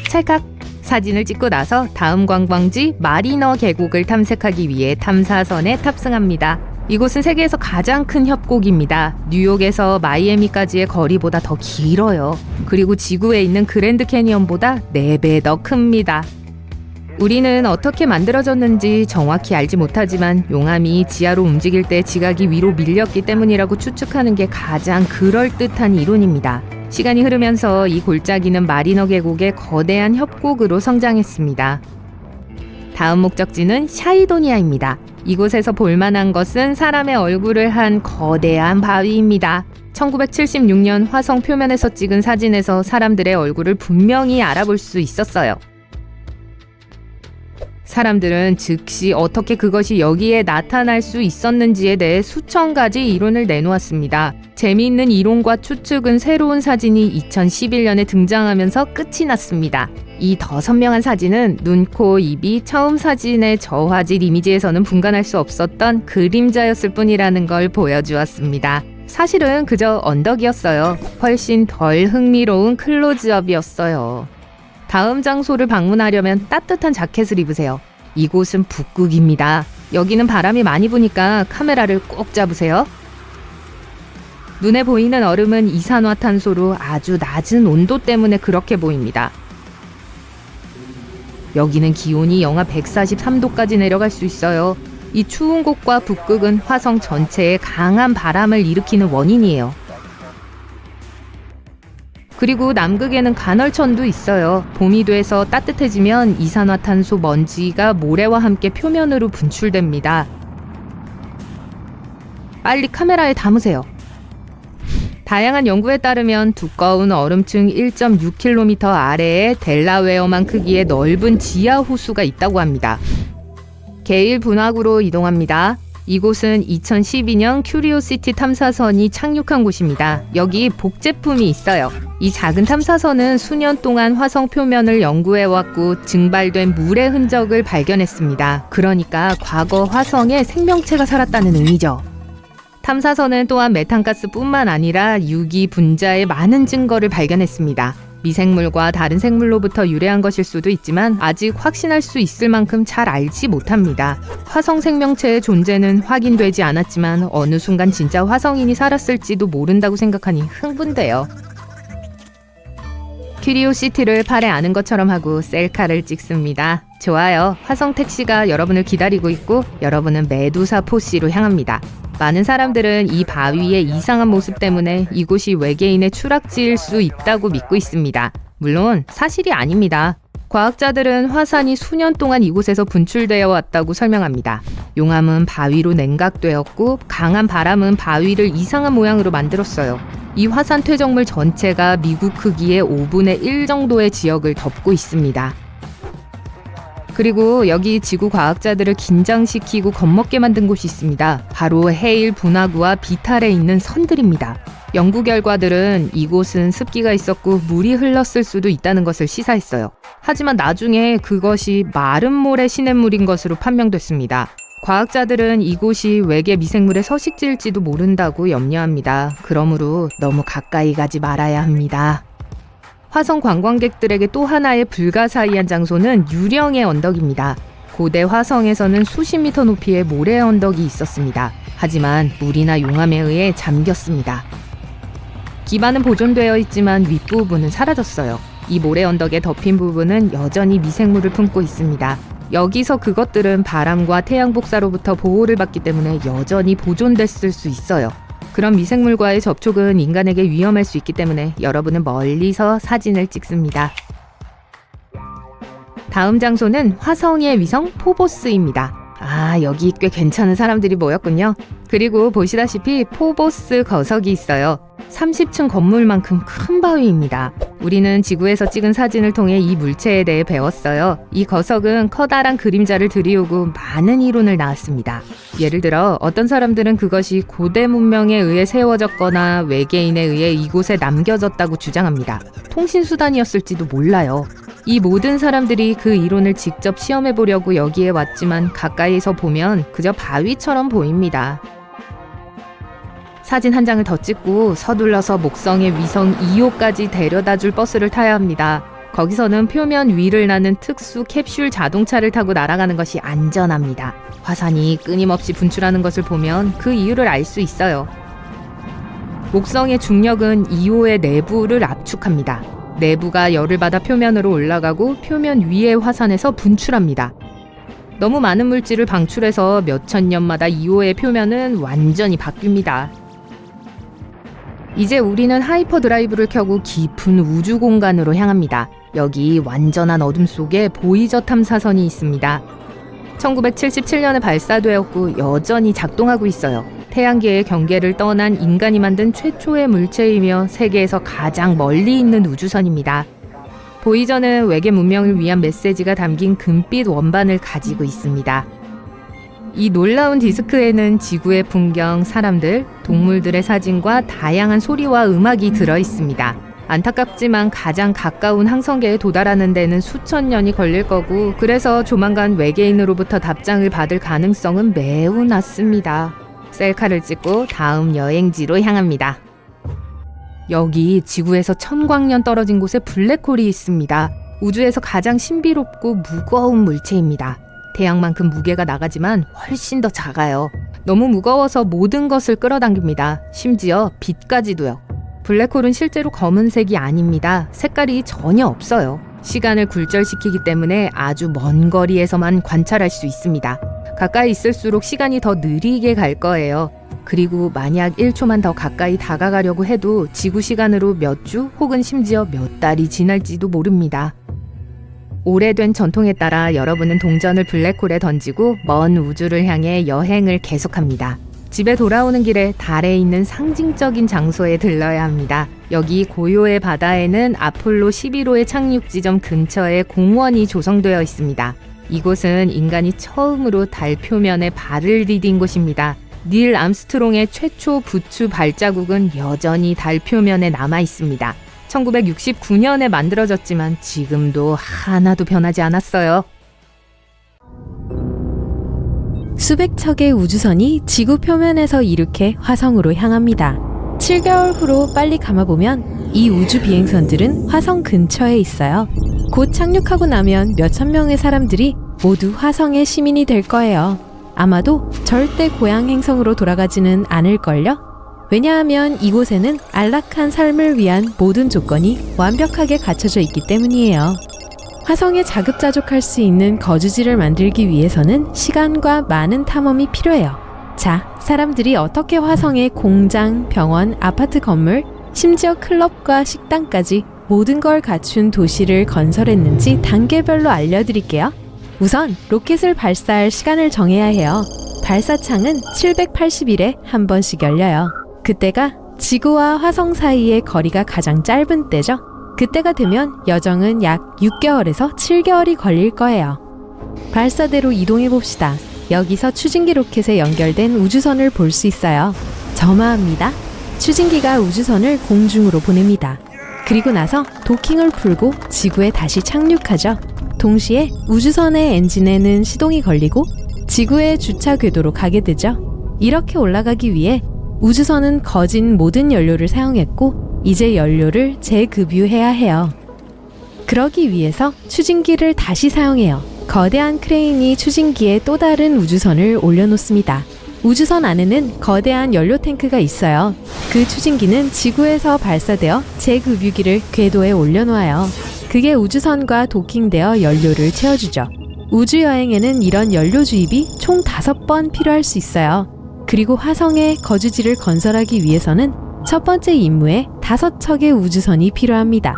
찰칵! 사진을 찍고 나서 다음 관광지 마리너 계곡을 탐색하기 위해 탐사선에 탑승합니다. 이곳은 세계에서 가장 큰 협곡입니다. 뉴욕에서 마이애미까지의 거리보다 더 길어요. 그리고 지구에 있는 그랜드 캐니언보다 4배 더 큽니다. 우리는 어떻게 만들어졌는지 정확히 알지 못하지만 용암이 지하로 움직일 때 지각이 위로 밀렸기 때문이라고 추측하는 게 가장 그럴듯한 이론입니다. 시간이 흐르면서 이 골짜기는 마리너 계곡의 거대한 협곡으로 성장했습니다. 다음 목적지는 샤이도니아입니다. 이곳에서 볼만한 것은 사람의 얼굴을 한 거대한 바위입니다. 1976년 화성 표면에서 찍은 사진에서 사람들의 얼굴을 분명히 알아볼 수 있었어요. 사람들은 즉시 어떻게 그것이 여기에 나타날 수 있었는지에 대해 수천 가지 이론을 내놓았습니다. 재미있는 이론과 추측은 새로운 사진이 2011년에 등장하면서 끝이 났습니다. 이 더 선명한 사진은 눈, 코, 입이 처음 사진의 저화질 이미지에서는 분간할 수 없었던 그림자였을 뿐이라는 걸 보여주었습니다. 사실은 그저 언덕이었어요. 훨씬 덜 흥미로운 클로즈업이었어요. 다음 장소를 방문하려면 따뜻한 자켓을 입으세요. 이곳은 북극입니다. 여기는 바람이 많이 부니까 카메라를 꼭 잡으세요. 눈에 보이는 얼음은 이산화탄소로 아주 낮은 온도 때문에 그렇게 보입니다. 여기는 기온이 영하 143도까지 내려갈 수 있어요. 이 추운 곳과 북극은 화성 전체에 강한 바람을 일으키는 원인이에요. 그리고 남극에는 간헐천도 있어요. 봄이 돼서 따뜻해지면 이산화탄소 먼지가 모래와 함께 표면으로 분출됩니다. 빨리 카메라에 담으세요. 다양한 연구에 따르면 두꺼운 얼음층 1.6km 아래에 델라웨어만 크기의 넓은 지하 호수가 있다고 합니다. 게일 분화구로 이동합니다. 이곳은 2012년 큐리오시티 탐사선이 착륙한 곳입니다. 여기 복제품이 있어요. 이 작은 탐사선은 수년 동안 화성 표면을 연구해왔고 증발된 물의 흔적을 발견했습니다. 그러니까 과거 화성에 생명체가 살았다는 의미죠. 탐사선은 또한 메탄가스뿐만 아니라 유기 분자의 많은 증거를 발견했습니다. 미생물과 다른 생물로부터 유래한 것일 수도 있지만 아직 확신할 수 있을 만큼 잘 알지 못합니다. 화성 생명체의 존재는 확인되지 않았지만 어느 순간 진짜 화성인이 살았을지도 모른다고 생각하니 흥분돼요. 큐리오시티를 팔에 아는 것처럼 하고 셀카를 찍습니다. 좋아요. 화성 택시가 여러분을 기다리고 있고 여러분은 메두사 포시로 향합니다. 많은 사람들은 이 바위의 이상한 모습 때문에 이곳이 외계인의 추락지일 수 있다고 믿고 있습니다. 물론 사실이 아닙니다. 과학자들은 화산이 수년 동안 이곳에서 분출되어 왔다고 설명합니다. 용암은 바위로 냉각되었고 강한 바람은 바위를 이상한 모양으로 만들었어요. 이 화산 퇴적물 전체가 미국 크기의 5분의 1 정도의 지역을 덮고 있습니다. 그리고 여기 지구 과학자들을 긴장시키고 겁먹게 만든 곳이 있습니다. 바로 헤일 분화구와 비탈에 있는 선들입니다. 연구 결과들은 이곳은 습기가 있었고 물이 흘렀을 수도 있다는 것을 시사했어요. 하지만 나중에 그것이 마른 모래 시냇물인 것으로 판명됐습니다. 과학자들은 이곳이 외계 미생물의 서식지일지도 모른다고 염려합니다. 그러므로 너무 가까이 가지 말아야 합니다. 화성 관광객들에게 또 하나의 불가사의한 장소는 유령의 언덕입니다. 고대 화성에서는 수십 미터 높이의 모래 언덕이 있었습니다. 하지만 물이나 용암에 의해 잠겼습니다. 기반은 보존되어 있지만 윗부분은 사라졌어요. 이 모래 언덕에 덮인 부분은 여전히 미생물을 품고 있습니다. 여기서 그것들은 바람과 태양 복사로부터 보호를 받기 때문에 여전히 보존됐을 수 있어요. 그런 미생물과의 접촉은 인간에게 위험할 수 있기 때문에 여러분은 멀리서 사진을 찍습니다. 다음 장소는 화성의 위성 포보스입니다. 여기 꽤 괜찮은 사람들이 모였군요. 그리고 보시다시피 포보스 거석이 있어요. 30층 건물만큼 큰 바위입니다. 우리는 지구에서 찍은 사진을 통해 이 물체에 대해 배웠어요. 이 거석은 커다란 그림자를 들이우고 많은 이론을 낳았습니다. 예를 들어 어떤 사람들은 그것이 고대 문명에 의해 세워졌거나 외계인에 의해 이곳에 남겨졌다고 주장합니다. 통신수단이었을지도 몰라요. 이 모든 사람들이 그 이론을 직접 시험해보려고 여기에 왔지만 가까이서 보면 그저 바위처럼 보입니다. 사진 한 장을 더 찍고 서둘러서 목성의 위성 2호까지 데려다줄 버스를 타야 합니다. 거기서는 표면 위를 나는 특수 캡슐 자동차를 타고 날아가는 것이 안전합니다. 화산이 끊임없이 분출하는 것을 보면 그 이유를 알 수 있어요. 목성의 중력은 2호의 내부를 압축합니다. 내부가 열을 받아 표면으로 올라가고 표면 위의 화산에서 분출합니다. 너무 많은 물질을 방출해서 몇천 년마다 2호의 표면은 완전히 바뀝니다. 이제 우리는 하이퍼드라이브를 켜고 깊은 우주 공간으로 향합니다. 여기 완전한 어둠 속에 보이저 탐사선이 있습니다. 1977년에 발사되었고 여전히 작동하고 있어요. 태양계의 경계를 떠난 인간이 만든 최초의 물체이며 세계에서 가장 멀리 있는 우주선입니다. 보이저는 외계 문명을 위한 메시지가 담긴 금빛 원반을 가지고 있습니다. 이 놀라운 디스크에는 지구의 풍경, 사람들, 동물들의 사진과 다양한 소리와 음악이 들어있습니다. 안타깝지만 가장 가까운 항성계에 도달하는 데는 수천 년이 걸릴 거고 그래서 조만간 외계인으로부터 답장을 받을 가능성은 매우 낮습니다. 셀카를 찍고 다음 여행지로 향합니다. 여기 지구에서 천광년 떨어진 곳에 블랙홀이 있습니다. 우주에서 가장 신비롭고 무거운 물체입니다. 태양만큼 무게가 나가지만 훨씬 더 작아요. 너무 무거워서 모든 것을 끌어당깁니다. 심지어 빛까지도요. 블랙홀은 실제로 검은색이 아닙니다. 색깔이 전혀 없어요. 시간을 굴절시키기 때문에 아주 먼 거리에서만 관찰할 수 있습니다. 가까이 있을수록 시간이 더 느리게 갈 거예요. 그리고 만약 1초만 더 가까이 다가가려고 해도 지구 시간으로 몇 주 혹은 심지어 몇 달이 지날지도 모릅니다. 오래된 전통에 따라 여러분은 동전을 블랙홀에 던지고 먼 우주를 향해 여행을 계속합니다. 집에 돌아오는 길에 달에 있는 상징적인 장소에 들러야 합니다. 여기 고요의 바다에는 아폴로 11호의 착륙 지점 근처에 공원이 조성되어 있습니다. 이곳은 인간이 처음으로 달 표면에 발을 디딘 곳입니다. 닐 암스트롱의 최초 부추 발자국은 여전히 달 표면에 남아 있습니다. 1969년에 만들어졌지만 지금도 하나도 변하지 않았어요. 수백 척의 우주선이 지구 표면에서 이륙해 화성으로 향합니다. 7개월 후로 빨리 감아보면 이 우주 비행선들은 화성 근처에 있어요. 곧 착륙하고 나면 몇천 명의 사람들이 모두 화성의 시민이 될 거예요. 아마도 절대 고향 행성으로 돌아가지는 않을걸요? 왜냐하면 이곳에는 안락한 삶을 위한 모든 조건이 완벽하게 갖춰져 있기 때문이에요. 화성에 자급자족할 수 있는 거주지를 만들기 위해서는 시간과 많은 탐험이 필요해요. 자, 사람들이 어떻게 화성에 공장, 병원, 아파트 건물, 심지어 클럽과 식당까지 모든 걸 갖춘 도시를 건설했는지 단계별로 알려드릴게요. 우선 로켓을 발사할 시간을 정해야 해요. 발사창은 780일에 한 번씩 열려요. 그때가 지구와 화성 사이의 거리가 가장 짧은 때죠. 그때가 되면 여정은 약 6개월에서 7개월이 걸릴 거예요. 발사대로 이동해 봅시다. 여기서 추진기 로켓에 연결된 우주선을 볼 수 있어요. 점화합니다. 추진기가 우주선을 공중으로 보냅니다. 그리고 나서 도킹을 풀고 지구에 다시 착륙하죠. 동시에 우주선의 엔진에는 시동이 걸리고 지구의 주차 궤도로 가게 되죠. 이렇게 올라가기 위해 우주선은 거진 모든 연료를 사용했고 이제 연료를 재급유해야 해요. 그러기 위해서 추진기를 다시 사용해요. 거대한 크레인이 추진기에 또 다른 우주선을 올려놓습니다. 우주선 안에는 거대한 연료 탱크가 있어요. 그 추진기는 지구에서 발사되어 재급유기를 궤도에 올려놓아요. 그게 우주선과 도킹되어 연료를 채워주죠. 우주여행에는 이런 연료 주입이 총 5번 필요할 수 있어요. 그리고 화성에 거주지를 건설하기 위해서는 첫 번째 임무에 5척의 우주선이 필요합니다.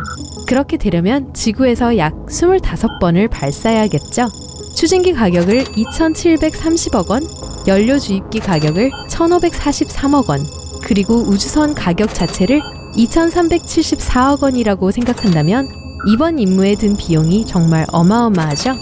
그렇게 되려면 지구에서 약 25번을 발사해야겠죠. 추진기 가격을 2,730억 원, 연료 주입기 가격을 1,543억 원, 그리고 우주선 가격 자체를 2,374억 원이라고 생각한다면 이번 임무에 든 비용이 정말 어마어마하죠?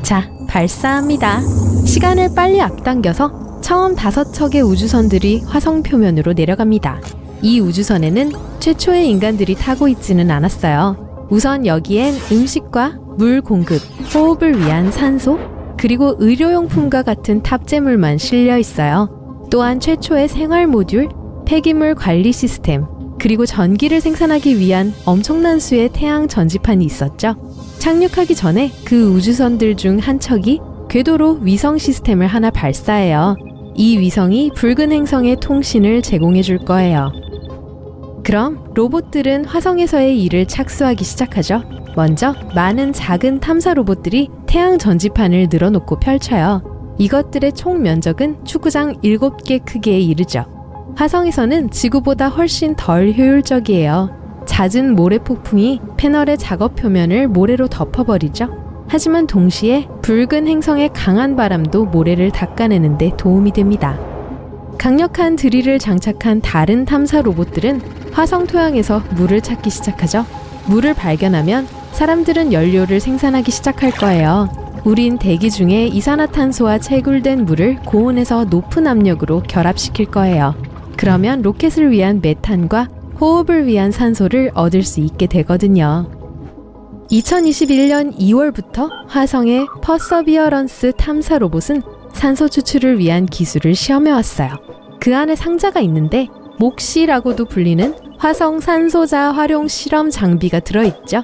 자, 발사합니다. 시간을 빨리 앞당겨서 처음 5척의 우주선들이 화성 표면으로 내려갑니다. 이 우주선에는 최초의 인간들이 타고 있지는 않았어요. 우선 여기엔 음식과 물 공급, 호흡을 위한 산소, 그리고 의료용품과 같은 탑재물만 실려 있어요. 또한 최초의 생활 모듈, 폐기물 관리 시스템, 그리고 전기를 생산하기 위한 엄청난 수의 태양 전지판이 있었죠. 착륙하기 전에 그 우주선들 중 한 척이 궤도로 위성 시스템을 하나 발사해요. 이 위성이 붉은 행성의 통신을 제공해 줄 거예요. 그럼 로봇들은 화성에서의 일을 착수하기 시작하죠. 먼저 많은 작은 탐사 로봇들이 태양 전지판을 늘어놓고 펼쳐요. 이것들의 총 면적은 축구장 7개 크기에 이르죠. 화성에서는 지구보다 훨씬 덜 효율적이에요. 잦은 모래 폭풍이 패널의 작업 표면을 모래로 덮어버리죠. 하지만 동시에 붉은 행성의 강한 바람도 모래를 닦아내는데 도움이 됩니다. 강력한 드릴을 장착한 다른 탐사 로봇들은 화성 토양에서 물을 찾기 시작하죠. 물을 발견하면 사람들은 연료를 생산하기 시작할 거예요. 우린 대기 중에 이산화탄소와 채굴된 물을 고온에서 높은 압력으로 결합시킬 거예요. 그러면 로켓을 위한 메탄과 호흡을 위한 산소를 얻을 수 있게 되거든요. 2021년 2월부터 화성의 퍼서비어런스 탐사 로봇은 산소 추출을 위한 기술을 시험해왔어요. 그 안에 상자가 있는데 목시라고도 불리는 화성 산소자 활용 실험 장비가 들어있죠.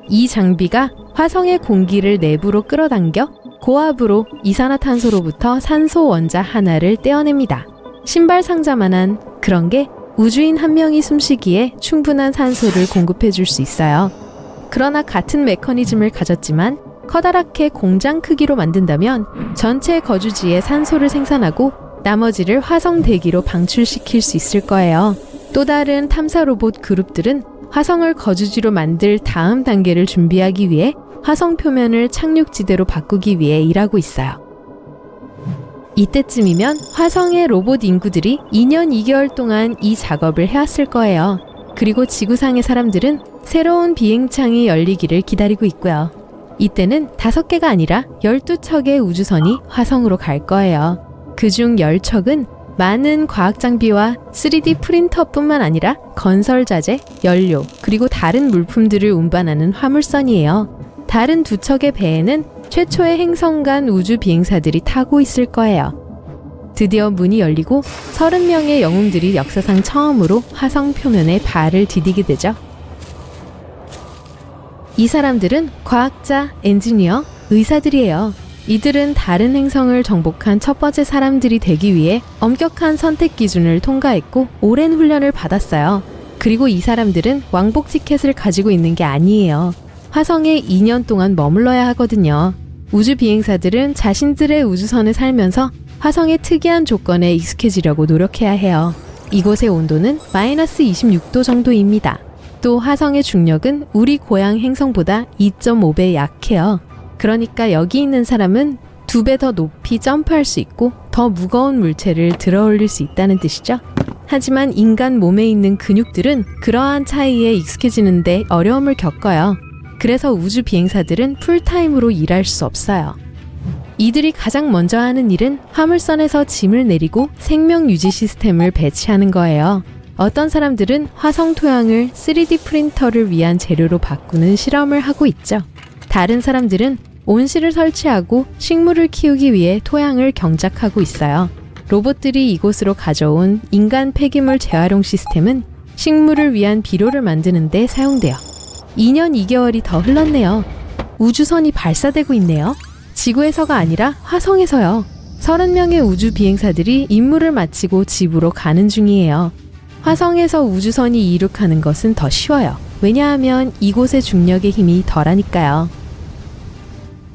이 장비가 화성의 공기를 내부로 끌어당겨 고압으로 이산화탄소로부터 산소 원자 하나를 떼어냅니다. 신발 상자만한 그런 게 우주인 한 명이 숨쉬기에 충분한 산소를 공급해 줄 수 있어요. 그러나 같은 메커니즘을 가졌지만 커다랗게 공장 크기로 만든다면 전체 거주지에 산소를 생산하고 나머지를 화성 대기로 방출시킬 수 있을 거예요. 또 다른 탐사 로봇 그룹들은 화성을 거주지로 만들 다음 단계를 준비하기 위해 화성 표면을 착륙지대로 바꾸기 위해 일하고 있어요. 이때쯤이면 화성의 로봇 인구들이 2년 2개월 동안 이 작업을 해왔을 거예요. 그리고 지구상의 사람들은 새로운 비행창이 열리기를 기다리고 있고요. 이때는 5개가 아니라 12척의 우주선이 화성으로 갈 거예요. 그중 10척은 많은 과학 장비와 3D 프린터뿐만 아니라 건설 자재, 연료, 그리고 다른 물품들을 운반하는 화물선이에요. 다른 2척의 배에는 최초의 행성 간 우주 비행사들이 타고 있을 거예요. 드디어 문이 열리고 30명의 영웅들이 역사상 처음으로 화성 표면에 발을 디디게 되죠. 이 사람들은 과학자, 엔지니어, 의사들이에요. 이들은 다른 행성을 정복한 첫 번째 사람들이 되기 위해 엄격한 선택 기준을 통과했고 오랜 훈련을 받았어요. 그리고 이 사람들은 왕복 티켓을 가지고 있는 게 아니에요. 화성에 2년 동안 머물러야 하거든요. 우주 비행사들은 자신들의 우주선에 살면서 화성의 특이한 조건에 익숙해지려고 노력해야 해요. 이곳의 온도는 마이너스 26도 정도입니다. 또 화성의 중력은 우리 고향 행성보다 2.5배 약해요. 그러니까 여기 있는 사람은 2배 더 높이 점프할 수 있고 더 무거운 물체를 들어 올릴 수 있다는 뜻이죠. 하지만 인간 몸에 있는 근육들은 그러한 차이에 익숙해지는데 어려움을 겪어요. 그래서 우주 비행사들은 풀타임으로 일할 수 없어요. 이들이 가장 먼저 하는 일은 화물선에서 짐을 내리고 생명 유지 시스템을 배치하는 거예요. 어떤 사람들은 화성 토양을 3D 프린터를 위한 재료로 바꾸는 실험을 하고 있죠. 다른 사람들은 온실을 설치하고 식물을 키우기 위해 토양을 경작하고 있어요. 로봇들이 이곳으로 가져온 인간 폐기물 재활용 시스템은 식물을 위한 비료를 만드는 데 사용돼요. 2년 2개월이 더 흘렀네요. 우주선이 발사되고 있네요. 지구에서가 아니라 화성에서요. 30명의 우주 비행사들이 임무를 마치고 집으로 가는 중이에요. 화성에서 우주선이 이륙하는 것은 더 쉬워요. 왜냐하면 이곳의 중력의 힘이 덜하니까요.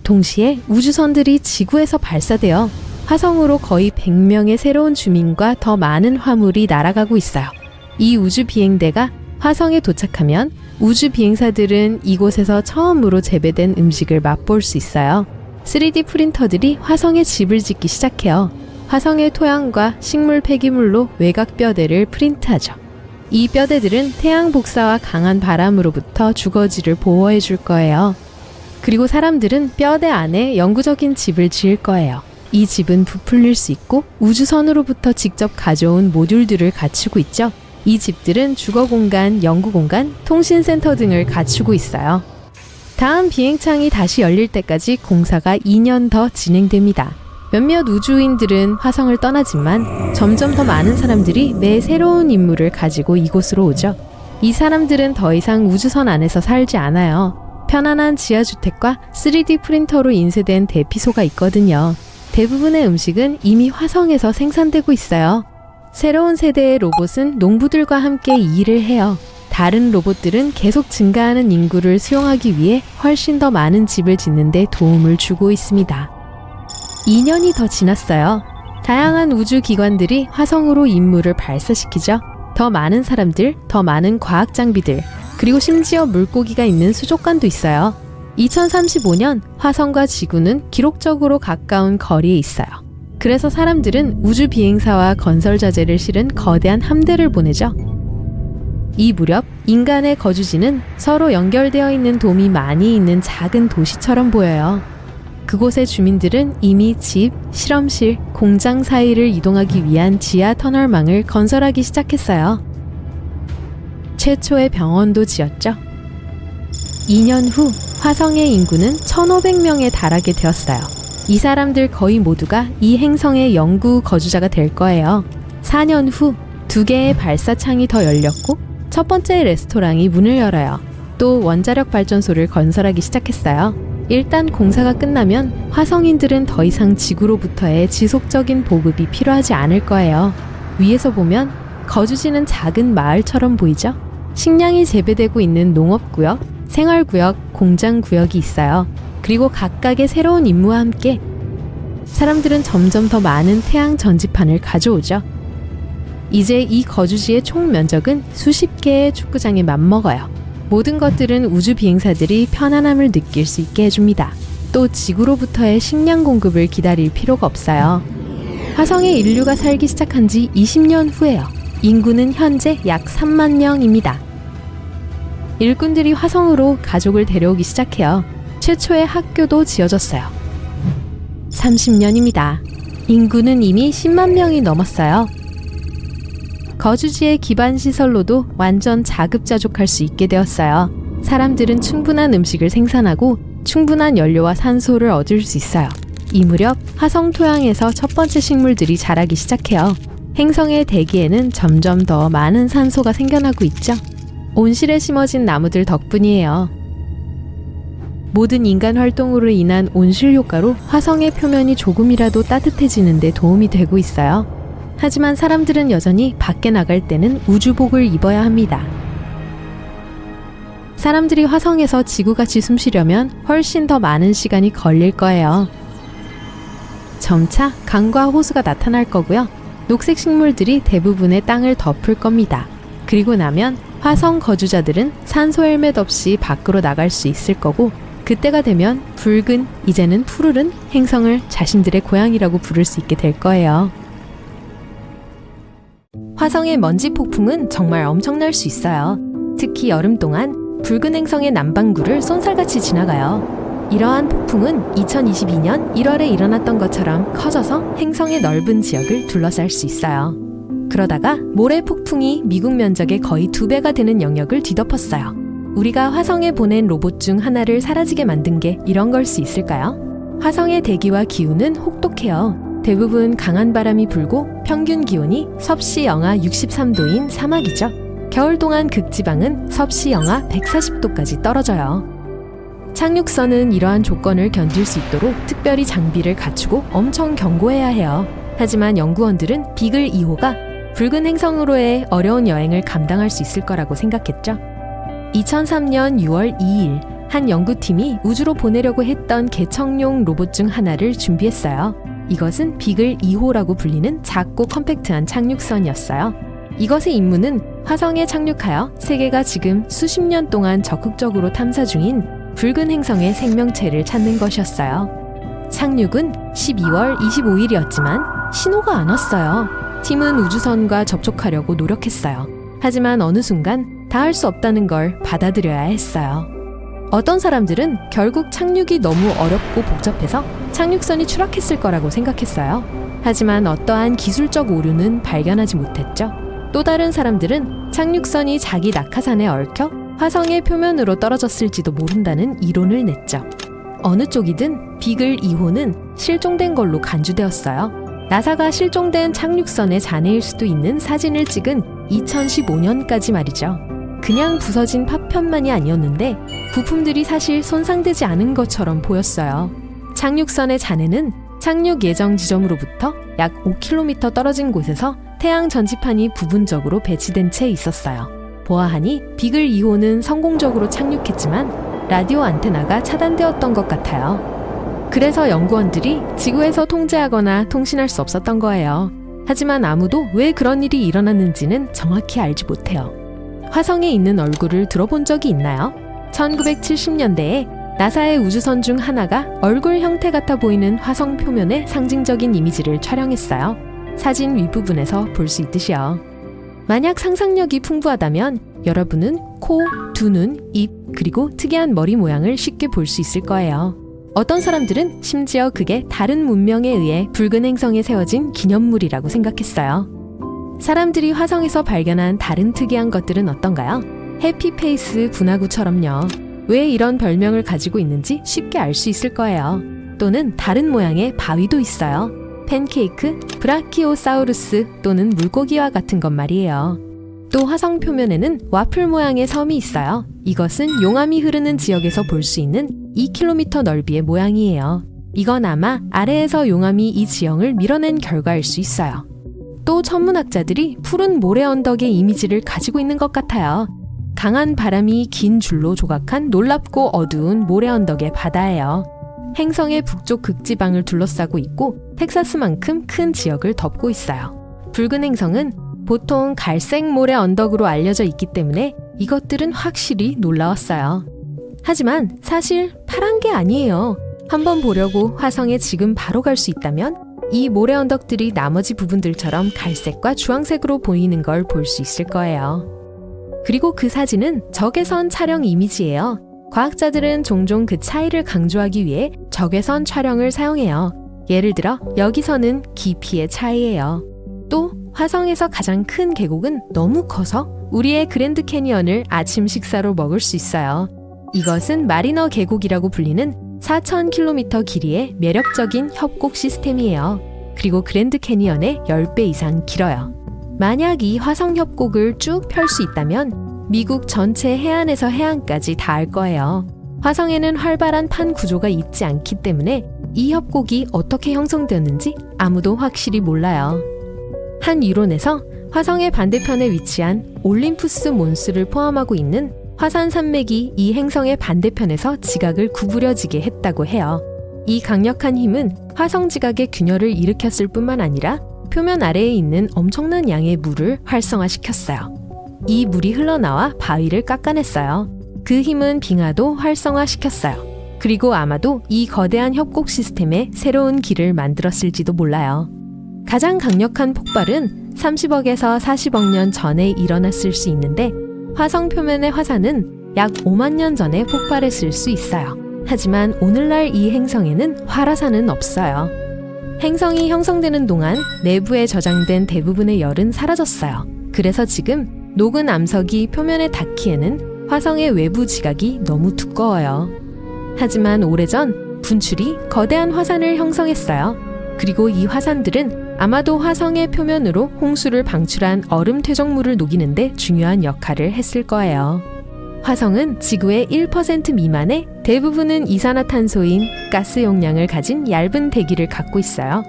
동시에 우주선들이 지구에서 발사되어 화성으로 거의 100명의 새로운 주민과 더 많은 화물이 날아가고 있어요. 이 우주 비행대가 화성에 도착하면 우주 비행사들은 이곳에서 처음으로 재배된 음식을 맛볼 수 있어요. 3D 프린터들이 화성에 집을 짓기 시작해요. 화성의 토양과 식물 폐기물로 외곽 뼈대를 프린트하죠. 이 뼈대들은 태양 복사와 강한 바람으로부터 주거지를 보호해 줄 거예요. 그리고 사람들은 뼈대 안에 영구적인 집을 지을 거예요. 이 집은 부풀릴 수 있고 우주선으로부터 직접 가져온 모듈들을 갖추고 있죠. 이 집들은 주거 공간, 연구 공간, 통신센터 등을 갖추고 있어요. 다음 비행창이 다시 열릴 때까지 공사가 2년 더 진행됩니다. 몇몇 우주인들은 화성을 떠나지만 점점 더 많은 사람들이 매 새로운 임무를 가지고 이곳으로 오죠. 이 사람들은 더 이상 우주선 안에서 살지 않아요. 편안한 지하주택과 3D 프린터로 인쇄된 대피소가 있거든요. 대부분의 음식은 이미 화성에서 생산되고 있어요. 새로운 세대의 로봇은 농부들과 함께 일을 해요. 다른 로봇들은 계속 증가하는 인구를 수용하기 위해 훨씬 더 많은 집을 짓는 데 도움을 주고 있습니다. 2년이 더 지났어요. 다양한 우주기관들이 화성으로 임무를 발사시키죠. 더 많은 사람들, 더 많은 과학 장비들, 그리고 심지어 물고기가 있는 수족관도 있어요. 2035년 화성과 지구는 기록적으로 가까운 거리에 있어요. 그래서 사람들은 우주 비행사와 건설 자재를 실은 거대한 함대를 보내죠. 이 무렵 인간의 거주지는 서로 연결되어 있는 돔이 많이 있는 작은 도시처럼 보여요. 그곳의 주민들은 이미 집, 실험실, 공장 사이를 이동하기 위한 지하 터널망을 건설하기 시작했어요. 최초의 병원도 지었죠. 2년 후 화성의 인구는 1,500명에 달하게 되었어요. 이 사람들 거의 모두가 이 행성의 영구 거주자가 될 거예요. 4년 후 2개의 발사창이 더 열렸고 첫 번째 레스토랑이 문을 열어요. 또 원자력 발전소를 건설하기 시작했어요. 일단 공사가 끝나면 화성인들은 더 이상 지구로부터의 지속적인 보급이 필요하지 않을 거예요. 위에서 보면 거주지는 작은 마을처럼 보이죠? 식량이 재배되고 있는 농업구역, 생활구역, 공장구역이 있어요. 그리고 각각의 새로운 임무와 함께 사람들은 점점 더 많은 태양 전지판을 가져오죠. 이제 이 거주지의 총 면적은 수십 개의 축구장에 맞먹어요. 모든 것들은 우주 비행사들이 편안함을 느낄 수 있게 해줍니다. 또 지구로부터의 식량 공급을 기다릴 필요가 없어요. 화성에 인류가 살기 시작한 지 20년 후에요. 인구는 현재 약 3만 명입니다. 일꾼들이 화성으로 가족을 데려오기 시작해요. 최초의 학교도 지어졌어요. 30년입니다. 인구는 이미 10만 명이 넘었어요. 거주지의 기반 시설로도 완전 자급자족할 수 있게 되었어요. 사람들은 충분한 음식을 생산하고 충분한 연료와 산소를 얻을 수 있어요. 이 무렵 화성 토양에서 첫 번째 식물들이 자라기 시작해요. 행성의 대기에는 점점 더 많은 산소가 생겨나고 있죠. 온실에 심어진 나무들 덕분이에요. 모든 인간 활동으로 인한 온실 효과로 화성의 표면이 조금이라도 따뜻해지는 데 도움이 되고 있어요. 하지만 사람들은 여전히 밖에 나갈 때는 우주복을 입어야 합니다. 사람들이 화성에서 지구같이 숨쉬려면 훨씬 더 많은 시간이 걸릴 거예요. 점차 강과 호수가 나타날 거고요. 녹색 식물들이 대부분의 땅을 덮을 겁니다. 그리고 나면 화성 거주자들은 산소 헬멧 없이 밖으로 나갈 수 있을 거고, 그때가 되면 붉은, 이제는 푸르른 행성을 자신들의 고향이라고 부를 수 있게 될 거예요. 화성의 먼지 폭풍은 정말 엄청날 수 있어요. 특히 여름 동안 붉은 행성의 남반구를 쏜살같이 지나가요. 이러한 폭풍은 2022년 1월에 일어났던 것처럼 커져서 행성의 넓은 지역을 둘러쌀 수 있어요. 그러다가 모래 폭풍이 미국 면적의 거의 2배가 되는 영역을 뒤덮었어요. 우리가 화성에 보낸 로봇 중 하나를 사라지게 만든 게 이런 걸 수 있을까요? 화성의 대기와 기후는 혹독해요. 대부분 강한 바람이 불고 평균 기온이 섭씨 영하 63도인 사막이죠. 겨울 동안 극지방은 섭씨 영하 140도까지 떨어져요. 착륙선은 이러한 조건을 견딜 수 있도록 특별히 장비를 갖추고 엄청 견고해야 해요. 하지만 연구원들은 비글 2호가 붉은 행성으로의 어려운 여행을 감당할 수 있을 거라고 생각했죠. 2003년 6월 2일 한 연구팀이 우주로 보내려고 했던 개척용 로봇 중 하나를 준비했어요. 이것은 비글 2호라고 불리는 작고 컴팩트한 착륙선이었어요. 이것의 임무는 화성에 착륙하여 세계가 지금 수십 년 동안 적극적으로 탐사 중인 붉은 행성의 생명체를 찾는 것이었어요. 착륙은 12월 25일이었지만 신호가 안 왔어요. 팀은 우주선과 접촉하려고 노력했어요. 하지만 어느 순간 다 할 수 없다는 걸 받아들여야 했어요. 어떤 사람들은 결국 착륙이 너무 어렵고 복잡해서 착륙선이 추락했을 거라고 생각했어요. 하지만 어떠한 기술적 오류는 발견하지 못했죠. 또 다른 사람들은 착륙선이 자기 낙하산에 얽혀 화성의 표면으로 떨어졌을지도 모른다는 이론을 냈죠. 어느 쪽이든 비글 2호는 실종된 걸로 간주되었어요. 나사가 실종된 착륙선의 잔해일 수도 있는 사진을 찍은 2015년까지 말이죠. 그냥 부서진 파편만이 아니었는데 부품들이 사실 손상되지 않은 것처럼 보였어요. 착륙선의 잔해는 착륙 예정 지점으로부터 약 5km 떨어진 곳에서 태양 전지판이 부분적으로 배치된 채 있었어요. 보아하니 비글 2호는 성공적으로 착륙했지만 라디오 안테나가 차단되었던 것 같아요. 그래서 연구원들이 지구에서 통제하거나 통신할 수 없었던 거예요. 하지만 아무도 왜 그런 일이 일어났는지는 정확히 알지 못해요. 화성에 있는 얼굴을 들어본 적이 있나요? 1970년대에 나사의 우주선 중 하나가 얼굴 형태 같아 보이는 화성 표면의 상징적인 이미지를 촬영했어요. 사진 윗부분에서 볼 수 있듯이요. 만약 상상력이 풍부하다면 여러분은 코, 두 눈, 입, 그리고 특이한 머리 모양을 쉽게 볼 수 있을 거예요. 어떤 사람들은 심지어 그게 다른 문명에 의해 붉은 행성에 세워진 기념물이라고 생각했어요. 사람들이 화성에서 발견한 다른 특이한 것들은 어떤가요? 해피페이스 분화구처럼요. 왜 이런 별명을 가지고 있는지 쉽게 알 수 있을 거예요. 또는 다른 모양의 바위도 있어요. 팬케이크, 브라키오사우루스 또는 물고기와 같은 것 말이에요. 또 화성 표면에는 와플 모양의 섬이 있어요. 이것은 용암이 흐르는 지역에서 볼 수 있는 2km 넓이의 모양이에요. 이건 아마 아래에서 용암이 이 지형을 밀어낸 결과일 수 있어요. 또 천문학자들이 푸른 모래 언덕의 이미지를 가지고 있는 것 같아요. 강한 바람이 긴 줄로 조각한 놀랍고 어두운 모래 언덕의 바다예요. 행성의 북쪽 극지방을 둘러싸고 있고 텍사스만큼 큰 지역을 덮고 있어요. 붉은 행성은 보통 갈색 모래 언덕으로 알려져 있기 때문에 이것들은 확실히 놀라웠어요. 하지만 사실 파란 게 아니에요. 한번 보려고 화성에 지금 바로 갈 수 있다면 이 모래 언덕들이 나머지 부분들처럼 갈색과 주황색으로 보이는 걸 볼 수 있을 거예요. 그리고 그 사진은 적외선 촬영 이미지예요. 과학자들은 종종 그 차이를 강조하기 위해 적외선 촬영을 사용해요. 예를 들어 여기서는 깊이의 차이예요. 또 화성에서 가장 큰 계곡은 너무 커서 우리의 그랜드 캐니언을 아침 식사로 먹을 수 있어요. 이것은 마리너 계곡이라고 불리는 4,000km 길이의 매력적인 협곡 시스템이에요. 그리고 그랜드 캐니언의 10배 이상 길어요. 만약 이 화성 협곡을 쭉 펼 수 있다면 미국 전체 해안에서 해안까지 닿을 거예요. 화성에는 활발한 판 구조가 있지 않기 때문에 이 협곡이 어떻게 형성되었는지 아무도 확실히 몰라요. 한 이론에서 화성의 반대편에 위치한 올림푸스 몬스를 포함하고 있는 화산 산맥이 이 행성의 반대편에서 지각을 구부려지게 했다고 해요. 이 강력한 힘은 화성 지각의 균열을 일으켰을 뿐만 아니라 표면 아래에 있는 엄청난 양의 물을 활성화시켰어요. 이 물이 흘러나와 바위를 깎아냈어요. 그 힘은 빙하도 활성화시켰어요. 그리고 아마도 이 거대한 협곡 시스템에 새로운 길을 만들었을지도 몰라요. 가장 강력한 폭발은 30억에서 40억 년 전에 일어났을 수 있는데 화성 표면의 화산은 약 5만 년 전에 폭발했을 수 있어요. 하지만 오늘날 이 행성에는 활화산은 없어요. 행성이 형성되는 동안 내부에 저장된 대부분의 열은 사라졌어요. 그래서 지금 녹은 암석이 표면에 닿기에는 화성의 외부 지각이 너무 두꺼워요. 하지만 오래전 분출이 거대한 화산을 형성했어요. 그리고 이 화산들은 아마도 화성의 표면으로 홍수를 방출한 얼음 퇴적물을 녹이는데 중요한 역할을 했을 거예요. 화성은 지구의 1% 미만의 대부분은 이산화탄소인 가스 용량을 가진 얇은 대기를 갖고 있어요.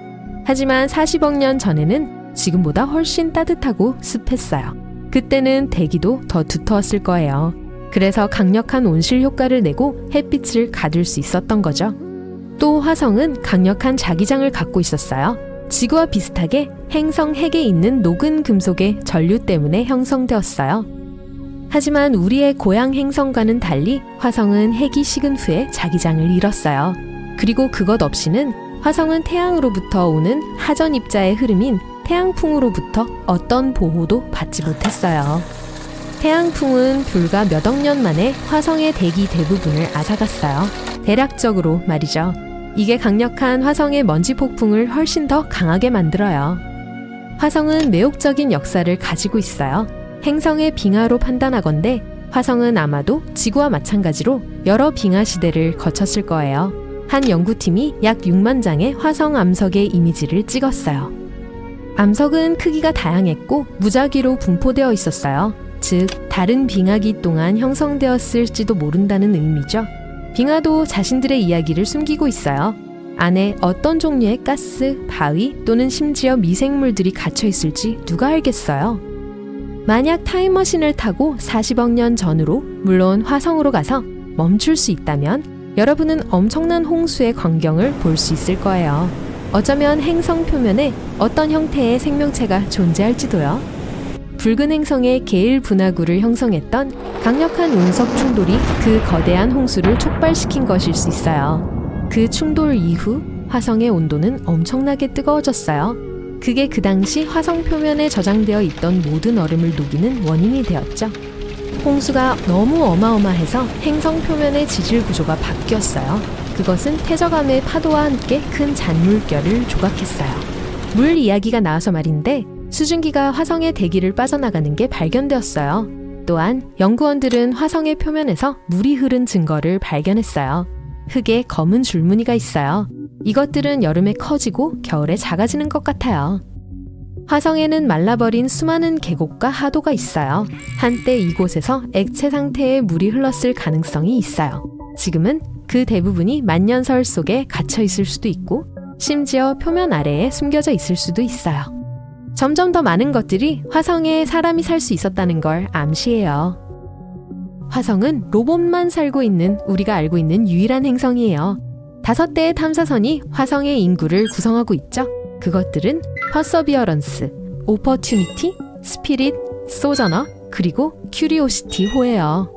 하지만 40억 년 전에는 지금보다 훨씬 따뜻하고 습했어요. 그때는 대기도 더 두터웠을 거예요. 그래서 강력한 온실 효과를 내고 햇빛을 가둘 수 있었던 거죠. 또 화성은 강력한 자기장을 갖고 있었어요. 지구와 비슷하게 행성 핵에 있는 녹은 금속의 전류 때문에 형성되었어요. 하지만 우리의 고향 행성과는 달리 화성은 핵이 식은 후에 자기장을 잃었어요. 그리고 그것 없이는 화성은 태양으로부터 오는 하전 입자의 흐름인 태양풍으로부터 어떤 보호도 받지 못했어요. 태양풍은 불과 몇 억 년 만에 화성의 대기 대부분을 앗아갔어요. 대략적으로 말이죠. 이게 강력한 화성의 먼지 폭풍을 훨씬 더 강하게 만들어요. 화성은 매혹적인 역사를 가지고 있어요. 행성의 빙하로 판단하건대 화성은 아마도 지구와 마찬가지로 여러 빙하 시대를 거쳤을 거예요. 한 연구팀이 약 6만 장의 화성 암석의 이미지를 찍었어요. 암석은 크기가 다양했고 무작위로 분포되어 있었어요. 즉, 다른 빙하기 동안 형성되었을지도 모른다는 의미죠. 빙하도 자신들의 이야기를 숨기고 있어요. 안에 어떤 종류의 가스, 바위 또는 심지어 미생물들이 갇혀 있을지 누가 알겠어요? 만약 타임머신을 타고 40억 년 전으로, 물론 화성으로 가서 멈출 수 있다면 여러분은 엄청난 홍수의 광경을 볼 수 있을 거예요. 어쩌면 행성 표면에 어떤 형태의 생명체가 존재할지도요. 붉은 행성의 게일 분화구를 형성했던 강력한 운석 충돌이 그 거대한 홍수를 촉발시킨 것일 수 있어요. 그 충돌 이후 화성의 온도는 엄청나게 뜨거워졌어요. 그게 그 당시 화성 표면에 저장되어 있던 모든 얼음을 녹이는 원인이 되었죠. 홍수가 너무 어마어마해서 행성 표면의 지질 구조가 바뀌었어요. 그것은 퇴적암의 파도와 함께 큰 잔물결을 조각했어요. 물 이야기가 나와서 말인데 수증기가 화성의 대기를 빠져나가는 게 발견되었어요. 또한 연구원들은 화성의 표면에서 물이 흐른 증거를 발견했어요. 흙에 검은 줄무늬가 있어요. 이것들은 여름에 커지고 겨울에 작아지는 것 같아요. 화성에는 말라버린 수많은 계곡과 하도가 있어요. 한때 이곳에서 액체 상태의 물이 흘렀을 가능성이 있어요. 지금은 그 대부분이 만년설 속에 갇혀 있을 수도 있고 심지어 표면 아래에 숨겨져 있을 수도 있어요. 점점 더 많은 것들이 화성에 사람이 살 수 있었다는 걸 암시해요. 화성은 로봇만 살고 있는 우리가 알고 있는 유일한 행성이에요. 5대의 탐사선이 화성의 인구를 구성하고 있죠. 그것들은 퍼서비어런스, 오퍼튜니티, 스피릿, 소저너, 그리고 큐리오시티호예요.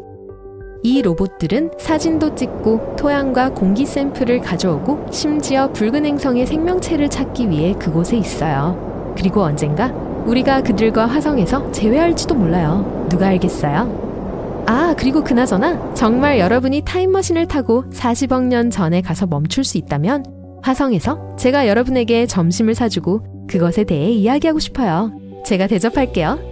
이 로봇들은 사진도 찍고 토양과 공기 샘플을 가져오고 심지어 붉은 행성의 생명체를 찾기 위해 그곳에 있어요. 그리고 언젠가 우리가 그들과 화성에서 재회할지도 몰라요. 누가 알겠어요? 아, 그리고 그나저나 정말 여러분이 타임머신을 타고 40억 년 전에 가서 멈출 수 있다면 화성에서 제가 여러분에게 점심을 사주고 그것에 대해 이야기하고 싶어요. 제가 대접할게요.